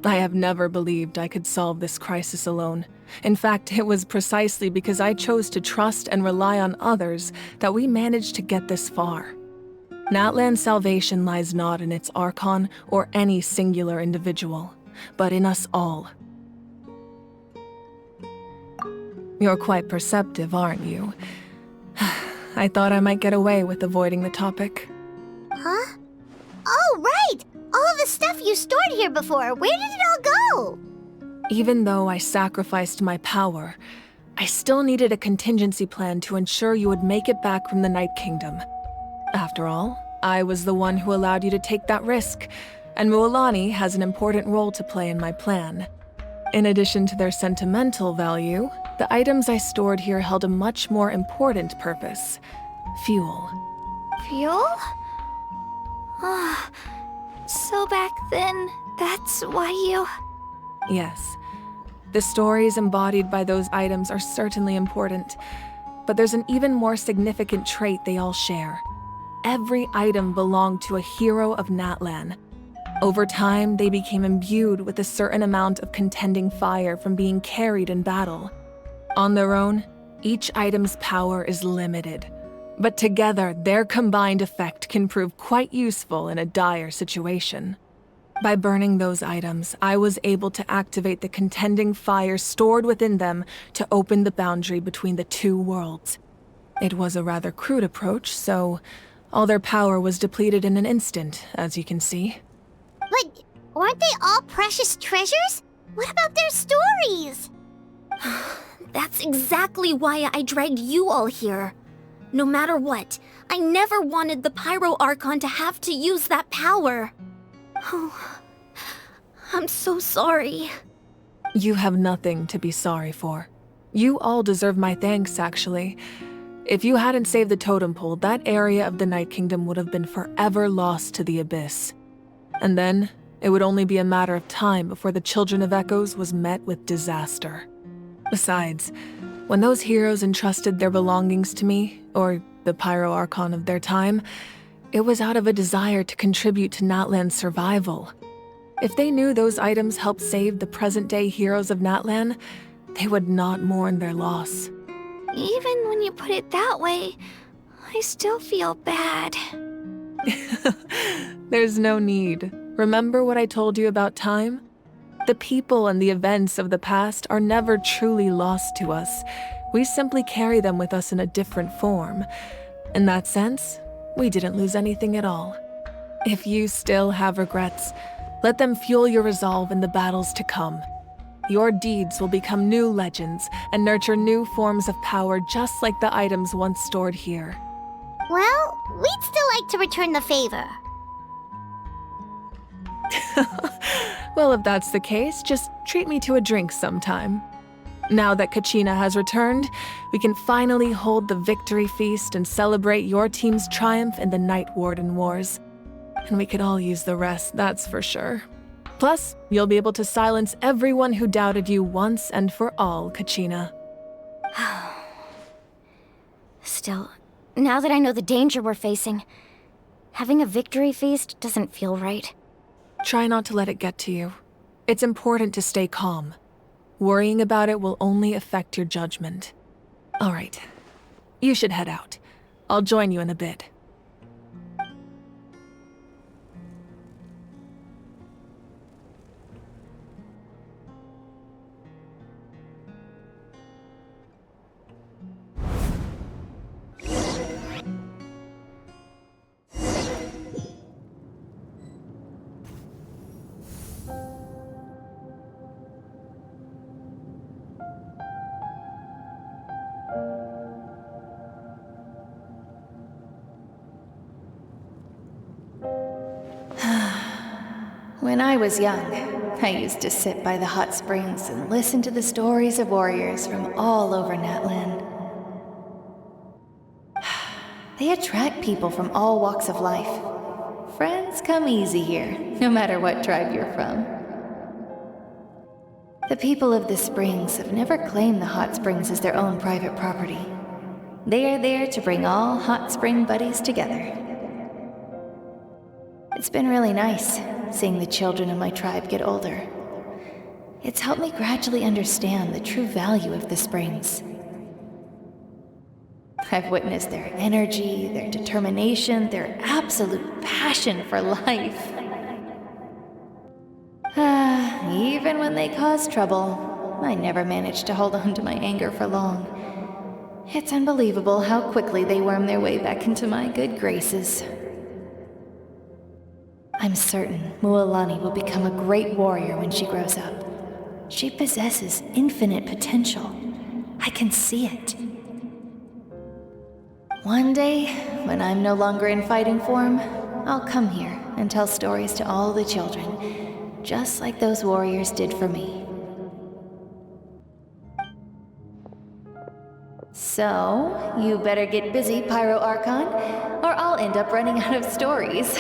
I have never believed I could solve this crisis alone. In fact, it was precisely because I chose to trust and rely on others that we managed to get this far. Natlan's salvation lies not in its Archon or any singular individual, but in us all. You're quite perceptive, aren't you? I thought I might get away with avoiding the topic. Huh? Oh, right! All of the stuff you stored here before, where did it all go? Even though I sacrificed my power, I still needed a contingency plan to ensure you would make it back from the Night Kingdom. After all, I was the one who allowed you to take that risk, and Mualani has an important role to play in my plan. In addition to their sentimental value, the items I stored here held a much more important purpose: fuel. Fuel? Ah, so back then, that's why you... Yes. The stories embodied by those items are certainly important, but there's an even more significant trait they all share. Every item belonged to a hero of Natlan. Over time, they became imbued with a certain amount of contending fire from being carried in battle. On their own, each item's power is limited, but together, their combined effect can prove quite useful in a dire situation. By burning those items, I was able to activate the contending fire stored within them to open the boundary between the two worlds. It was a rather crude approach, so all their power was depleted in an instant, as you can see. But weren't they all precious treasures? What about their stories? That's exactly why I dragged you all here. No matter what, I never wanted the Pyro Archon to have to use that power. Oh, I'm so sorry. You have nothing to be sorry for. You all deserve my thanks, actually. If you hadn't saved the totem pole, that area of the Night Kingdom would have been forever lost to the abyss. And then, it would only be a matter of time before the Children of Echoes was met with disaster. Besides, when those heroes entrusted their belongings to me, or the Pyro Archon of their time, it was out of a desire to contribute to Natlan's survival. If they knew those items helped save the present-day heroes of Natlan, they would not mourn their loss. Even when you put it that way, I still feel bad. There's no need. Remember what I told you about time? The people and the events of the past are never truly lost to us. We simply carry them with us in a different form. In that sense, we didn't lose anything at all. If you still have regrets, let them fuel your resolve in the battles to come. Your deeds will become new legends and nurture new forms of power just like the items once stored here. Well, we'd still like to return the favor. Well, if that's the case, just treat me to a drink sometime. Now that Kachina has returned, we can finally hold the victory feast and celebrate your team's triumph in the Night Warden Wars. And we could all use the rest, that's for sure. Plus, you'll be able to silence everyone who doubted you once and for all, Kachina. Still, now that I know the danger we're facing, having a victory feast doesn't feel right. Try not to let it get to you. It's important to stay calm. Worrying about it will only affect your judgment. All right. You should head out. I'll join you in a bit. When I was young, I used to sit by the hot springs and listen to the stories of warriors from all over Natlan. They attract people from all walks of life. Friends come easy here, no matter what tribe you're from. The people of the springs have never claimed the hot springs as their own private property. They are there to bring all hot spring buddies together. It's been really nice, seeing the children of my tribe get older. It's helped me gradually understand the true value of the springs. I've witnessed their energy, their determination, their absolute passion for life. Even when they cause trouble, I never managed to hold on to my anger for long. It's unbelievable how quickly they worm their way back into my good graces. I'm certain Mualani will become a great warrior when she grows up. She possesses infinite potential. I can see it. One day, when I'm no longer in fighting form, I'll come here and tell stories to all the children, just like those warriors did for me. So, you better get busy, Pyro Archon, or I'll end up running out of stories.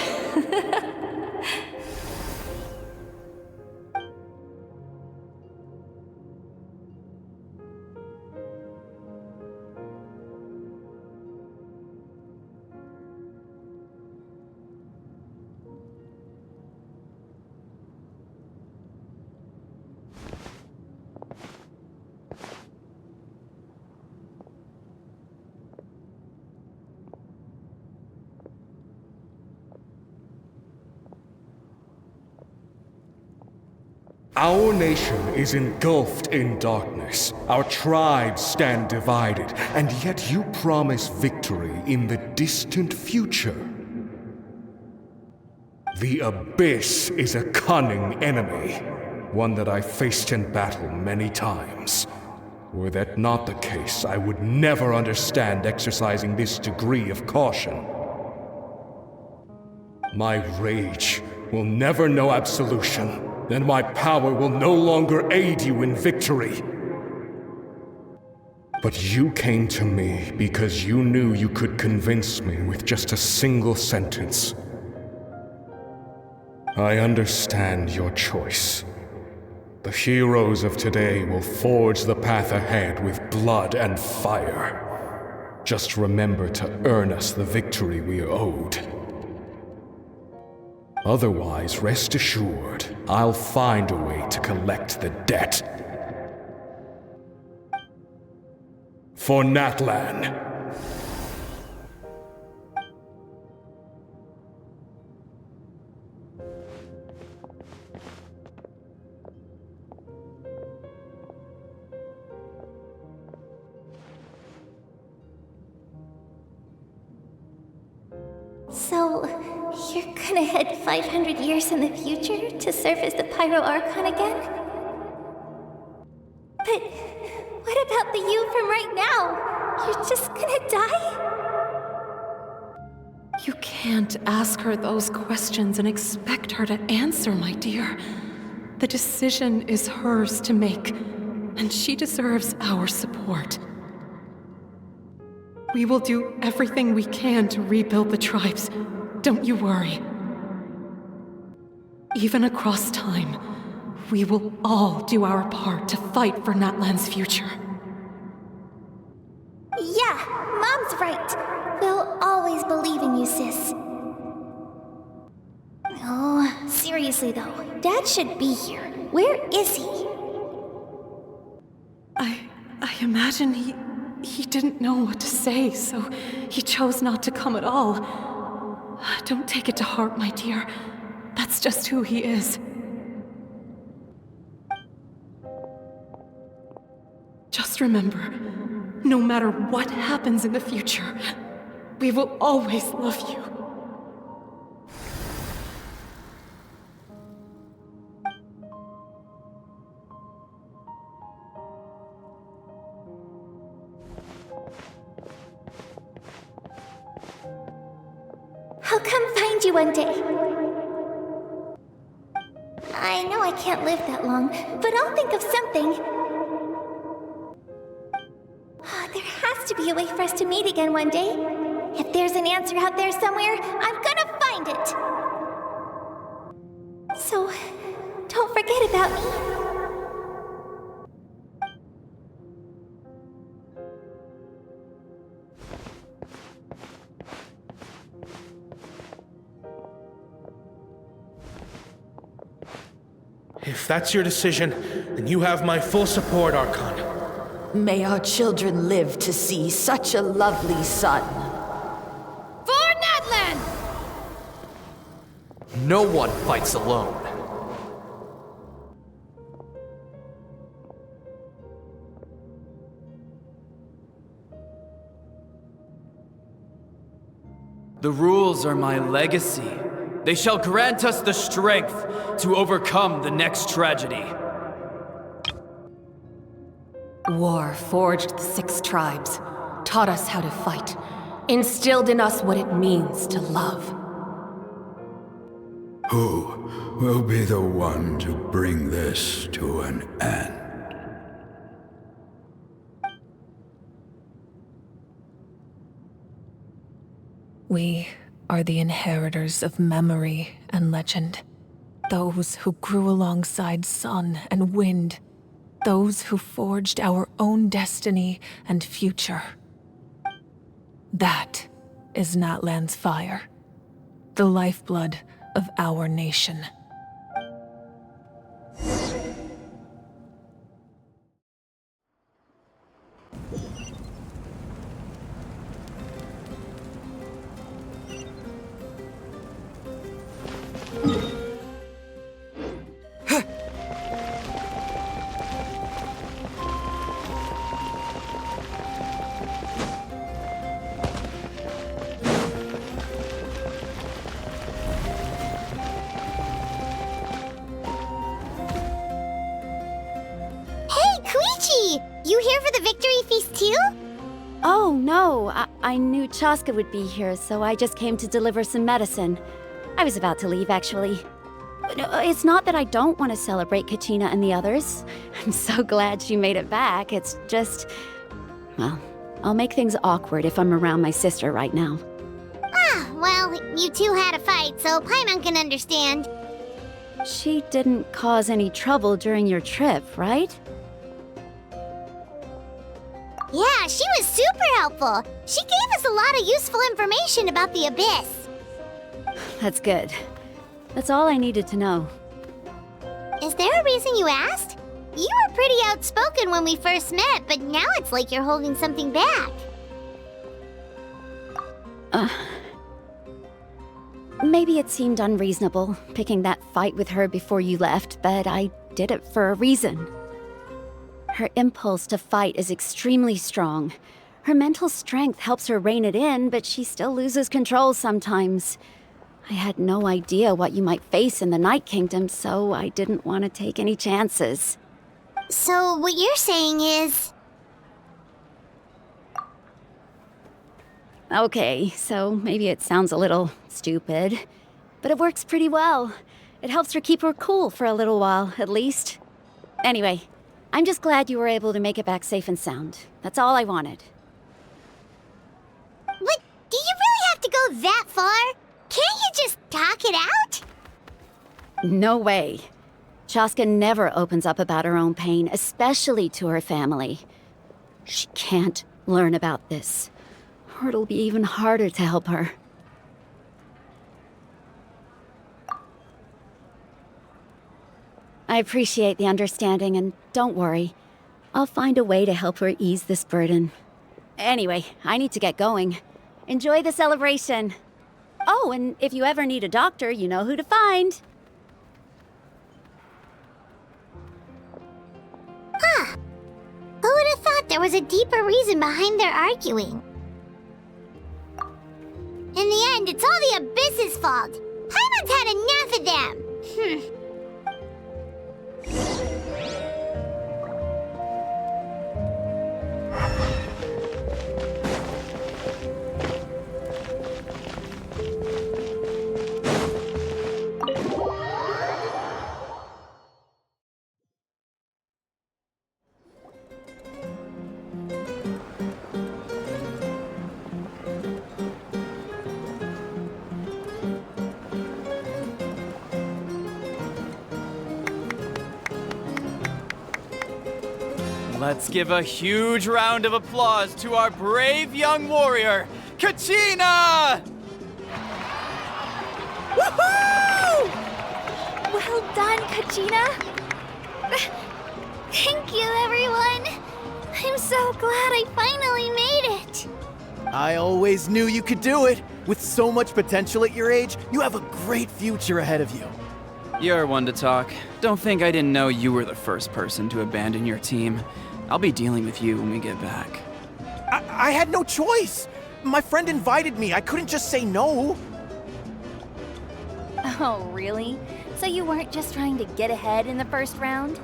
Our nation is engulfed in darkness. Our tribes stand divided, and yet you promise victory in the distant future. The Abyss is a cunning enemy, one that I faced in battle many times. Were that not the case, I would never understand exercising this degree of caution. My rage will never know absolution. Then my power will no longer aid you in victory. But you came to me because you knew you could convince me with just a single sentence. I understand your choice. The heroes of today will forge the path ahead with blood and fire. Just remember to earn us the victory we are owed. Otherwise, rest assured, I'll find a way to collect the debt. For Natlan. So, you're gonna head 500 years in the future to serve as the Pyro Archon again? But what about the you from right now? You're just gonna die? You can't ask her those questions and expect her to answer, my dear. The decision is hers to make, and she deserves our support. We will do everything we can to rebuild the tribes. Don't you worry. Even across time, we will all do our part to fight for Natlan's future. Yeah, Mom's right. We'll always believe in you, sis. Oh, seriously though, Dad should be here. Where is he? I imagine he didn't know what to say, so he chose not to come at all. Don't take it to heart, my dear. That's just who he is. Just remember, no matter what happens in the future, we will always love you. I'll come find you one day. I know I can't live that long, but I'll think of something. There has to be a way for us to meet again one day. If there's an answer out there somewhere, I'm gonna find it. So, don't forget about me. If that's your decision, then you have my full support, Archon. May our children live to see such a lovely son. For Natlan! No one fights alone. The rules are my legacy. They shall grant us the strength to overcome the next tragedy. War forged the 6 tribes, taught us how to fight, instilled in us what it means to love. Who will be the one to bring this to an end? We are the inheritors of memory and legend. Those who grew alongside sun and wind. Those who forged our own destiny and future. That is Natlan's fire. The lifeblood of our nation. You here for the victory feast too? Oh, no. I knew Chaska would be here, so I just came to deliver some medicine. I was about to leave, actually. It's not that I don't want to celebrate Kachina and the others. I'm so glad she made it back. It's just... well, I'll make things awkward if I'm around my sister right now. Ah, well, you two had a fight, so Paimon can understand. She didn't cause any trouble during your trip, right? Yeah, she was super helpful. She gave us a lot of useful information about the Abyss. That's good. That's all I needed to know. Is there a reason you asked? You were pretty outspoken when we first met, but now it's like you're holding something back. Maybe it seemed unreasonable, picking that fight with her before you left, but I did it for a reason. Her impulse to fight is extremely strong. Her mental strength helps her rein it in, but she still loses control sometimes. I had no idea what you might face in the Night Kingdom, so I didn't want to take any chances. So what you're saying is... Okay, so maybe it sounds a little stupid, but it works pretty well. It helps her keep her cool for a little while, at least. Anyway, I'm just glad you were able to make it back safe and sound. That's all I wanted. But do you really have to go that far? Can't you just talk it out? No way. Chaska never opens up about her own pain, especially to her family. She can't learn about this, or it'll be even harder to help her. I appreciate the understanding, and don't worry. I'll find a way to help her ease this burden. Anyway, I need to get going. Enjoy the celebration. Oh, and if you ever need a doctor, you know who to find. Huh. Who would have thought there was a deeper reason behind their arguing? In the end, it's all the Abyss's fault. Paimon's had enough of them. Let's give a huge round of applause to our brave young warrior, Kachina! Woohoo! Well done, Kachina. Thank you, everyone. I'm so glad I finally made it. I always knew you could do it. With so much potential at your age, you have a great future ahead of you. You're one to talk. Don't think I didn't know you were the first person to abandon your team. I'll be dealing with you when we get back. I had no choice. My friend invited me. I couldn't just say no. Oh, really? So you weren't just trying to get ahead in the first round?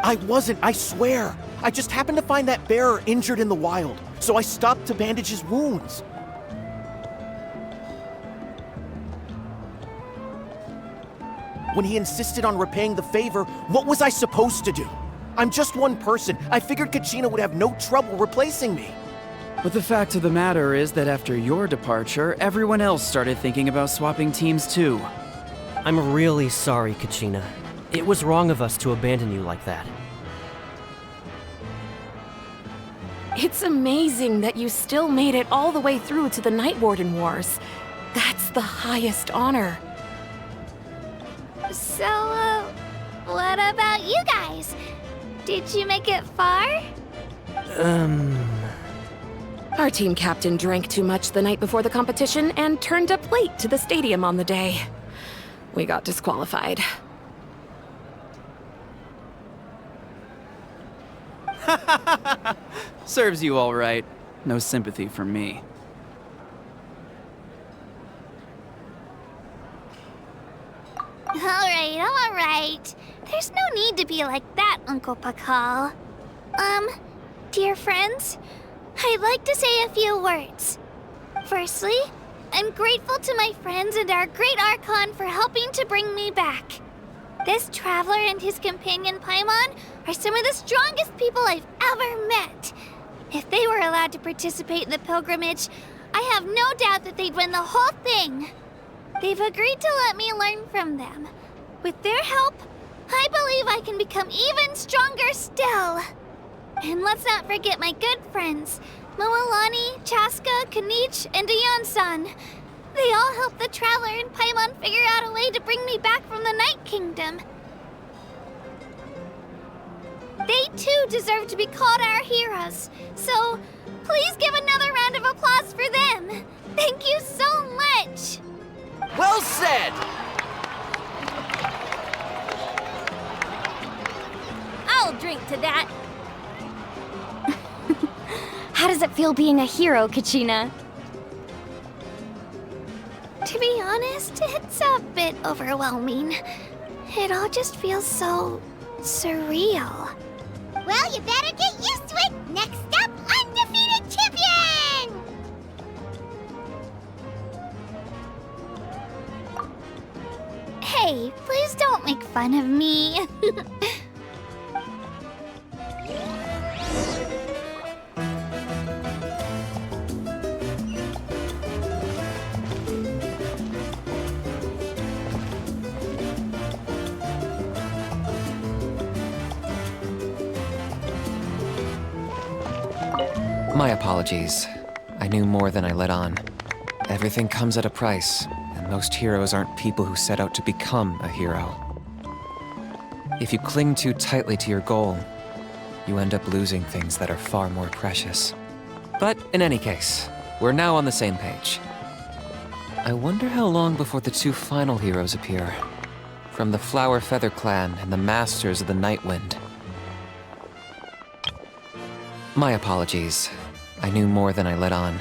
I wasn't, I swear. I just happened to find that bearer injured in the wild, so I stopped to bandage his wounds. When he insisted on repaying the favor, what was I supposed to do? I'm just one person. I figured Kachina would have no trouble replacing me. But the fact of the matter is that after your departure, everyone else started thinking about swapping teams too. I'm really sorry, Kachina. It was wrong of us to abandon you like that. It's amazing that you still made it all the way through to the Night Warden Wars. That's the highest honor. So, what about you guys? Did you make it far? Our team captain drank too much the night before the competition and turned up late to the stadium on the day. We got disqualified. Serves you all right. No sympathy from me. All right. There's no need to be like that, Uncle Pakal. Dear friends, I'd like to say a few words. Firstly, I'm grateful to my friends and our great Archon for helping to bring me back. This traveler and his companion Paimon are some of the strongest people I've ever met. If they were allowed to participate in the pilgrimage, I have no doubt that they'd win the whole thing. They've agreed to let me learn from them. With their help, I believe I can become even stronger still. And let's not forget my good friends, Moalani, Chaska, Kanich, and Dayan-san. They all helped the Traveler and Paimon figure out a way to bring me back from the Night Kingdom. They too deserve to be called our heroes, so please give another round of applause for them. Thank you so much! Well said! I'll drink to that. How does it feel being a hero, Kachina? To be honest, it's a bit overwhelming. It all just feels so surreal. Well, you better get used to it! Next up, undefeated champion! Hey, please don't make fun of me. My apologies. I knew more than I let on. Everything comes at a price, and most heroes aren't people who set out to become a hero. If you cling too tightly to your goal, you end up losing things that are far more precious. But in any case, we're now on the same page. I wonder how long before the two final heroes appear. From the Flower Feather Clan and the Masters of the Night Wind. My apologies. I knew more than I let on.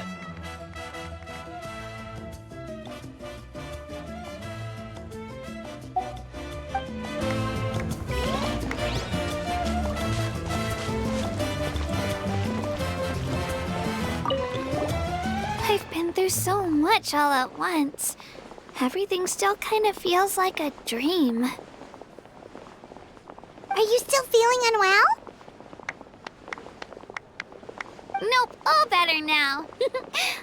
I've been through so much all at once. Everything still kind of feels like a dream. Are you still feeling unwell? Nope, all better now.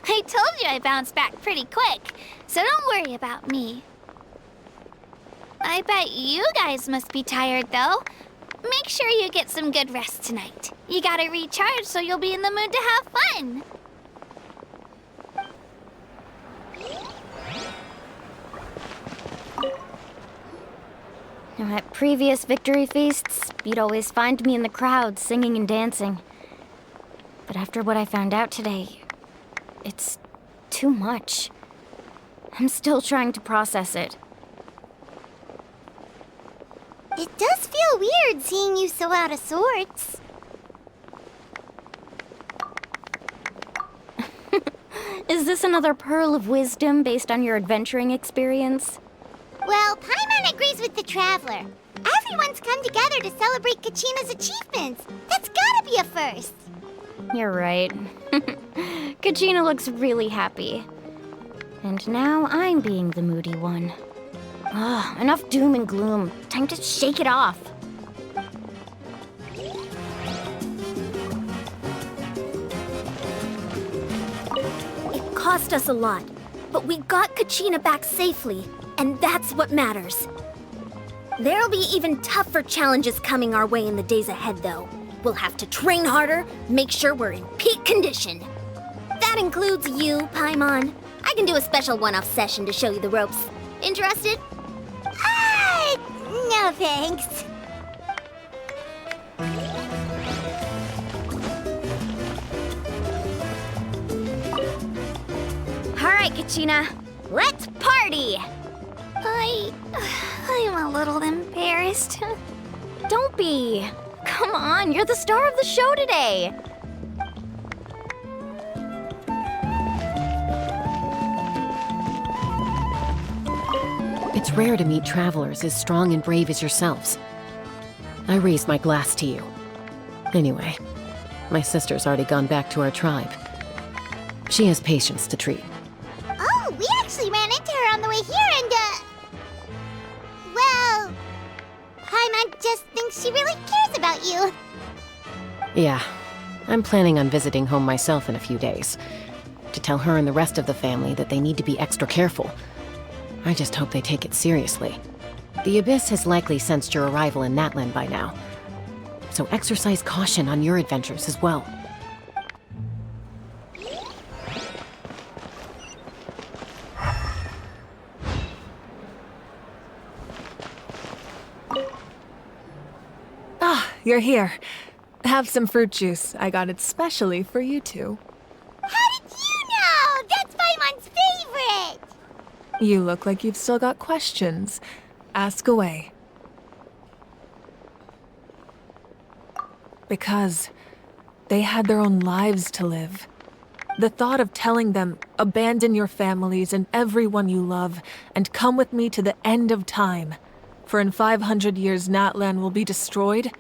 I told you I bounced back pretty quick, so don't worry about me. I bet you guys must be tired, though. Make sure you get some good rest tonight. You gotta recharge so you'll be in the mood to have fun. Now, at previous victory feasts, you'd always find me in the crowd singing and dancing. But after what I found out today, it's too much. I'm still trying to process it. It does feel weird seeing you so out of sorts. Is this another pearl of wisdom based on your adventuring experience? Well, Paimon agrees with the Traveler. Everyone's come together to celebrate Kachina's achievements. That's gotta be a first. You're right. Kachina looks really happy. And now I'm being the moody one. Ah, enough doom and gloom. Time to shake it off. It cost us a lot, but we got Kachina back safely, and that's what matters. There'll be even tougher challenges coming our way in the days ahead, though. We'll have to train harder, make sure we're in peak condition. That includes you, Paimon. I can do a special one-off session to show you the ropes. Interested? No thanks. All right, Kachina, let's party! I'm a little embarrassed. Don't be. Come on, you're the star of the show today. It's rare to meet travelers as strong and brave as yourselves. I raise my glass to you. Anyway, my sister's already gone back to our tribe. She has patients to treat. Oh, we actually ran into her on the way here and, well, Paimon just thinks she really cares about you. Yeah, I'm planning on visiting home myself in a few days. To tell her and the rest of the family that they need to be extra careful. I just hope they take it seriously. The Abyss has likely sensed your arrival in Natlan by now. So exercise caution on your adventures as well. Ah, you're here. Have some fruit juice. I got it specially for you two. How did you know? That's Paimon's favorite! You look like you've still got questions. Ask away. Because they had their own lives to live. The thought of telling them, abandon your families and everyone you love, and come with me to the end of time, for in 500 years Natlan will be destroyed,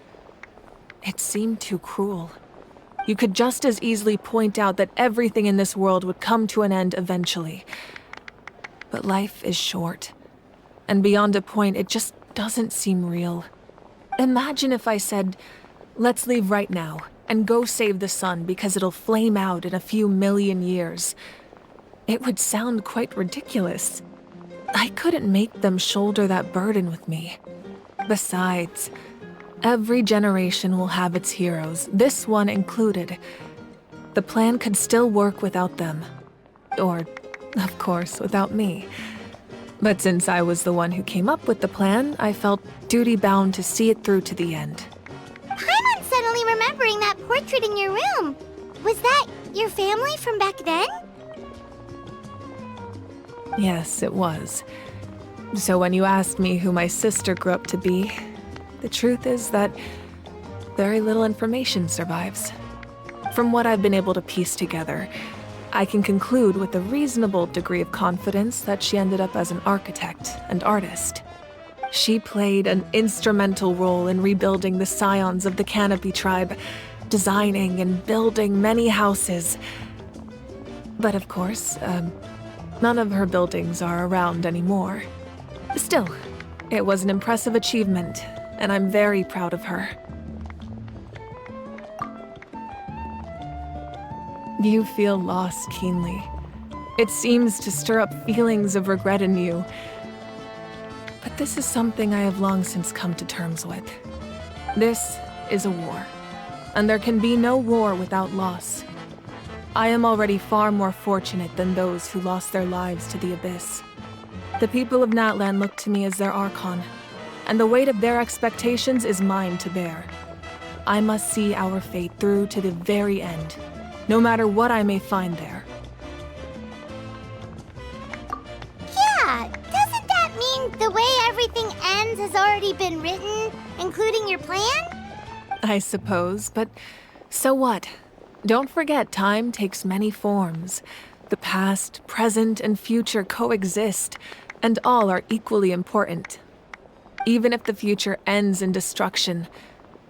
it seemed too cruel. You could just as easily point out that everything in this world would come to an end eventually. But life is short, and beyond a point, it just doesn't seem real. Imagine if I said, let's leave right now, and go save the sun because it'll flame out in a few million years. It would sound quite ridiculous. I couldn't make them shoulder that burden with me. Besides, every generation will have its heroes, this one included. The plan could still work without them. Or, of course, without me. But since I was the one who came up with the plan, I felt duty-bound to see it through to the end. I'm suddenly remembering that portrait in your room. Was that your family from back then? Yes, it was. So when you asked me who my sister grew up to be, the truth is that very little information survives. From what I've been able to piece together, I can conclude with a reasonable degree of confidence that she ended up as an architect and artist. She played an instrumental role in rebuilding the scions of the Canopy tribe, designing and building many houses. But of course, none of her buildings are around anymore. Still, it was an impressive achievement, and I'm very proud of her. You feel loss keenly. It seems to stir up feelings of regret in you. But this is something I have long since come to terms with. This is a war, and there can be no war without loss. I am already far more fortunate than those who lost their lives to the Abyss. The people of Natlan look to me as their Archon, and the weight of their expectations is mine to bear. I must see our fate through to the very end, no matter what I may find there. Yeah, doesn't that mean the way everything ends has already been written, including your plan? I suppose, but so what? Don't forget, time takes many forms. The past, present, and future coexist, and all are equally important. Even if the future ends in destruction,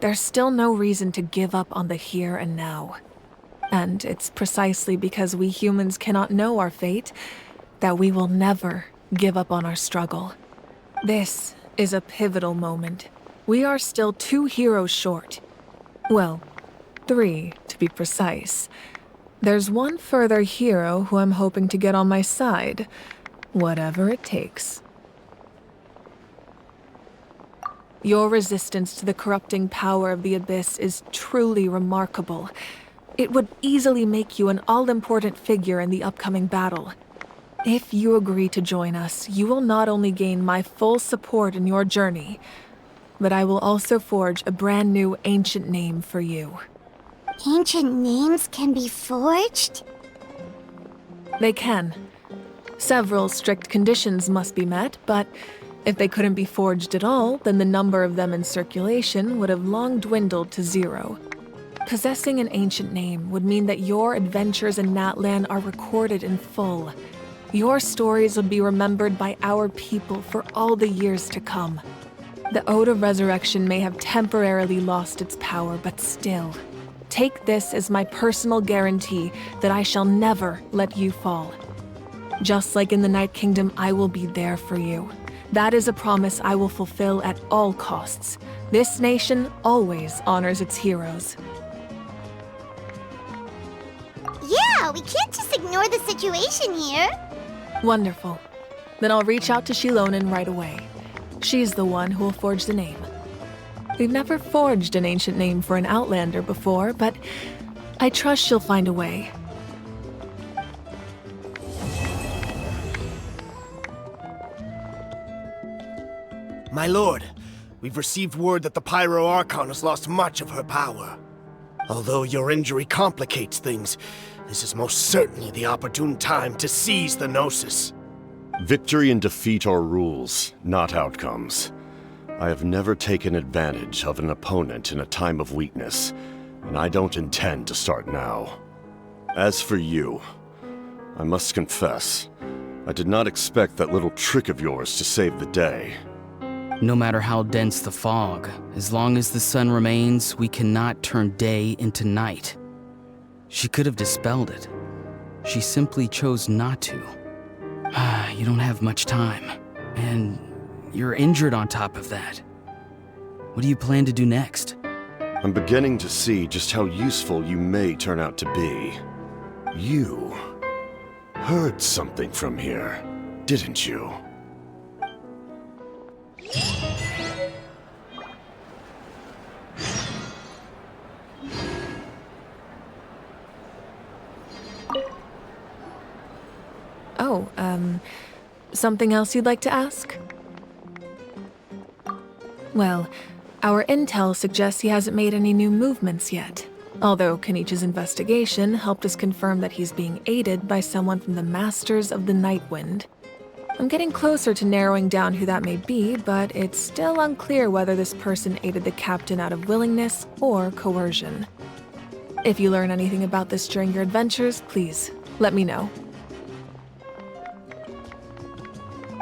there's still no reason to give up on the here and now. And it's precisely because we humans cannot know our fate that we will never give up on our struggle. This is a pivotal moment. We are still 2 heroes short. Well, 3 to be precise. There's one further hero who I'm hoping to get on my side, whatever it takes. Your resistance to the corrupting power of the Abyss is truly remarkable. It would easily make you an all-important figure in the upcoming battle. If you agree to join us, you will not only gain my full support in your journey, but I will also forge a brand new ancient name for you. Ancient names can be forged? They can. Several strict conditions must be met, but if they couldn't be forged at all, then the number of them in circulation would have long dwindled to 0. Possessing an ancient name would mean that your adventures in Natlan are recorded in full. Your stories would be remembered by our people for all the years to come. The Ode of Resurrection may have temporarily lost its power, but still, take this as my personal guarantee that I shall never let you fall. Just like in the Night Kingdom, I will be there for you. That is a promise I will fulfill at all costs. This nation always honors its heroes. Yeah, we can't just ignore the situation here. Wonderful. Then I'll reach out to Shilonen right away. She's the one who will forge the name. We've never forged an ancient name for an Outlander before, but I trust she'll find a way. My lord, we've received word that the Pyro Archon has lost much of her power. Although your injury complicates things, this is most certainly the opportune time to seize the Gnosis. Victory and defeat are rules, not outcomes. I have never taken advantage of an opponent in a time of weakness, and I don't intend to start now. As for you, I must confess, I did not expect that little trick of yours to save the day. No matter how dense the fog, as long as the sun remains, we cannot turn day into night. She could have dispelled it. She simply chose not to. You don't have much time, and you're injured on top of that. What do you plan to do next? I'm beginning to see just how useful you may turn out to be. You heard something from here, didn't you? something else you'd like to ask? Well, our intel suggests he hasn't made any new movements yet. Although Kenichi's investigation helped us confirm that he's being aided by someone from the Masters of the Nightwind. I'm getting closer to narrowing down who that may be, but it's still unclear whether this person aided the captain out of willingness or coercion. If you learn anything about this during your adventures, please let me know.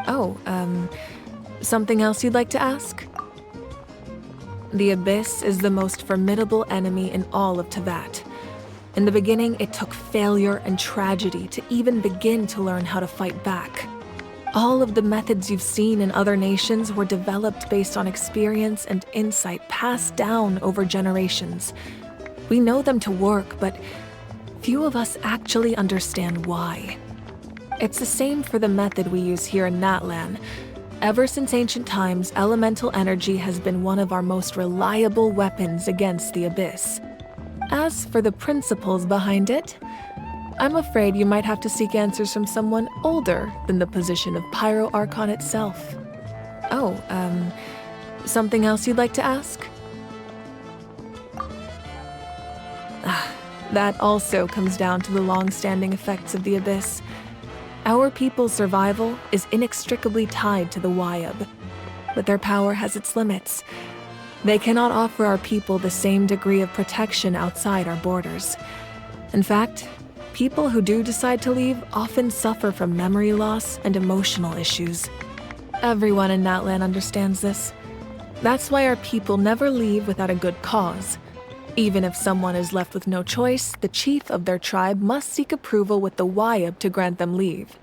Oh, something else you'd like to ask? The Abyss is the most formidable enemy in all of Teyvat. In the beginning, it took failure and tragedy to even begin to learn how to fight back. All of the methods you've seen in other nations were developed based on experience and insight passed down over generations. We know them to work, but few of us actually understand why. It's the same for the method we use here in Natlan. Ever since ancient times, elemental energy has been one of our most reliable weapons against the Abyss. As for the principles behind it, I'm afraid you might have to seek answers from someone older than the position of Pyro Archon itself. Oh, something else you'd like to ask? That also comes down to the long-standing effects of the Abyss. Our people's survival is inextricably tied to the Wyab, but their power has its limits. They cannot offer our people the same degree of protection outside our borders. In fact, people who do decide to leave often suffer from memory loss and emotional issues. Everyone in Natlan understands this. That's why our people never leave without a good cause. Even if someone is left with no choice, the chief of their tribe must seek approval with the Wyab to grant them leave.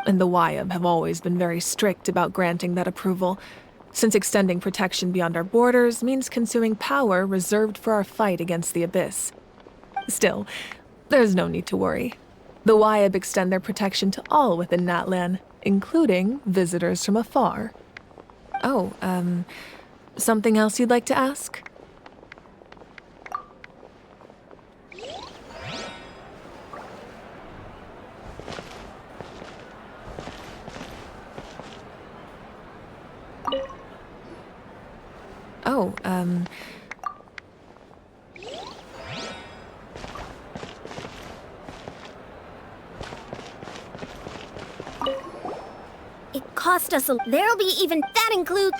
And the Wyab have always been very strict about granting that approval, since extending protection beyond our borders means consuming power reserved for our fight against the Abyss. Still, there's no need to worry. The Wyab extend their protection to all within Natlan, including visitors from afar. Oh, something else you'd like to ask? Oh, It cost us a... There'll be even... That includes...